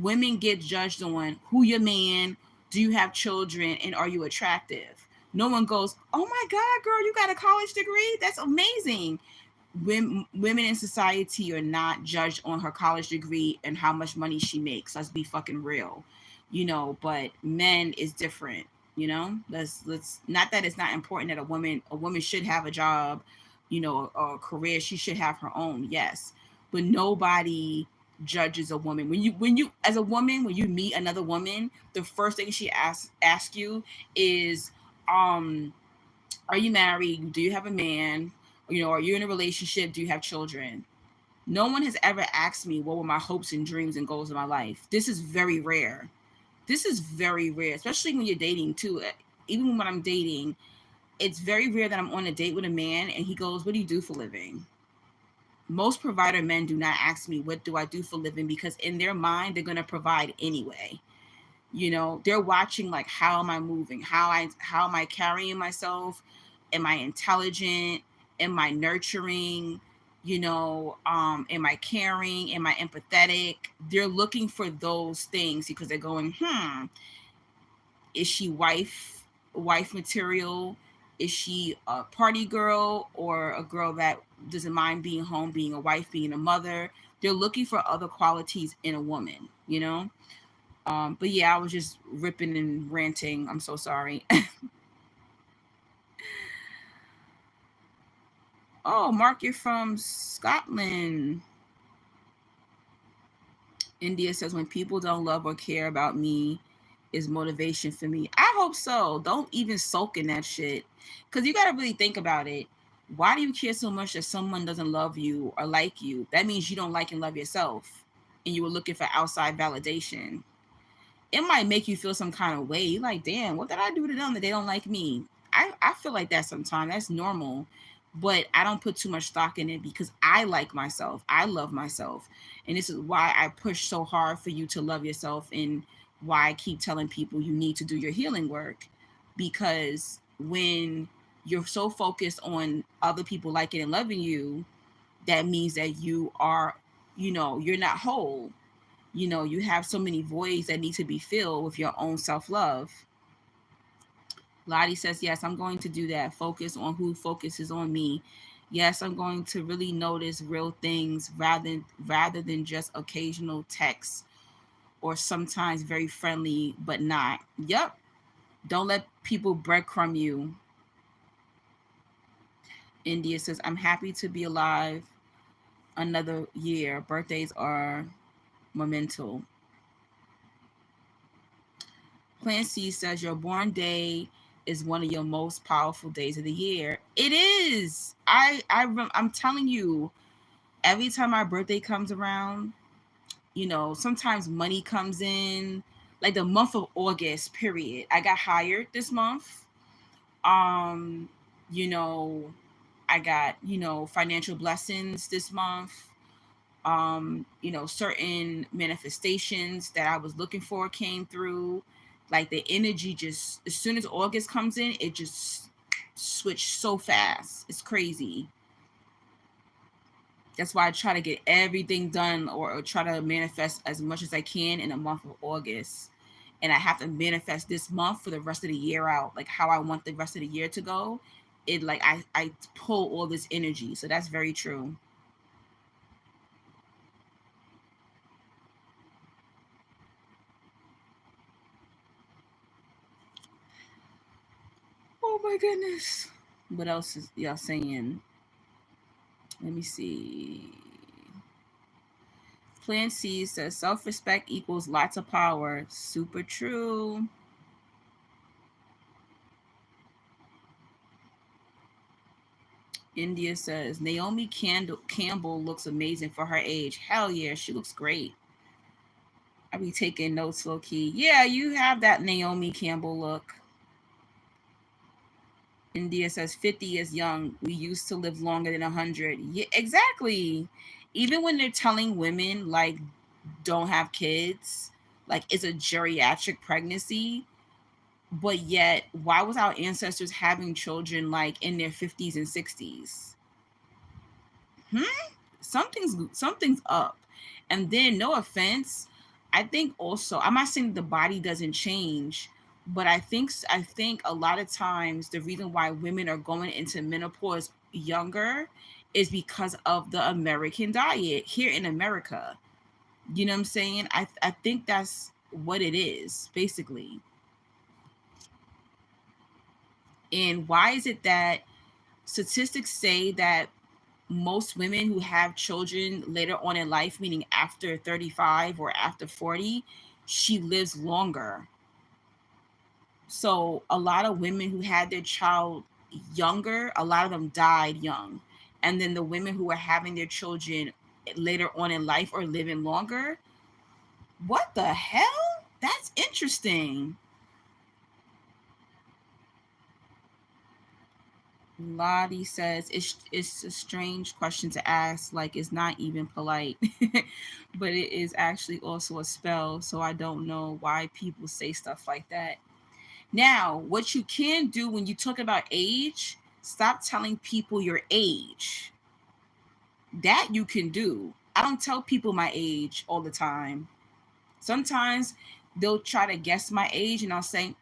Women get judged on who your man, do you have children, and are you attractive? No one goes, oh my God, girl, you got a college degree? That's amazing. women in society are not judged on her college degree and how much money she makes. Let's be fucking real, but men is different. Let's not that it's not important that a woman should have a job, or a career. She should have her own, yes, but nobody judges a woman when you as a woman, when you meet another woman, the first thing she asks you is, are you married? Do you have a man? Are you in a relationship? Do you have children? No one has ever asked me what were my hopes and dreams and goals in my life. This is very rare. This is very rare, especially when you're dating too. Even when I'm dating, it's very rare that I'm on a date with a man and he goes, "What do you do for a living?" Most provider men do not ask me, "What do I do for a living?" Because in their mind, they're going to provide anyway. They're watching, like, how am I moving, how am I carrying myself, am I intelligent, am I nurturing, am I caring, am I empathetic. They're looking for those things because they're going, is she wife material? Is she a party girl, or a girl that doesn't mind being home, being a wife, being a mother? They're looking for other qualities in a woman. But yeah, I was just ripping and ranting. I'm so sorry. Oh, Mark, you're from Scotland. India says, when people don't love or care about me is motivation for me. I hope so. Don't even soak in that shit. Because you got to really think about it. Why do you care so much that someone doesn't love you or like you? That means you don't like and love yourself. And you were looking for outside validation. It might make you feel some kind of way. You're like, damn, what did I do to them that they don't like me? I feel like that sometimes. That's normal. But I don't put too much stock in it because I like myself. I love myself. And this is why I push so hard for you to love yourself, and why I keep telling people you need to do your healing work. Because when you're so focused on other people liking and loving you, that means that you're not whole. You have so many voids that need to be filled with your own self-love. Lottie says, yes, I'm going to do that. Focus on who focuses on me. Yes, I'm going to really notice real things rather than just occasional texts, or sometimes very friendly but not. Yep. Don't let people breadcrumb you. India says, I'm happy to be alive another year. Birthdays are momental. Plan C says, your born day is one of your most powerful days of the year. It is. I'm telling you, every time my birthday comes around, sometimes money comes in. Like the month of August, period. I got hired this month. Um, you know, I got, financial blessings this month. Certain manifestations that I was looking for came through. Like the energy, just as soon as August comes in, it just switched so fast. It's crazy. That's why I try to get everything done, or try to manifest as much as I can in the month of August. And I have to manifest this month for the rest of the year out, like how I want the rest of the year to go. It, like, I pull all this energy. So that's very true. Oh my goodness. What else is y'all saying? Let me see. Plan C says self respect equals lots of power. Super true. India says Naomi Campbell looks amazing for her age. Hell yeah, she looks great. I be taking notes low key. Yeah, you have that Naomi Campbell look. India says 50 is young. We used to live longer than 100. Yeah, exactly. Even when they're telling women, like, don't have kids, like it's a geriatric pregnancy, but yet why was our ancestors having children like in their 50s and 60s? Hmm? Something's up. And then, no offense, I think also, I'm not saying the body doesn't change, but I think a lot of times the reason why women are going into menopause younger is because of the American diet here in America. You know what I'm saying? I think that's what it is, basically. And why is it that statistics say that most women who have children later on in life, meaning after 35 or after 40, she lives longer? So a lot of women who had their child younger, a lot of them died young. And then the women who are having their children later on in life or living longer, what the hell? That's interesting. Lottie says it's a strange question to ask, like it's not even polite. But it is actually also a spell, so I don't know why people say stuff like that. Now, what you can do when you talk about age, stop telling people your age. That you can do. I don't tell people my age all the time. Sometimes they'll try to guess my age and I'll say,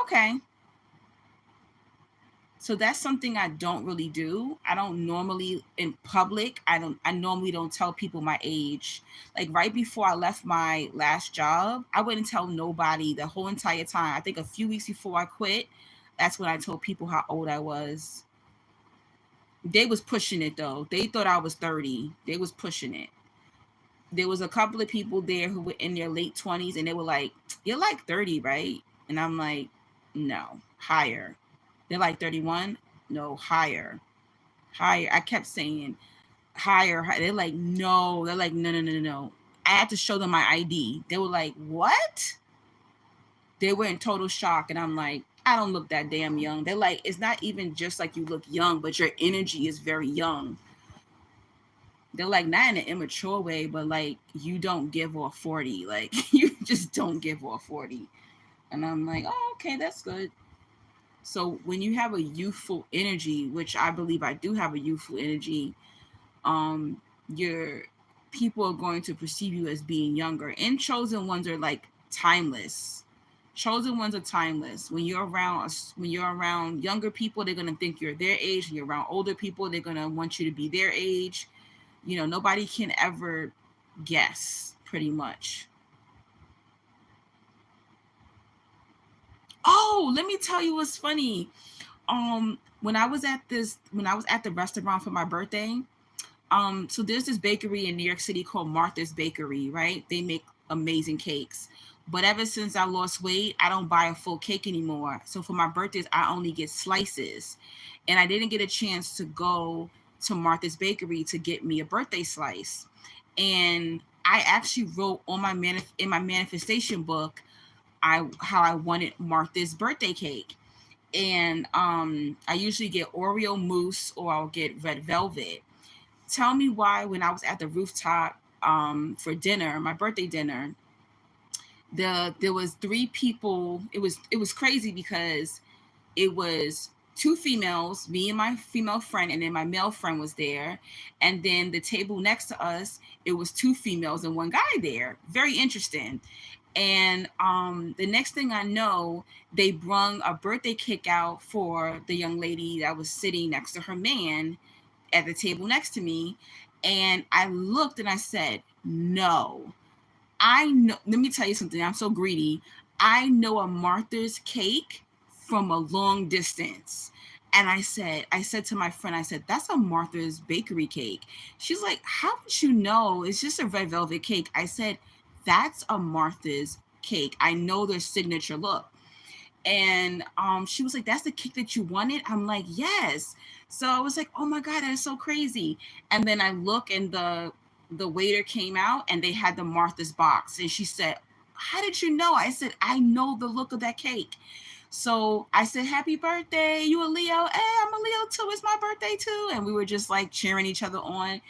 okay. So that's something I don't really do. I don't normally in public. I normally don't tell people my age. Like right before I left my last job, I wouldn't tell nobody the whole entire time. I think a few weeks before I quit, that's when I told people how old I was. They was pushing it though. They thought I was 30. They was pushing it. There was a couple of people there who were in their late 20s and they were like, "You're like 30, right?" And I'm like, "No, higher." They're like 31. No, higher. Higher. I kept saying higher, higher. They're like, no. They're like, no, no, no, no, no. I had to show them my ID. They were like, what? They were in total shock. And I'm like, I don't look that damn young. They're like, it's not even just like you look young, but your energy is very young. They're like, not in an immature way, but like, you don't give off 40. Like, you just don't give off 40. And I'm like, oh, okay, that's good. So when you have a youthful energy, which I believe I do have a youthful energy, your people are going to perceive you as being younger. And chosen ones are like timeless. Chosen ones are timeless. When you're around younger people, they're gonna think you're their age. When you're around older people, they're gonna want you to be their age. You know, nobody can ever guess, pretty much. Oh, let me tell you what's funny. When I was at the restaurant for my birthday, so there's this bakery in New York City called Martha's Bakery, right? They make amazing cakes. But ever since I lost weight, I don't buy a full cake anymore. So for my birthdays, I only get slices. And I didn't get a chance to go to Martha's Bakery to get me a birthday slice. And I actually wrote on in my manifestation book, I how I wanted Martha's birthday cake. And I usually get Oreo mousse or I'll get red velvet. Tell me why when I was at the rooftop for dinner, my birthday dinner, there was three people. It was crazy because it was two females, me and my female friend, and then my male friend was there. And then the table next to us, it was two females and one guy there. Very interesting. And the next thing I know, they brung a birthday cake out for the young lady that was sitting next to her man at the table next to me. And I looked and I said, no. I know, let me tell you something. I'm so greedy. I know a Martha's cake from a long distance. And I said to my friend, I said, that's a Martha's bakery cake. She's like, how would you know? It's just a red velvet cake. I said, that's a Martha's cake. I know their signature look. And she was like, that's the cake that you wanted? I'm like, yes. So I was like, oh my God, that is so crazy. And then I look and the waiter came out and they had the Martha's box. And she said, how did you know? I said, I know the look of that cake. So I said, happy birthday. You a Leo? Hey, I'm a Leo too. It's my birthday too. And we were just like cheering each other on.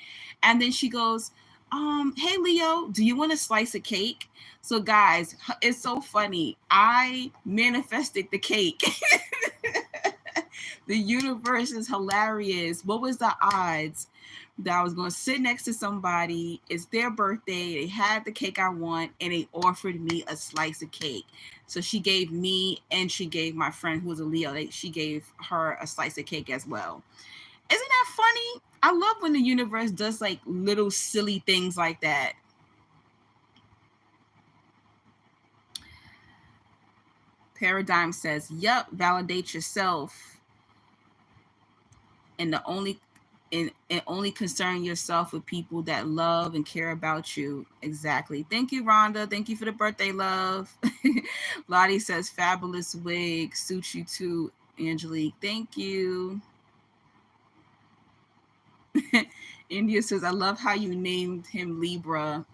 And then she goes, hey Leo, do you want a slice of cake? So guys, it's so funny. I manifested the cake. The universe is hilarious. What was the odds that I was going to sit next to somebody? It's their birthday. They had the cake I want, and they offered me a slice of cake. So she gave me, and she gave my friend who was a Leo, she gave her a slice of cake as well. Isn't that funny? I love when the universe does like little silly things like that. Paradigm says, "Yup, validate yourself, and the only and only concern yourself with people that love and care about you." Exactly. Thank you, Rhonda. Thank you for the birthday love. Lottie says, "Fabulous wig suits you too, Angelique." Thank you. India says, "I love how you named him Libra."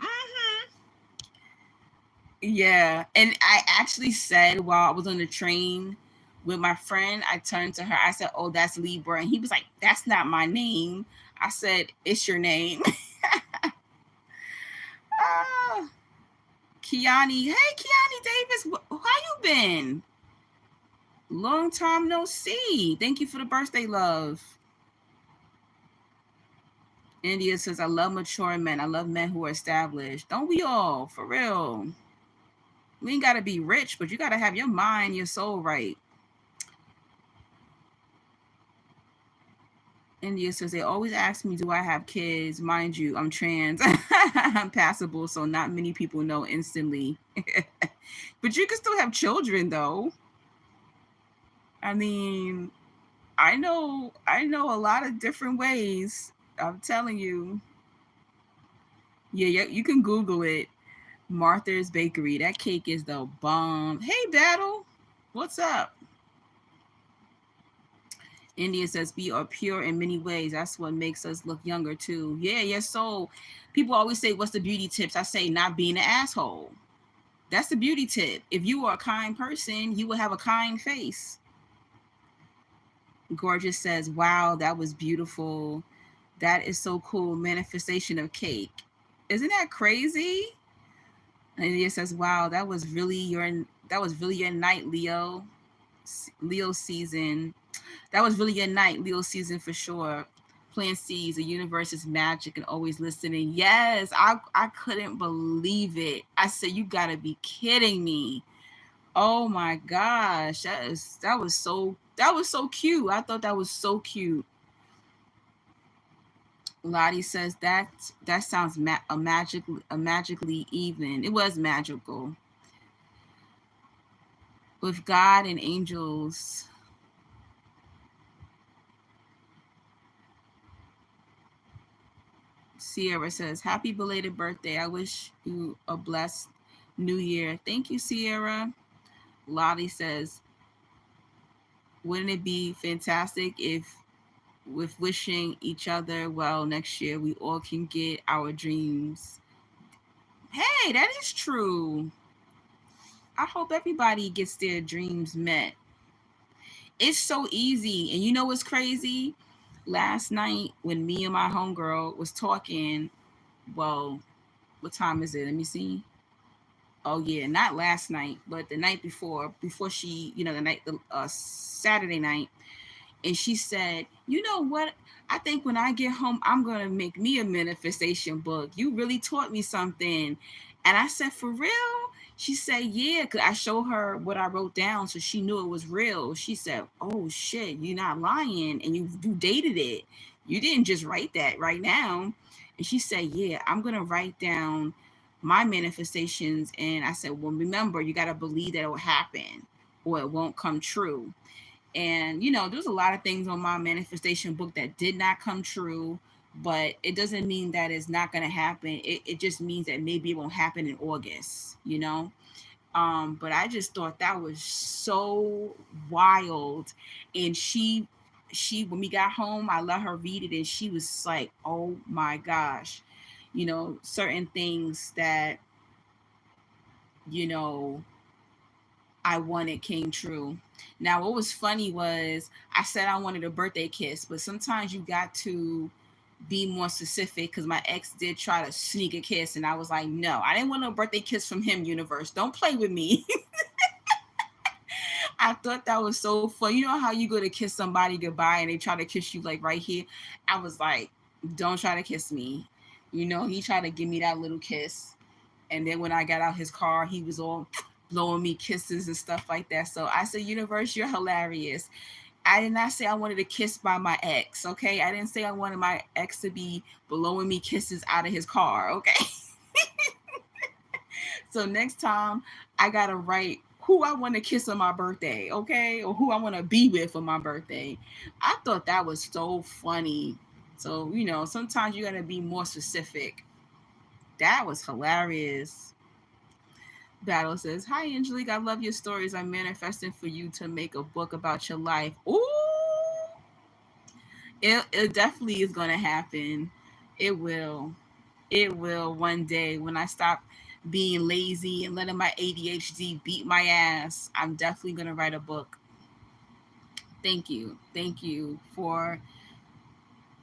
Yeah. And I actually said while I was on the train with my friend, I turned to her, I said, "Oh, that's Libra." And he was like, "That's not my name." I said, "It's your name." Ah, Kiani. Hey, Kiani Davis. How you been? Long time no see. Thank you for the birthday love. India says, "I love mature men. I love men who are established." Don't we all? For real. We ain't got to be rich, but you got to have your mind, your soul right. India says, "They always ask me, do I have kids? Mind you, I'm trans. I'm passable, so not many people know instantly." But you can still have children, though. I mean, I know a lot of different ways. I'm telling you. Yeah, yeah, you can Google it. Martha's Bakery. That cake is the bomb. Hey, Battle. What's up? India says, "We are pure in many ways. That's what makes us look younger, too." Yeah, yeah. So people always say, "What's the beauty tips?" I say, not being an asshole. That's the beauty tip. If you are a kind person, you will have a kind face. Gorgeous says, "Wow, that was beautiful. That is so cool. Manifestation of cake. Isn't that crazy?" And India says, "Wow, that was really your night, Leo. Leo season. That was really your night, Leo season for sure. Plant seeds. The universe is magic and always listening." Yes, I couldn't believe it. I said, "You gotta be kidding me." Oh my gosh, that was so cute. I thought that was so cute. Lottie says that sounds magically even. It was magical with God and angels. Sierra says, "Happy belated birthday. I wish you a blessed new year." Thank you, Sierra. Lottie says, "Wouldn't it be fantastic if, with wishing each other well next year, we all can get our dreams?" Hey, that is true. I hope everybody gets their dreams met. It's so easy. And you know what's crazy? Last night, when me and my homegirl was talking, well, what time is it? Let me see. Oh yeah, not last night, but the night before she, the Saturday night, and she said, "You know what? I think when I get home, I'm gonna make me a manifestation book. You really taught me something." And I said, "For real?" She said, "Yeah," because I showed her what I wrote down, so she knew it was real. She said, "Oh shit, you're not lying, and you dated it. You didn't just write that right now." And she said, "Yeah, I'm gonna write down my manifestations." And I said, "Well, remember, you gotta believe that it will happen, or it won't come true." And there's a lot of things on my manifestation book that did not come true, but it doesn't mean that it's not going to happen. It just means that maybe it won't happen in August. But I just thought that was so wild. And she when we got home, I let her read it, and she was like, "Oh my gosh." Certain things that you know I wanted came true. Now, what was funny was I said I wanted a birthday kiss, but sometimes you got to be more specific, because my ex did try to sneak a kiss, and I was like, "No, I didn't want no birthday kiss from him, universe. Don't play with me." I thought that was so fun. You know how you go to kiss somebody goodbye and they try to kiss you like right here? I was like, "Don't try to kiss me." He tried to give me that little kiss. And then when I got out his car, he was all blowing me kisses and stuff like that. So I said, "Universe, you're hilarious." I did not say I wanted a kiss by my ex, okay? I didn't say I wanted my ex to be blowing me kisses out of his car, okay? So next time I gotta write who I want to kiss on my birthday, okay? Or who I want to be with on my birthday. I thought that was so funny. So, sometimes you gotta be more specific. That was hilarious. Battle says, "Hi Angelique, I love your stories. I'm manifesting for you to make a book about your life." Ooh, it definitely is gonna happen. It will. It will one day when I stop being lazy and letting my ADHD beat my ass. I'm definitely gonna write a book. Thank you. Thank you for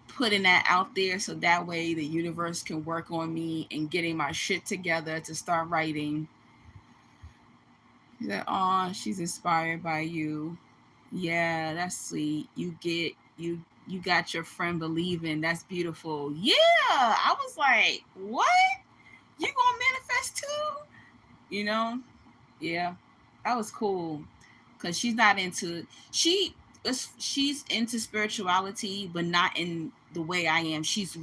putting that out there so that way the universe can work on me and getting my shit together to start writing. That oh, she's inspired by you. Yeah, that's sweet. You got your friend believing. That's beautiful. Yeah. I was like, what? You gonna manifest too? You know? Yeah. That was cool. Cause she's into spirituality, but not in the way I am. She's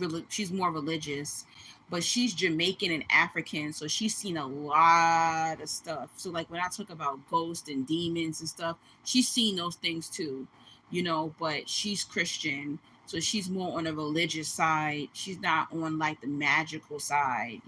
more religious. But she's Jamaican and African, so she's seen a lot of stuff. So like when I talk about ghosts and demons and stuff, she's seen those things too, but she's Christian. So she's more on the religious side. She's not on like the magical side.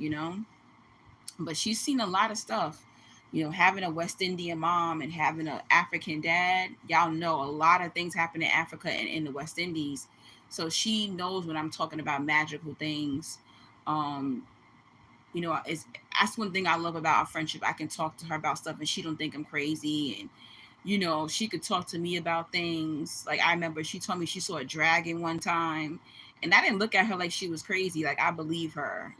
But she's seen a lot of stuff. Having a West Indian mom and having an African dad, y'all know a lot of things happen in Africa and in the West Indies. So she knows when I'm talking about magical things. Um, it's that's one thing I love about our friendship. I can talk to her about stuff and she don't think I'm crazy. And she could talk to me about things. Like I remember she told me she saw a dragon one time, and I didn't look at her like she was crazy. Like I believe her.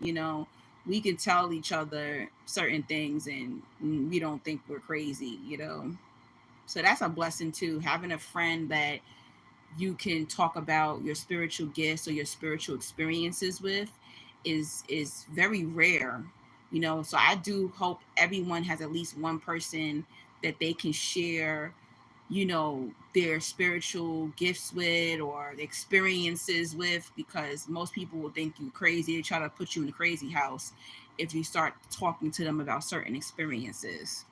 We can tell each other certain things and we don't think we're crazy. So that's a blessing too, having a friend that you can talk about your spiritual gifts or your spiritual experiences with is very rare. So I do hope everyone has at least one person that they can share their spiritual gifts with or the experiences with, because most people will think you crazy. They try to put you in a crazy house if you start talking to them about certain experiences.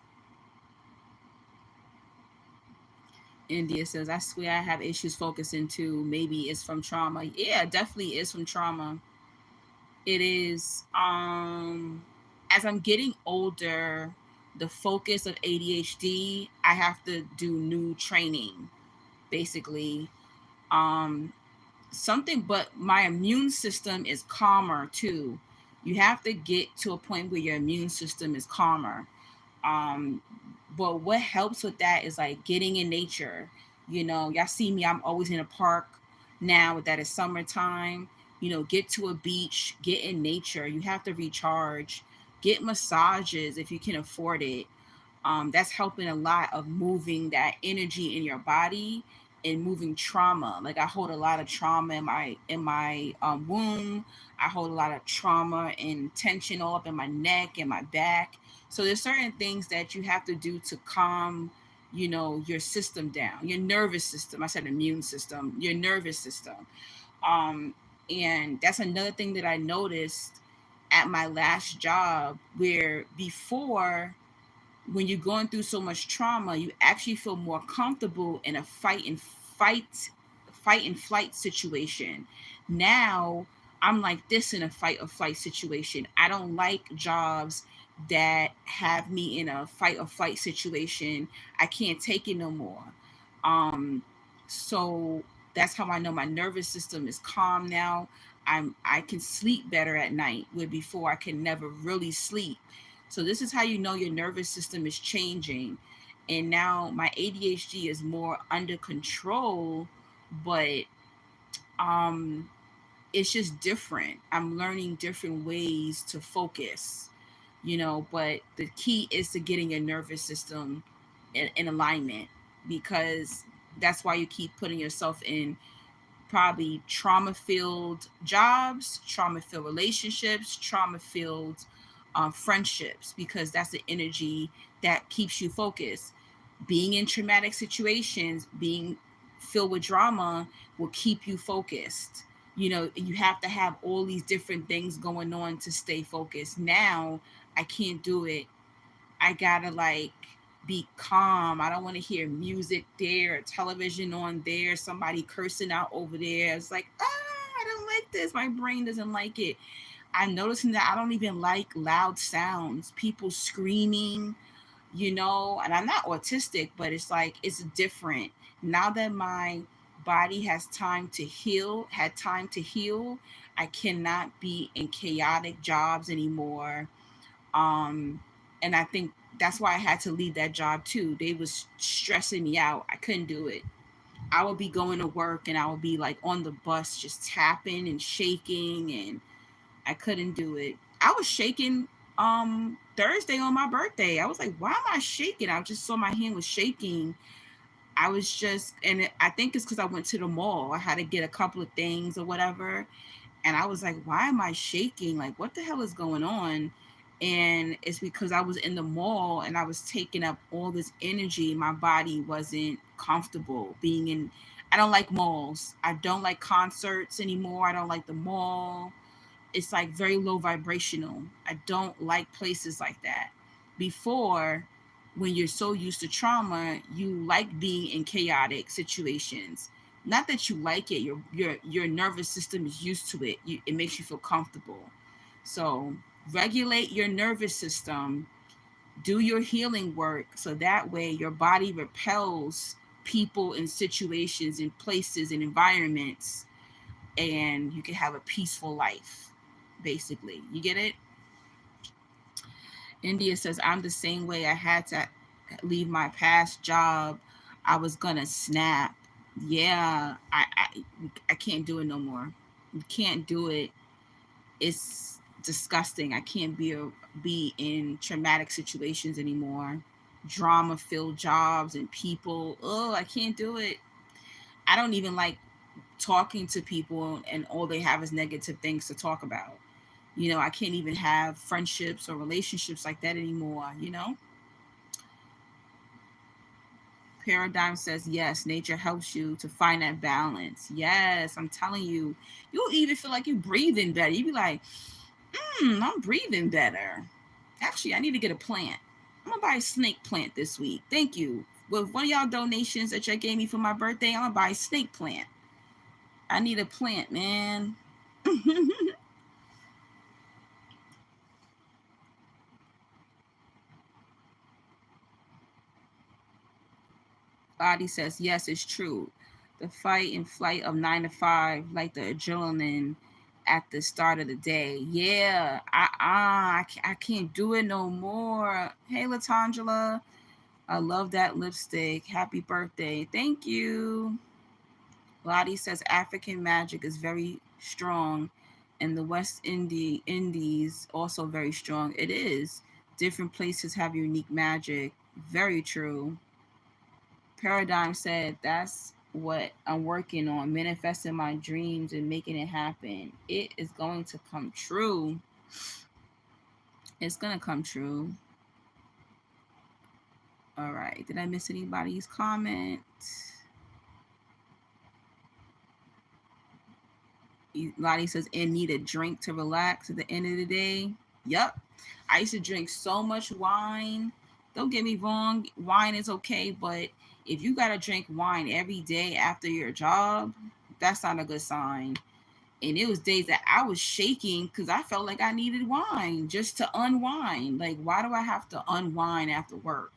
India says, I swear I have issues focusing too. Maybe it's from trauma. Yeah, definitely is from trauma. It is. As I'm getting older, the focus of ADHD, I have to do new training, basically. Um, Something, but my immune system is calmer too. You have to get to a point where your immune system is calmer. Um, but what helps with that is like getting in nature. Y'all see me, I'm always in a park now that it's summertime. Get to a beach, get in nature. You have to recharge. Get massages if you can afford it. That's helping a lot of moving that energy in your body and moving trauma. Like I hold a lot of trauma in my womb. I hold a lot of trauma and tension all up in my neck and my back. So there's certain things that you have to do to calm, your system down, your nervous system. I said immune system, your nervous system. Um, and that's another thing that I noticed at my last job, where before, when you're going through so much trauma, you actually feel more comfortable in a fight and flight situation. Now I'm like this in a fight or flight situation. I don't like jobs that have me in a fight or flight situation. I can't take it no more. Um, so that's how I know my nervous system is calm now. I can sleep better at night, where before I can never really sleep. So this is how you know your nervous system is changing. And now my ADHD is more under control, but um it's just different. I'm learning different ways to focus, but the key is to getting your nervous system in alignment, because that's why you keep putting yourself in probably trauma filled jobs, trauma filled relationships, trauma filled friendships, because that's the energy that keeps you focused. Being in traumatic situations, being filled with drama will keep you focused. You have to have all these different things going on to stay focused. Now I can't do it. I gotta like be calm. I don't want to hear music there or television on there, somebody cursing out over there. It's like, I don't like this. My brain doesn't like it. I'm noticing that I don't even like loud sounds, people screaming, and I'm not autistic, but it's like it's different. Now that my body has had time to heal, I cannot be in chaotic jobs anymore. Um and I think that's why I had to leave that job too. They was stressing me out. I couldn't do it. I would be going to work and I would be like on the bus just tapping and shaking, and I couldn't do it. I was shaking Thursday on my birthday. I was like, why am I shaking? I just saw my hand was shaking. I was just, I think it's because I went to the mall. I had to get a couple of things or whatever. And I was like, why am I shaking? Like, what the hell is going on? And it's because I was in the mall and I was taking up all this energy. My body wasn't comfortable being in. I don't like malls. I don't like concerts anymore. I don't like the mall. It's like very low vibrational. I don't like places like that. Before, when you're so used to trauma, you like being in chaotic situations. Not that you like it, your nervous system is used to it. It makes you feel comfortable. So regulate your nervous system, do your healing work, so that way your body repels people and situations and places and environments, and you can have a peaceful life. Basically, you get it. India says, I'm the same way. I had to leave my past job. I was gonna snap. Yeah, I can't do it no more. You can't do it. It's disgusting. I can't be in traumatic situations anymore. Drama filled jobs and people. Oh, I can't do it. I don't even like talking to people and all they have is negative things to talk about. I can't even have friendships or relationships like that anymore. Paradigm says, yes, nature helps you to find that balance. Yes, I'm telling you, you'll even feel like you're breathing better. You be like, I'm breathing better. Actually, I need to get a plant. I'm gonna buy a snake plant this week. Thank you. With one of y'all donations that y'all gave me for my birthday, I'm gonna buy a snake plant. I need a plant, man. Body says, yes, it's true. The fight and flight of 9 to 5, like the adrenaline at the start of the day. Yeah, I can't do it no more. Hey, Latangela, I love that lipstick. Happy birthday. Thank you. Lottie says African magic is very strong, and the Indies also very strong. It is. Different places have unique magic. Very true. Paradigm said, that's what I'm working on, manifesting my dreams and making it happen. It is going to come true. It's going to come true. All right. Did I miss anybody's comment? Lottie says, and need a drink to relax at the end of the day. Yep. I used to drink so much wine. Don't get me wrong, wine is okay, but if you gotta drink wine every day after your job, that's not a good sign. And it was days that I was shaking because I felt like I needed wine just to unwind. Like, why do I have to unwind after work?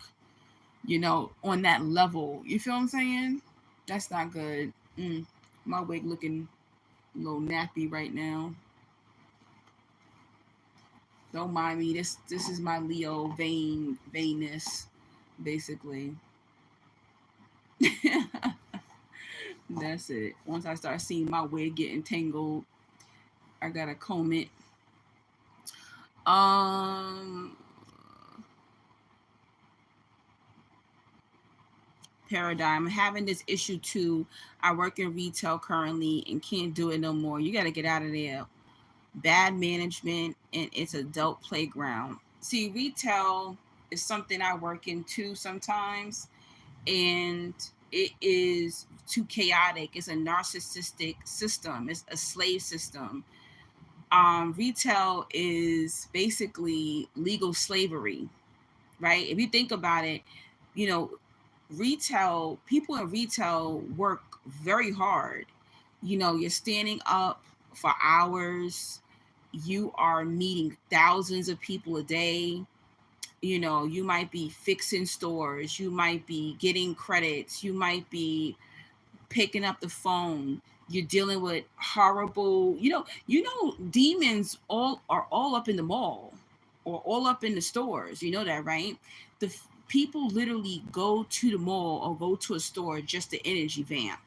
On that level. You feel what I'm saying? That's not good. My wig looking a little nappy right now. Don't mind me. This is my Leo vainness, basically. That's it. Once I start seeing my wig getting tangled, I gotta comb it. Paradigm, having this issue too. I work in retail currently and can't do it no more. You gotta get out of there. Bad management and it's adult playground. See, retail is something I work in too sometimes, and it is too chaotic. It's a narcissistic system. It's a slave system. Retail is basically legal slavery, right? If you think about it, you know, retail people in retail work very hard. You're standing up for hours. You are meeting thousands of people a day. You might be fixing stores, you might be getting credits, you might be picking up the phone. You're dealing with horrible, demons all up in the mall or all up in the stores. You know that, right? People literally go to the mall or go to a store just to energy vamp.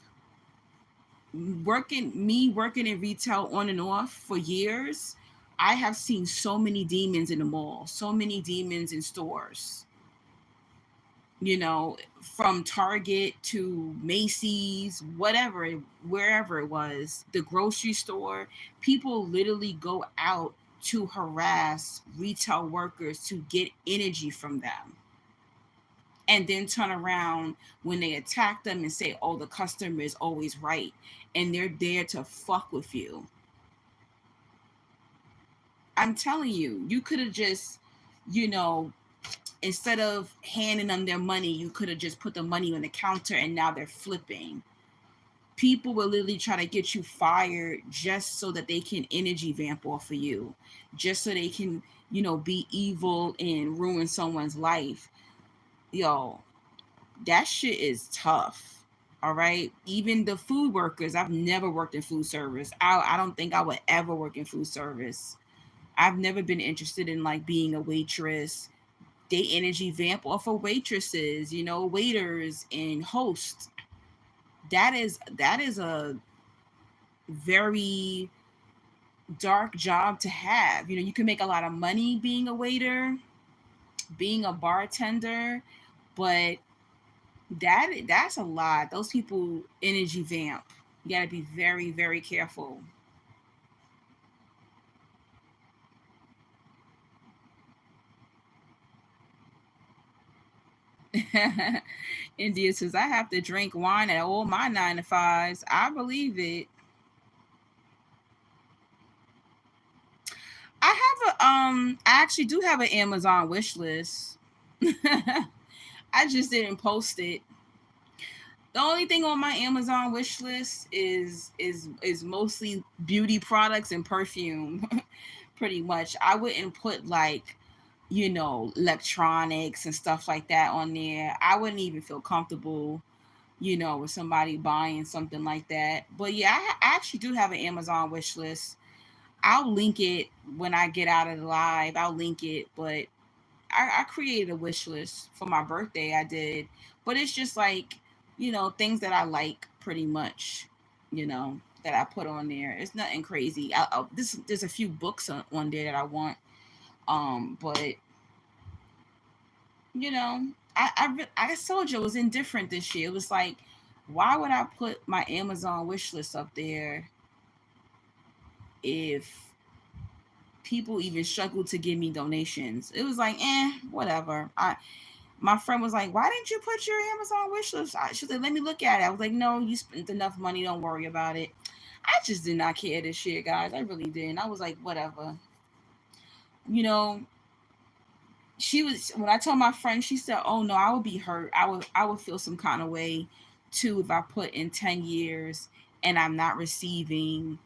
Working in retail on and off for years, I have seen so many demons in the mall, so many demons in stores, from Target to Macy's, wherever it was, the grocery store. People literally go out to harass retail workers to get energy from them, and then turn around when they attack them and say, oh, the customer is always right, and they're there to fuck with you. I'm telling you, you could have just, you know, instead of handing them their money, you could have just put the money on the counter, and now they're flipping. People will literally try to get you fired just so that they can energy vamp off of you, just so they can, be evil and ruin someone's life. Yo, that shit is tough. All right. Even the food workers, I've never worked in food service. I don't think I would ever work in food service. I've never been interested in like being a waitress. They energy vamp off of waitresses, waiters and hosts. That is a very dark job to have. You can make a lot of money being a waiter, being a bartender, but that's a lot. Those people energy vamp. You got to be very, very careful. India says, I have to drink wine at all my 9 to 5s. I believe it. I actually do have an Amazon wish list. I just didn't post it. The only thing on my Amazon wish list is mostly beauty products and perfume. Pretty much. I wouldn't put like, electronics and stuff like that on there. I wouldn't even feel comfortable, with somebody buying something like that. But yeah, I actually do have an Amazon wish list. I'll link it when I get out of the live. I'll link it, but I created a wish list for my birthday. I did, but it's just like, things that I like pretty much, that I put on there. It's nothing crazy. There's a few books on there that I want. But you know, I told you it was indifferent this year. It was like, why would I put my Amazon wish list up there if people even struggle to give me donations? It was like, whatever. My friend was like, why didn't you put your Amazon wish list? She said, let me look at it. I was like, no, you spent enough money. Don't worry about it. I just did not care this year, guys. I really didn't. I was like, whatever. You know, she was when I told my friend, she said, oh no, I would be hurt. I would feel some kind of way too if I put in 10 years and I'm not receiving,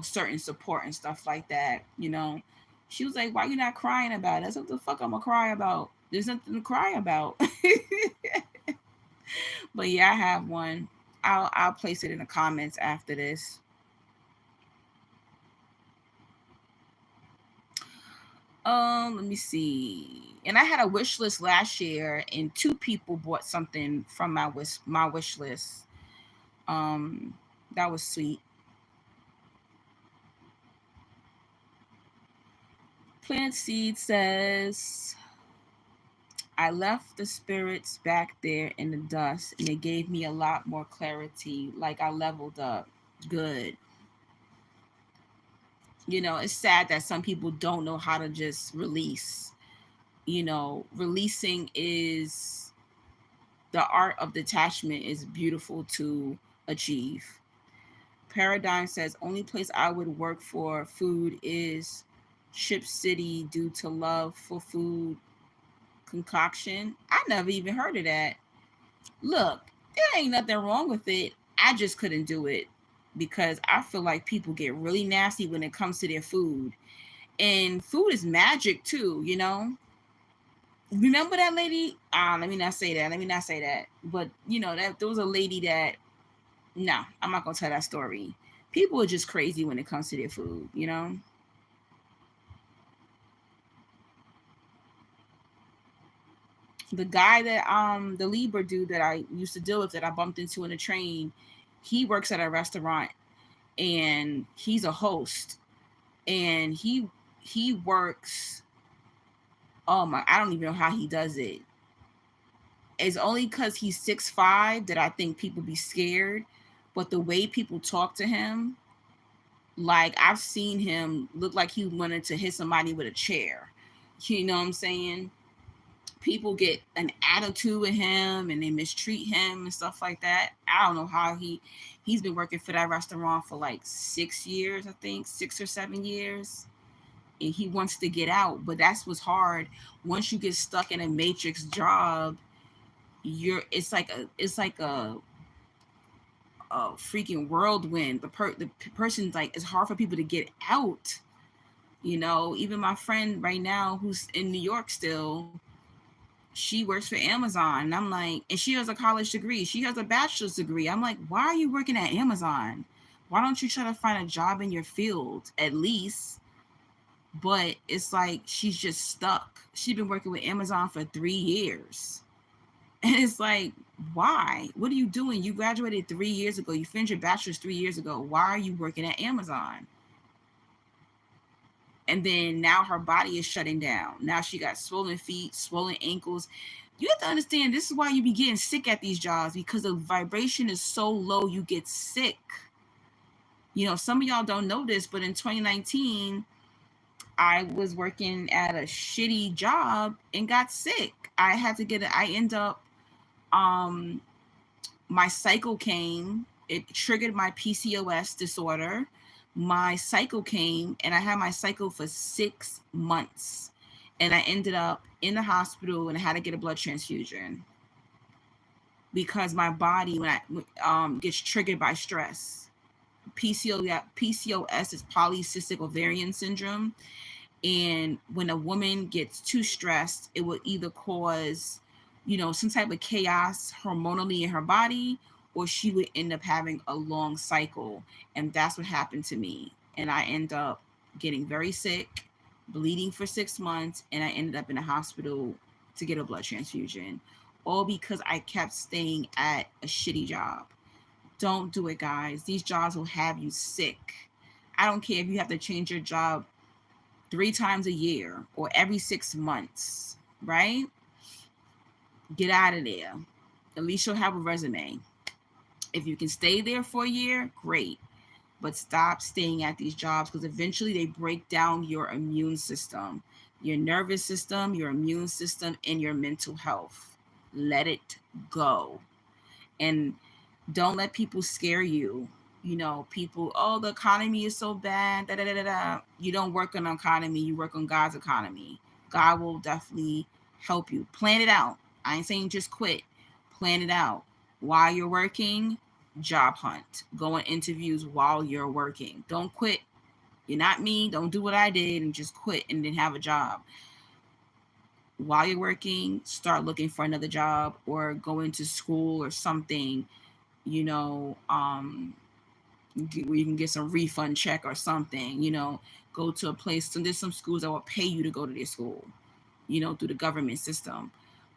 certain support and stuff like that. She was like, why you not crying about it? I said, what the fuck I'm gonna cry about? There's nothing to cry about. But yeah, I have one. I'll place it in the comments after this. Let me see. And I had a wish list last year, and 2 people bought something from my wish list. Um, that was sweet. Plant Seed says, I left the spirits back there in the dust, and it gave me a lot more clarity. Like I leveled up. Good. It's sad that some people don't know how to just release. Releasing is The art of detachment is beautiful to achieve. Paradigm says only place I would work for food is Ship City due to love for food concoction. I never even heard of that. Look, there ain't nothing wrong with it. I just couldn't do it because I feel like people get really nasty when it comes to their food. And food is magic too, you know? Remember that lady? Let me not say that. Let me not say that. But you know, that there was a lady that no, I'm not gonna tell that story. People are just crazy when it comes to their food, you know? The guy that the Libra dude that I used to deal with that I bumped into in a train, he works at a restaurant and he's a host and he works, oh my, I don't even know how he does it. It's only because he's 6'5" that I think people be scared. But the way people talk to him, like I've seen him look like he wanted to hit somebody with a chair. You know what I'm saying? People get an attitude with him and they mistreat him and stuff like that. I don't know how he's been working for that restaurant for like 6 years, I think, 6 or 7 years. And he wants to get out, but that's what's hard. Once you get stuck in a matrix job, it's like a freaking whirlwind. The person's like, it's hard for people to get out. You know, even my friend right now who's in New York still, she works for Amazon. And I'm like, and she has a college degree. She has a bachelor's degree. I'm like, why are you working at Amazon? Why don't you try to find a job in your field at least? But it's like she's just stuck. She's been working with Amazon for 3 years. And it's like, why? What are you doing? You graduated 3 years ago. You finished your bachelor's 3 years ago. Why are you working at Amazon? And then now her body is shutting down. Now she got swollen feet, swollen ankles. You have to understand this is why you be getting sick at these jobs, because the vibration is so low, you get sick. You know, some of y'all don't know this, but in 2019, I was working at a shitty job and got sick. I had to get it. I end up, um, my cycle came. It triggered my PCOS disorder. My cycle came, and I had my cycle for 6 months. And I ended up in the hospital and I had to get a blood transfusion because my body, when I gets triggered by stress. PCOS is polycystic ovarian syndrome. And when a woman gets too stressed, it will either cause, you know, some type of chaos hormonally in her body, or she would end up having a long cycle. And that's what happened to me. And I end up getting very sick, bleeding for 6 months, and I ended up in a hospital to get a blood transfusion, all because I kept staying at a shitty job. Don't do it, guys. These jobs will have you sick. I don't care if you have to change your job 3 times a year or every 6 months, right? Get out of there. At least you'll have a resume. If you can stay there for a year, great. But stop staying at these jobs because eventually they break down your immune system, your nervous system, your immune system, and your mental health. Let it go. And don't let people scare you. You know, people, oh, the economy is so bad. Da, da, da, da, da. You don't work on the economy, you work on God's economy. God will definitely help you. Plan it out. I ain't saying just quit. Plan it out. While you're working, job hunt. Go on interviews while you're working. Don't quit. You're not me. Don't do what I did and just quit and then have a job. While you're working, start looking for another job or go into school or something, you know, where you can get some refund check or something, you know, go to a place. So there's some schools that will pay you to go to their school, you know, through the government system.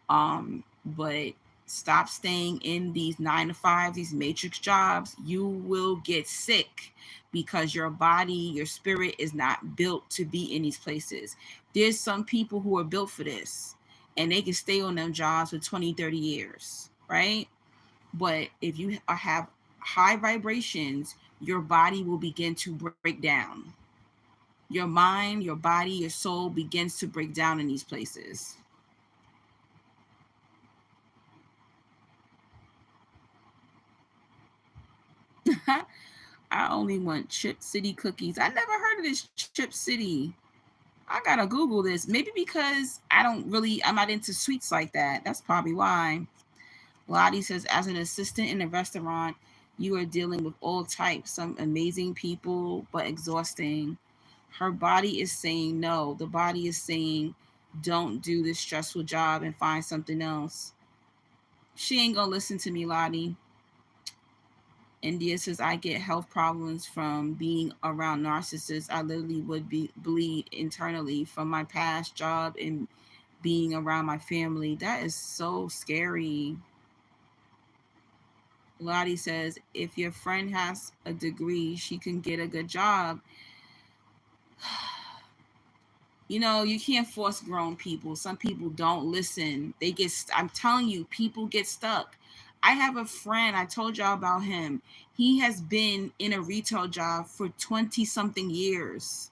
But stop staying in these 9 to 5, these matrix jobs. You will get sick because your body, your spirit is not built to be in these places. There's some people who are built for this and they can stay on them jobs for 20, 30 years, right? But if you have high vibrations, your body will begin to break down. Your mind, your body, your soul begins to break down in these places. I only want Chip City cookies. I never heard of this Chip City. I gotta Google this. Maybe because I'm not into sweets like that. That's probably why. Lottie says, as an assistant in a restaurant, you are dealing with all types, some amazing people, but exhausting. Her body is saying no. The body is saying, don't do this stressful job and find something else. She ain't gonna listen to me, Lottie. India says, I get health problems from being around narcissists. I literally would bleed internally from my past job and being around my family. That is so scary. Lottie says, if your friend has a degree, she can get a good job. You know, you can't force grown people. Some people don't listen. I'm telling you, people get stuck. I have a friend, I told y'all about him. He has been in a retail job for 20 something years.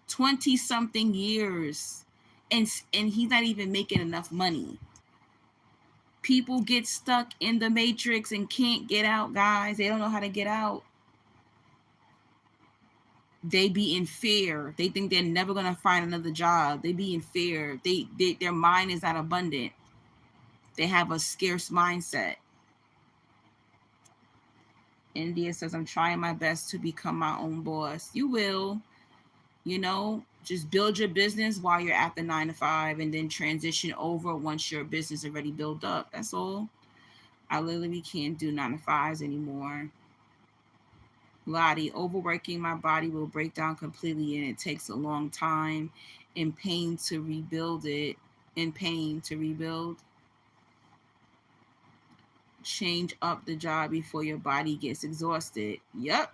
20 something years. And he's not even making enough money. People get stuck in the matrix and can't get out, guys. They don't know how to get out. They be in fear. They think they're never gonna find another job. They be in fear. Their mind is not abundant. They have a scarce mindset. India says, I'm trying my best to become my own boss. You will, just build your business while you're at the 9 to 5 and then transition over once your business already built up. That's all. I literally can't do 9 to 5s anymore. Lottie, overworking my body will break down completely and it takes a long time in pain to rebuild it. In pain to rebuild. Change up the job before your body gets exhausted. Yep.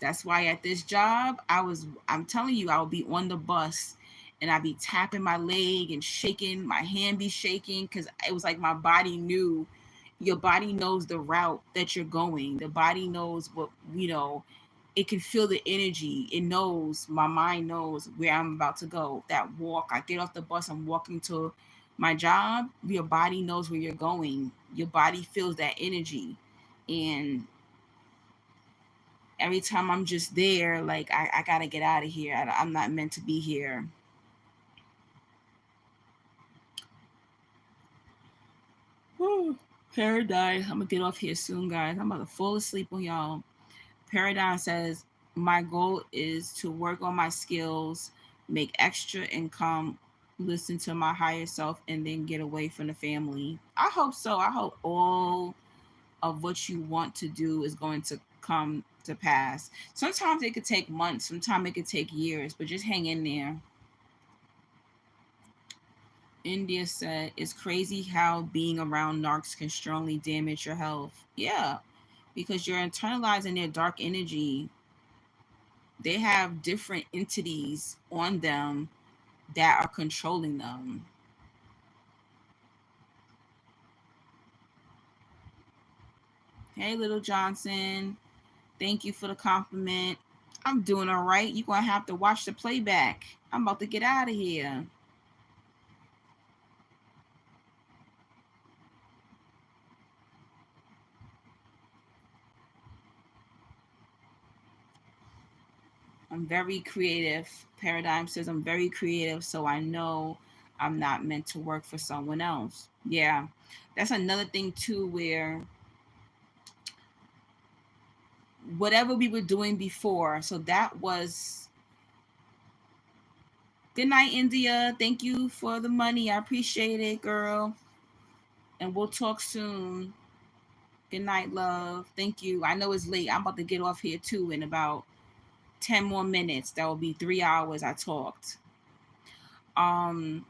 That's why at this job, I'm telling you, I would be on the bus and I'd be tapping my leg and shaking, my hand be shaking because it was like my body knew. Your body knows the route that you're going. The body knows it can feel the energy. It knows, my mind knows where I'm about to go. That walk, I get off the bus, I'm walking to my job. Your body knows where you're going. Your body feels that energy. And every time I'm just there, like, I gotta get out of here. I'm not meant to be here. Whew. Paradigm. I'm gonna get off here soon, guys. I'm about to fall asleep on y'all. Paradigm says, my goal is to work on my skills, make extra income, listen to my higher self, and then get away from the family. I hope so. I hope all of what you want to do is going to come to pass. Sometimes it could take months, sometimes it could take years, but just hang in there. India said, it's crazy how being around narcs can strongly damage your health. Yeah, because you're internalizing their dark energy. They have different entities on them that are controlling them. Hey, little Johnson. Thank you for the compliment. I'm doing all right. You're going to have to watch the playback. I'm about to get out of here. I'm very creative. Paradigm says I'm very creative, so I know I'm not meant to work for someone else. Yeah. That's another thing too, where whatever we were doing before, so that was good night, India. Thank you for the money. I appreciate it, girl. And we'll talk soon. Good night, love. Thank you. I know it's late. I'm about to get off here too in about 10 more minutes. That will be 3 hours I talked. What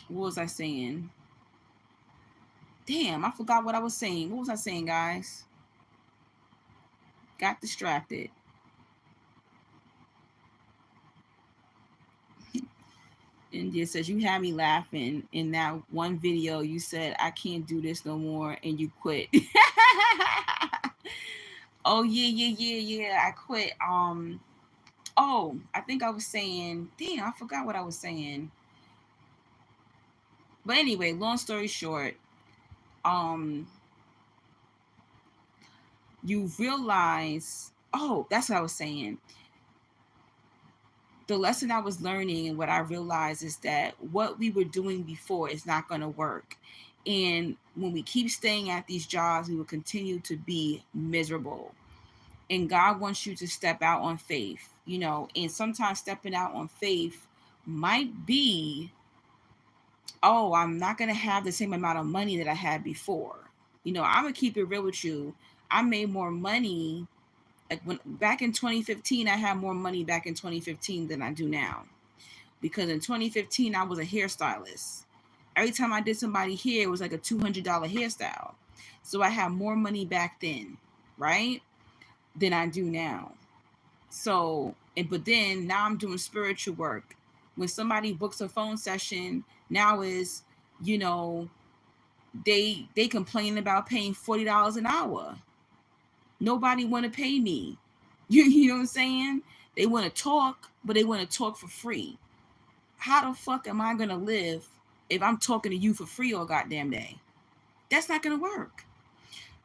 was I saying? Damn, I forgot what I was saying. What was I saying, guys? Got distracted. India says, you had me laughing in that one video. You said, I can't do this no more, and you quit. Oh, yeah. I quit. I think I was saying, damn, I forgot what I was saying. But anyway, long story short, um, you realize, oh, that's what I was saying. The lesson I was learning and what I realized is that what we were doing before is not going to work. And when we keep staying at these jobs, we will continue to be miserable. And God wants you to step out on faith, you know, and sometimes stepping out on faith might be, oh, I'm not going to have the same amount of money that I had before. You know, I'm going to keep it real with you. I made more money like when back in 2015, I had more money back in 2015 than I do now. Because in 2015, I was a hairstylist. Every time I did somebody hair, it was like a $200 hairstyle. So I had more money back then, right? Than I do now. So, but then now I'm doing spiritual work. When somebody books a phone session, now is, you know, they complain about paying $40 an hour. Nobody want to pay me. You know what I'm saying? They want to talk, but they want to talk for free. How the fuck am I gonna live if I'm talking to you for free all goddamn day? That's not gonna work.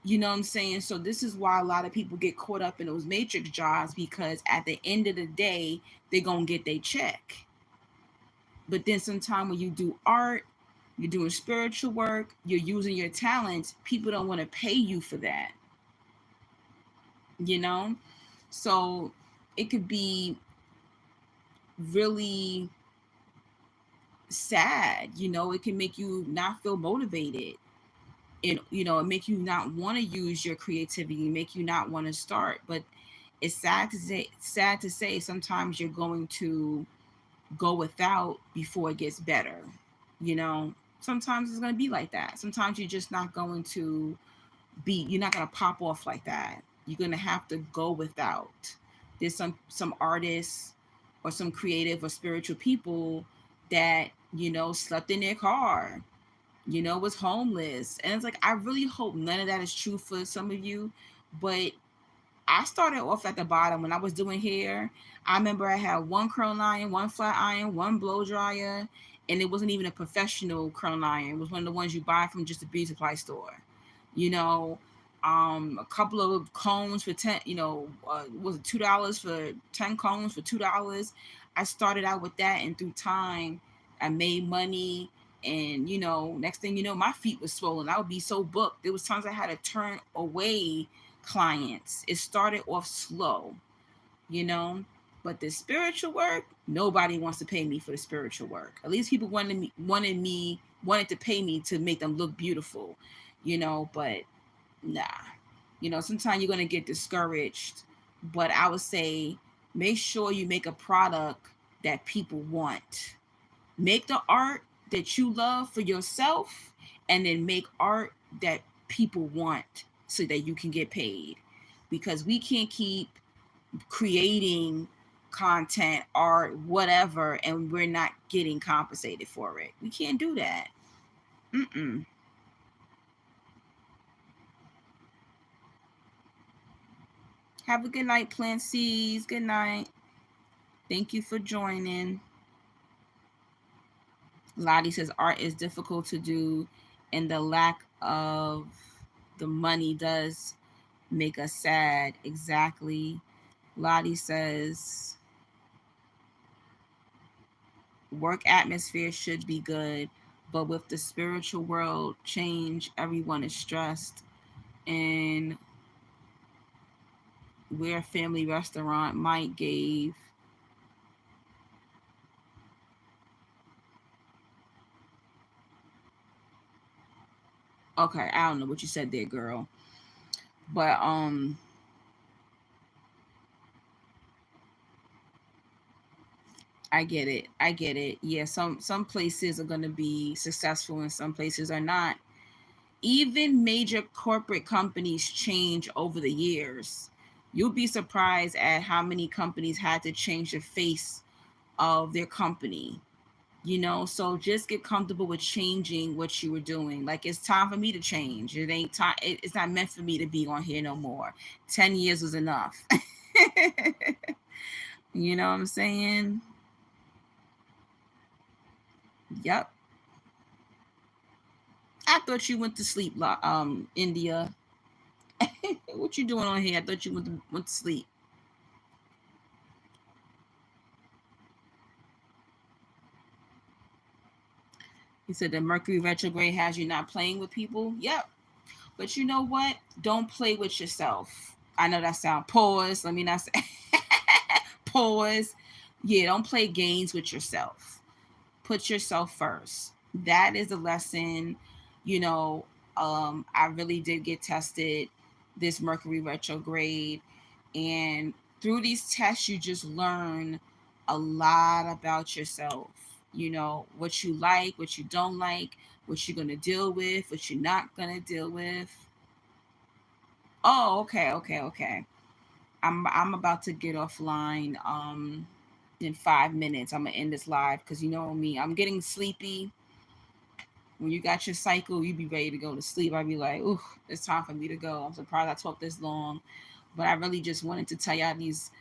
You know what I'm saying? So this is why a lot of people get caught up in those matrix jobs, because at the end of the day, they're gonna get their check. But then sometime when you do art, you're doing spiritual work, you're using your talents, people don't want to pay you for that. You know? So it could be really sad. You know, it can make you not feel motivated, and you know, it make you not want to use your creativity, make you not want to start. But it's sad to say sometimes you're going to go without before it gets better. You know, sometimes it's going to be like that. Sometimes you're just not going to you're not going to pop off like that. You're going to have to go without. There's some artists or some creative or spiritual people that, you know, slept in their car, you know, was homeless. And it's like, I really hope none of that is true for some of you. But I started off at the bottom when I was doing hair. I remember I had one curling iron, one flat iron, one blow dryer, and it wasn't even a professional curling iron. It was one of the ones you buy from just a beauty supply store. You know, a couple of combs for 10. You know, was it $2 for 10 combs for $2? I started out with that, and through time, I made money. And you know, next thing you know, my feet was swollen. I would be so booked. There was times I had to turn away clients. It started off slow, you know. But the spiritual work, nobody wants to pay me for the spiritual work. At least people wanted to pay me to make them look beautiful, you know. But nah, you know, sometimes you're gonna get discouraged. But I would say make sure you make a product that people want. Make the art that you love for yourself, and then make art that people want so that you can get paid. Because we can't keep creating content, art, whatever, and we're not getting compensated for it. We can't do that. Mm-mm. Have a good night, Plant Seeds. Good night. Thank you for joining. Lottie says art is difficult to do, and the lack of the money does make us sad. Exactly. Lottie says work atmosphere should be good, but with the spiritual world change, everyone is stressed. And where family restaurant Mike gave, okay, I don't know what you said there, girl. But I get it. I get it. Yeah, some places are going to be successful and some places are not. Even major corporate companies change over the years. You'll be surprised at how many companies had to change the face of their company. You know, so just get comfortable with changing what you were doing. Like, it's time for me to change. It ain't time. It's not meant for me to be on here no more. 10 years was enough. You know what I'm saying? Yep. I thought you went to sleep, India. What you doing on here? I thought you went to sleep. He said the Mercury retrograde has you not playing with people. Yep. But you know what? Don't play with yourself. I know that sound pause. Let me not say pause. Yeah, don't play games with yourself. Put yourself first. That is a lesson. You know, I really did get tested this Mercury retrograde, and through these tests, you just learn a lot about yourself. You know, what you like, what you don't like, what you're gonna deal with, what you're not gonna deal with. Oh, okay, okay, okay. I'm about to get offline. In 5 minutes, I'm gonna end this live because you know me, I'm getting sleepy. When you got your cycle, you be ready to go to sleep. I'd be like, ooh, it's time for me to go. I'm surprised I talked this long, but I really just wanted to tell y'all these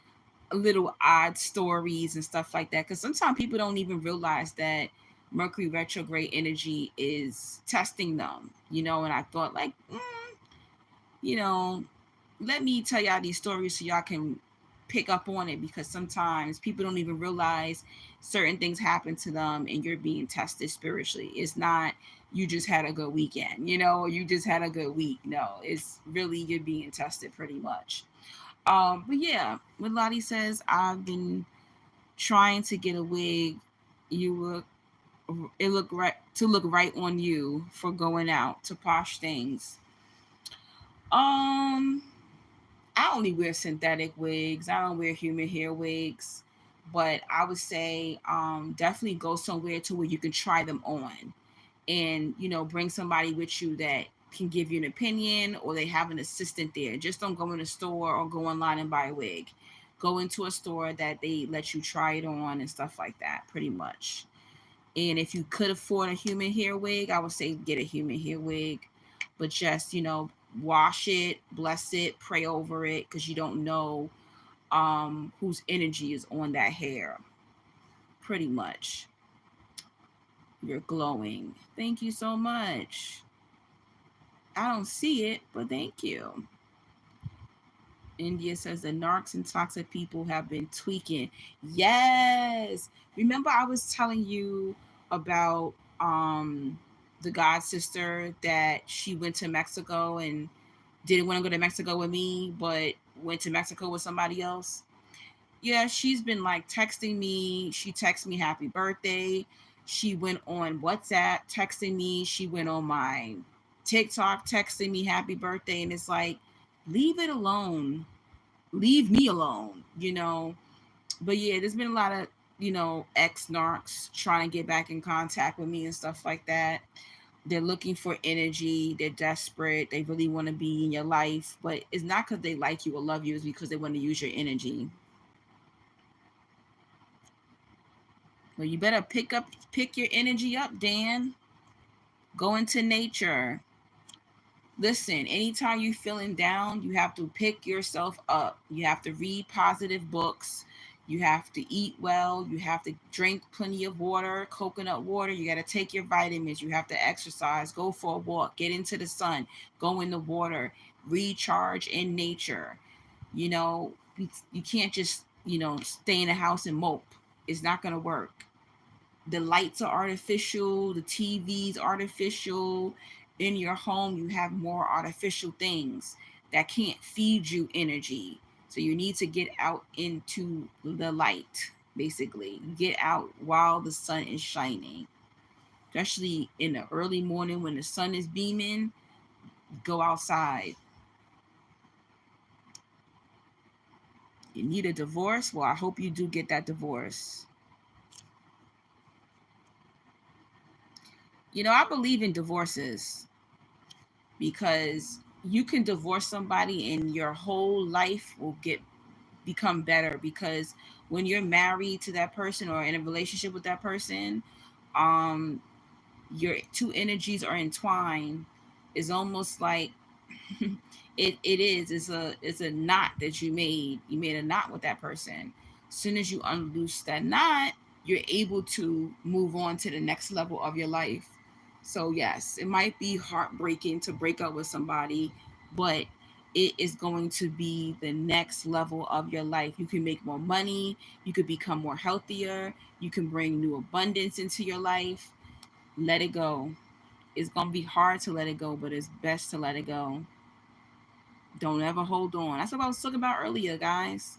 little odd stories and stuff like that. Because sometimes people don't even realize that Mercury retrograde energy is testing them, you know. And I thought, like, you know, let me tell y'all these stories so y'all can pick up on it, because sometimes people don't even realize certain things happen to them and you're being tested spiritually. It's not you just had a good weekend, you know, or you just had a good week. No, it's really you're being tested pretty much. But yeah, when Lottie says I've been trying to get a wig, you look it look right to look right on you for going out to posh things. Um I only wear synthetic wigs. I don't wear human hair wigs. But I would say definitely go somewhere to where you can try them on, and you know, bring somebody with you that can give you an opinion, or they have an assistant there. Just don't go in a store or go online and buy a wig. Go into a store that they let you try it on and stuff like that, pretty much. And if you could afford a human hair wig, I would say get a human hair wig. But just, you know, wash it, bless it, pray over it, because you don't know whose energy is on that hair. Pretty much. You're glowing. Thank you so much. I don't see it, but thank you. India says the narcs and toxic people have been tweaking. Yes. Remember I was telling you about the god sister that she went to Mexico and didn't want to go to Mexico with me, but went to Mexico with somebody else. Yeah, she's been like texting me. She texted me happy birthday. She went on WhatsApp texting me. She went on my TikTok texting me happy birthday. And it's like, leave it alone. Leave me alone, you know. But yeah, there's been a lot of, you know, ex narcs trying to get back in contact with me and stuff like that. They're looking for energy. They're desperate. They really want to be in your life. But it's not because they like you or love you, it's because they want to use your energy. Well, you better pick your energy up, Dan. Go into nature. Listen, anytime you're feeling down, you have to pick yourself up. You have to read positive books. You have to eat well. You have to drink plenty of water, coconut water. You got to take your vitamins. You have to exercise, go for a walk, get into the sun, go in the water, recharge in nature. You know, you can't just, you know, stay in the house and mope. It's not going to work. The lights are artificial, the TV's artificial. In your home, you have more artificial things that can't feed you energy. So you need to get out into the light, basically. Get out while the sun is shining. Especially in the early morning when the sun is beaming, go outside. You need a divorce? Well, I hope you do get that divorce. You know, I believe in divorces because you can divorce somebody and your whole life will get become better, because when you're married to that person or in a relationship with that person, um your two energies are entwined. It's almost like it is it's a knot that you made a knot with that person. As soon as you unloose that knot, you're able to move on to the next level of your life. So yes, it might be heartbreaking to break up with somebody, but it is going to be the next level of your life. You can make more money, you could become more healthier, you can bring new abundance into your life. Let it go. It's going to be hard to let it go, but it's best to let it go. Don't ever hold on. That's what I was talking about earlier, guys.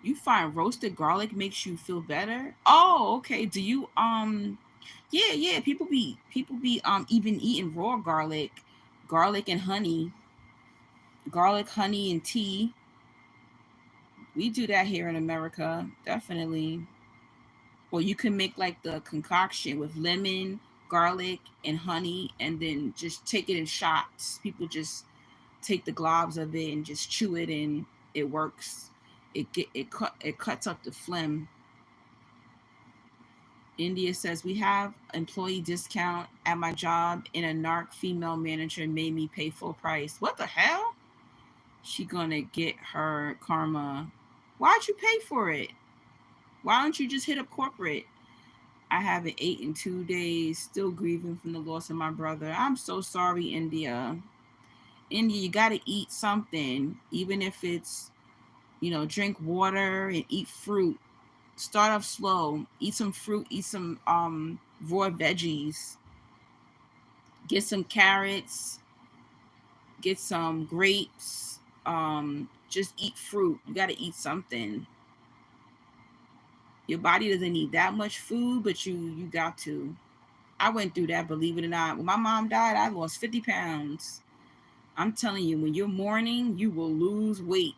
You find roasted garlic makes you feel better? Oh, okay. Do you yeah, people be even eating raw garlic, garlic and honey, garlic, honey and tea. We do that here in America, definitely. Or you can make like the concoction with lemon, garlic, and honey, and then just take it in shots. People just take the globs of it and just chew it, and it works. It cuts up the phlegm. India says we have employee discount at my job, and a narc female manager made me pay full price. What the hell? She gonna get her karma. Why'd you pay for it? Why don't you just hit up corporate? I haven't ate in 2 days, still grieving from the loss of my brother. I'm so sorry, India. India, you gotta eat something, even if it's, drink water and eat fruit. Start off slow. Eat some fruit, eat some raw veggies. Get some carrots, get some grapes. Just eat fruit. You gotta eat something. Your body doesn't need that much food, but you got to. I went through that, believe it or not. When my mom died, I lost 50 pounds. I'm telling you, when you're mourning, you will lose weight.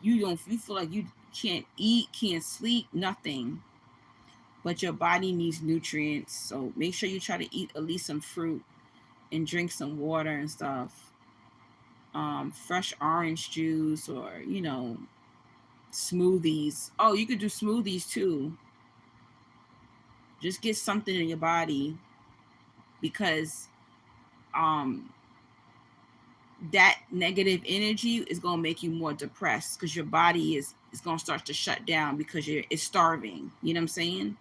You feel like you can't eat, can't sleep, nothing. But your body needs nutrients. So make sure you try to eat at least some fruit and drink some water and stuff. Fresh orange juice, or smoothies. Oh, you could do smoothies too. Just get something in your body, because um that negative energy is going to make you more depressed, because your body is going to start to shut down because it's starving. You know what I'm saying?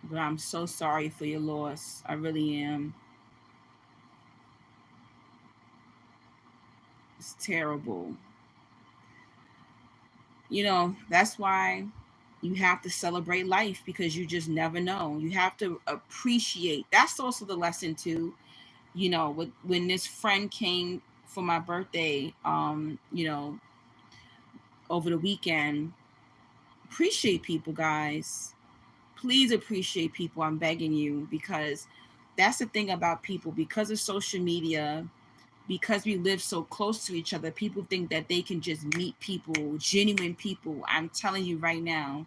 But I'm so sorry for your loss. I really am. It's terrible. That's why you have to celebrate life, because you just never know. You have to appreciate. That's also the lesson too. When this friend came for my birthday, over the weekend, appreciate people, guys. Please appreciate people. I'm begging you, because that's the thing about people. Because of social media, because we live so close to each other, people think that they can just meet people, genuine people. I'm telling you right now,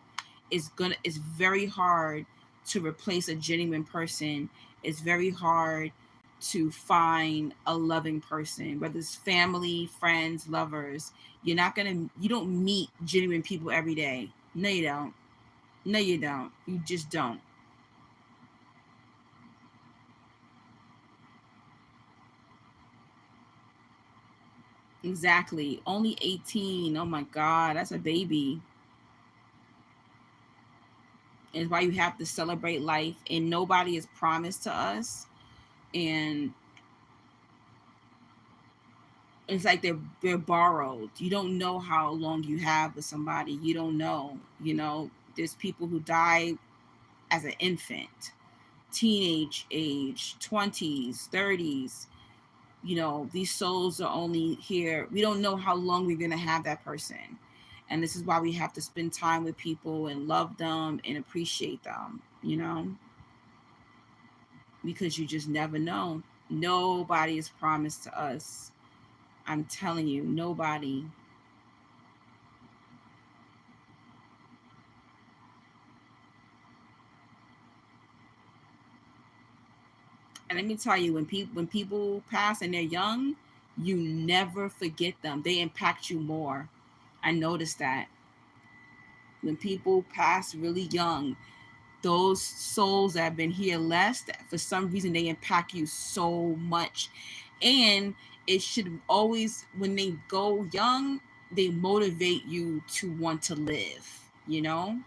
it's very hard to replace a genuine person. It's very hard to find a loving person, whether it's family, friends, lovers. You don't meet genuine people every day. No, you don't. No, you don't. You just don't. Exactly. Only 18. Oh my God, that's a baby. Is why you have to celebrate life, and nobody is promised to us. And it's like they're borrowed. You don't know how long you have with somebody. You don't know. There's people who die as an infant, teenage age, 20s, 30s. These souls are only here. We don't know how long we're going to have that person. And this is why we have to spend time with people and love them and appreciate them, because you just never know. Nobody is promised to us. I'm telling you, nobody. And let me tell you, when people pass and they're young, you never forget them. They impact you more. I noticed that when people pass really young, those souls that have been here less, for some reason they impact you so much. And it should always, when they go young, they motivate you to want to live, you know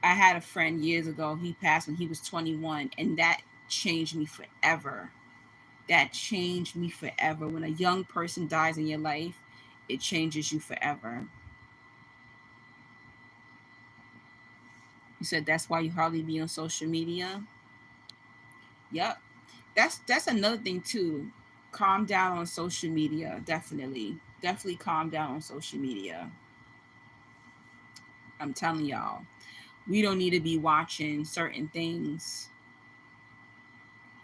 I had a friend years ago. He passed when he was 21, and that changed me forever. That changed me forever. When a young person dies in your life, it changes you forever. You said that's why you hardly be on social media. Yep. That's another thing too. Calm down on social media. Definitely. Definitely calm down on social media. I'm telling y'all. We don't need to be watching certain things.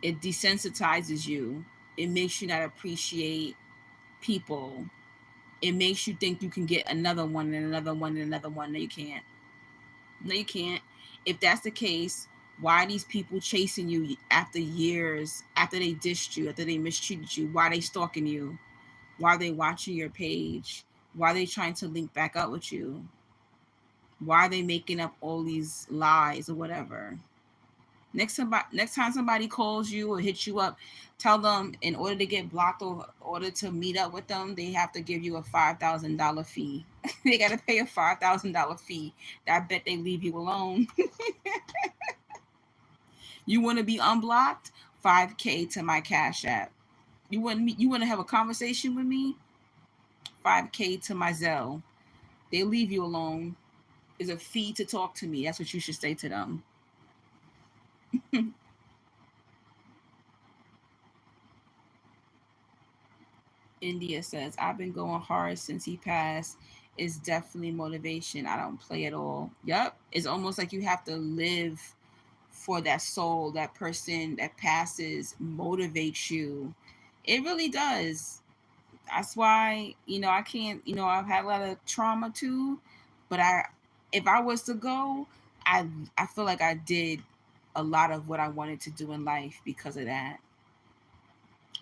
It desensitizes you. It makes you not appreciate people. It makes you think you can get another one and another one and another one. No, you can't. No, you can't. If that's the case, why are these people chasing you after years, after they dissed you, after they mistreated you? Why are they stalking you? Why are they watching your page? Why are they trying to link back up with you? Why are they making up all these lies or whatever? Next time somebody calls you or hits you up, tell them in order to get blocked or in order to meet up with them, they have to give you a $5,000 fee. They got to pay a $5,000 fee. I bet they leave you alone. You want to be unblocked? 5K to my Cash App. You want to have a conversation with me? 5K to my Zelle. They leave you alone. Is a fee to talk to me. That's what you should say to them. India says, I've been going hard since he passed. It's definitely motivation. I don't play at all. Yep. It's almost like you have to live for that soul, that person that passes motivates you. It really does. That's why, I can't, I've had a lot of trauma too, but if I was to go, I, I feel like I did a lot of what I wanted to do in life because of that.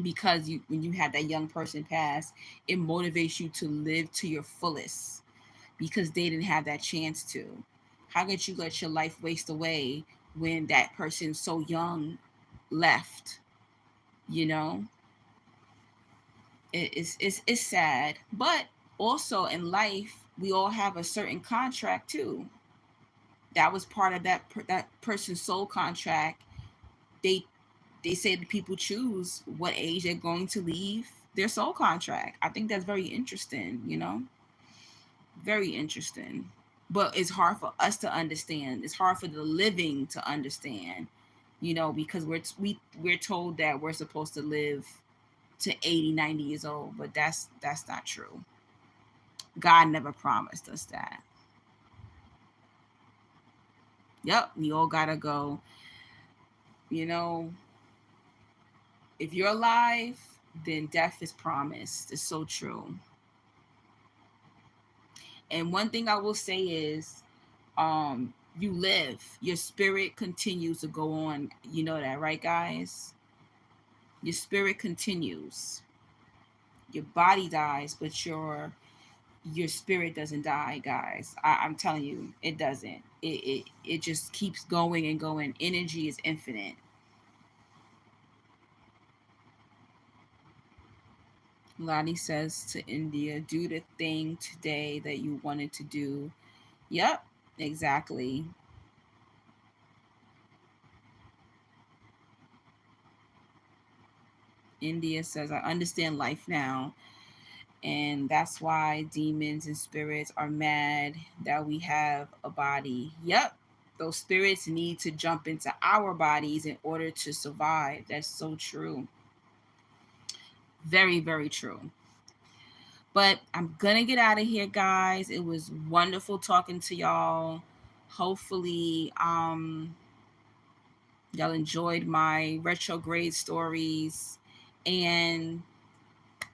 Because when you have that young person pass, it motivates you to live to your fullest because they didn't have that chance to. How could you let your life waste away when that person so young left? You know, it's sad, but also in life we all have a certain contract too. That was part of that person's soul contract. They they say that people choose what age they're going to leave their soul contract. I think that's very interesting, very interesting. But it's hard for us to understand. It's hard for the living to understand, because we're told that we're supposed to live to 80, 90 years old, but that's not true. God never promised us that. Yep, we all gotta go. You know, if you're alive, then death is promised. It's so true. And one thing I will say is, you live, your spirit continues to go on. You know that, right, guys? Your spirit continues. Your body dies, but your spirit doesn't die, guys. I'm telling you, it doesn't. It just keeps going and going. Energy is infinite. Lottie says to India, do the thing today that you wanted to do. Yep, exactly. India says, I understand life now. And that's why demons and spirits are mad that we have a body. Yep. Those spirits need to jump into our bodies in order to survive. That's so true. Very, very true. But I'm going to get out of here, guys. It was wonderful talking to y'all. Hopefully, y'all enjoyed my retrograde stories. And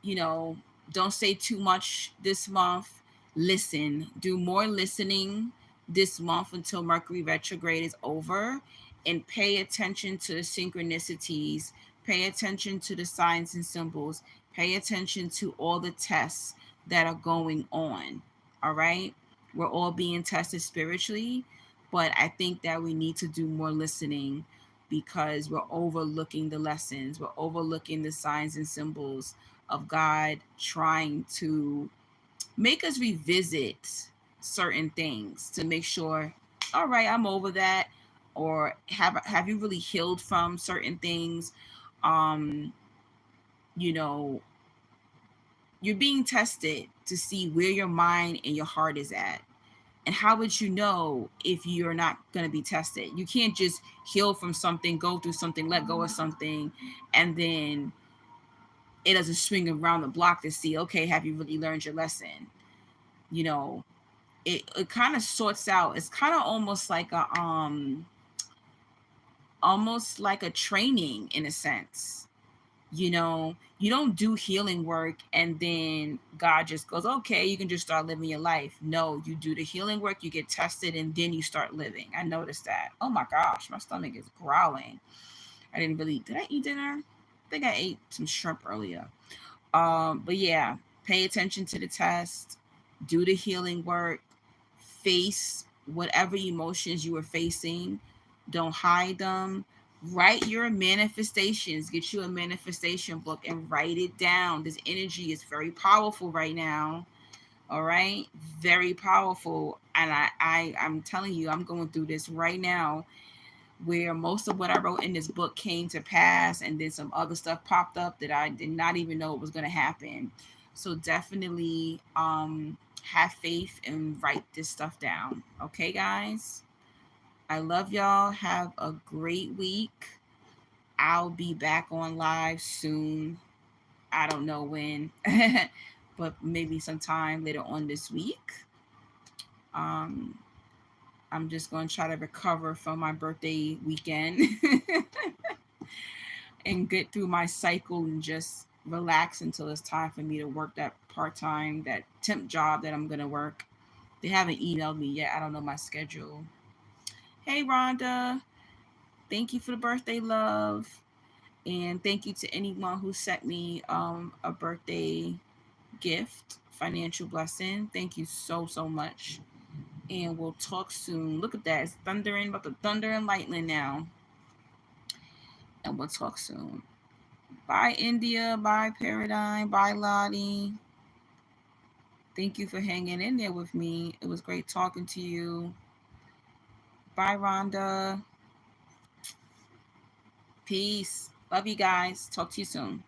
you know, don't say too much this month. Listen, do more listening this month until Mercury retrograde is over, and pay attention to the synchronicities, pay attention to the signs and symbols, pay attention to all the tests that are going on. All right? We're all being tested spiritually, but I think that we need to do more listening because we're overlooking the lessons, we're overlooking the signs and symbols of God trying to make us revisit certain things to make sure all right, I'm over that. Or have you really healed from certain things? Um, you know, you're being tested to see where your mind and your heart is at. And how would you know if you're not going to be tested? You can't just heal from something, go through something, let go of something, and then it doesn't swing around the block to see, okay, have you really learned your lesson? You know, it kind of sorts out. It's kind of almost like a training in a sense. You know, you don't do healing work and then God just goes, okay, you can just start living your life. No, you do the healing work, you get tested, and then you start living. I noticed that. Oh my gosh, my stomach is growling. Did I eat dinner? I think I ate some shrimp earlier. But yeah, pay attention to the test, do the healing work, face whatever emotions you are facing. Don't hide them. Write your manifestations. Get you a manifestation book and write it down. This energy is very powerful right now. All right, very powerful. And I'm telling you, I'm going through this right now, where most of what I wrote in this book came to pass, and then some other stuff popped up that I did not even know was going to happen. So definitely have faith and write this stuff down. Okay, guys? I love y'all. Have a great week. I'll be back on live soon. I don't know when, but maybe sometime later on this week. Um, I'm just going to try to recover from my birthday weekend and get through my cycle and just relax until it's time for me to work that part time, that temp job that I'm going to work. They haven't emailed me yet. I don't know my schedule. Hey, Rhonda. Thank you for the birthday love. And thank you to anyone who sent me a birthday gift, financial blessing. Thank you so, so much. And we'll talk soon. Look at that. It's thundering, about the thunder and lightning now. And we'll talk soon. Bye, India. Bye, Paradigm. Bye, Lottie. Thank you for hanging in there with me. It was great talking to you. Bye, Rhonda. Peace. Love you guys. Talk to you soon.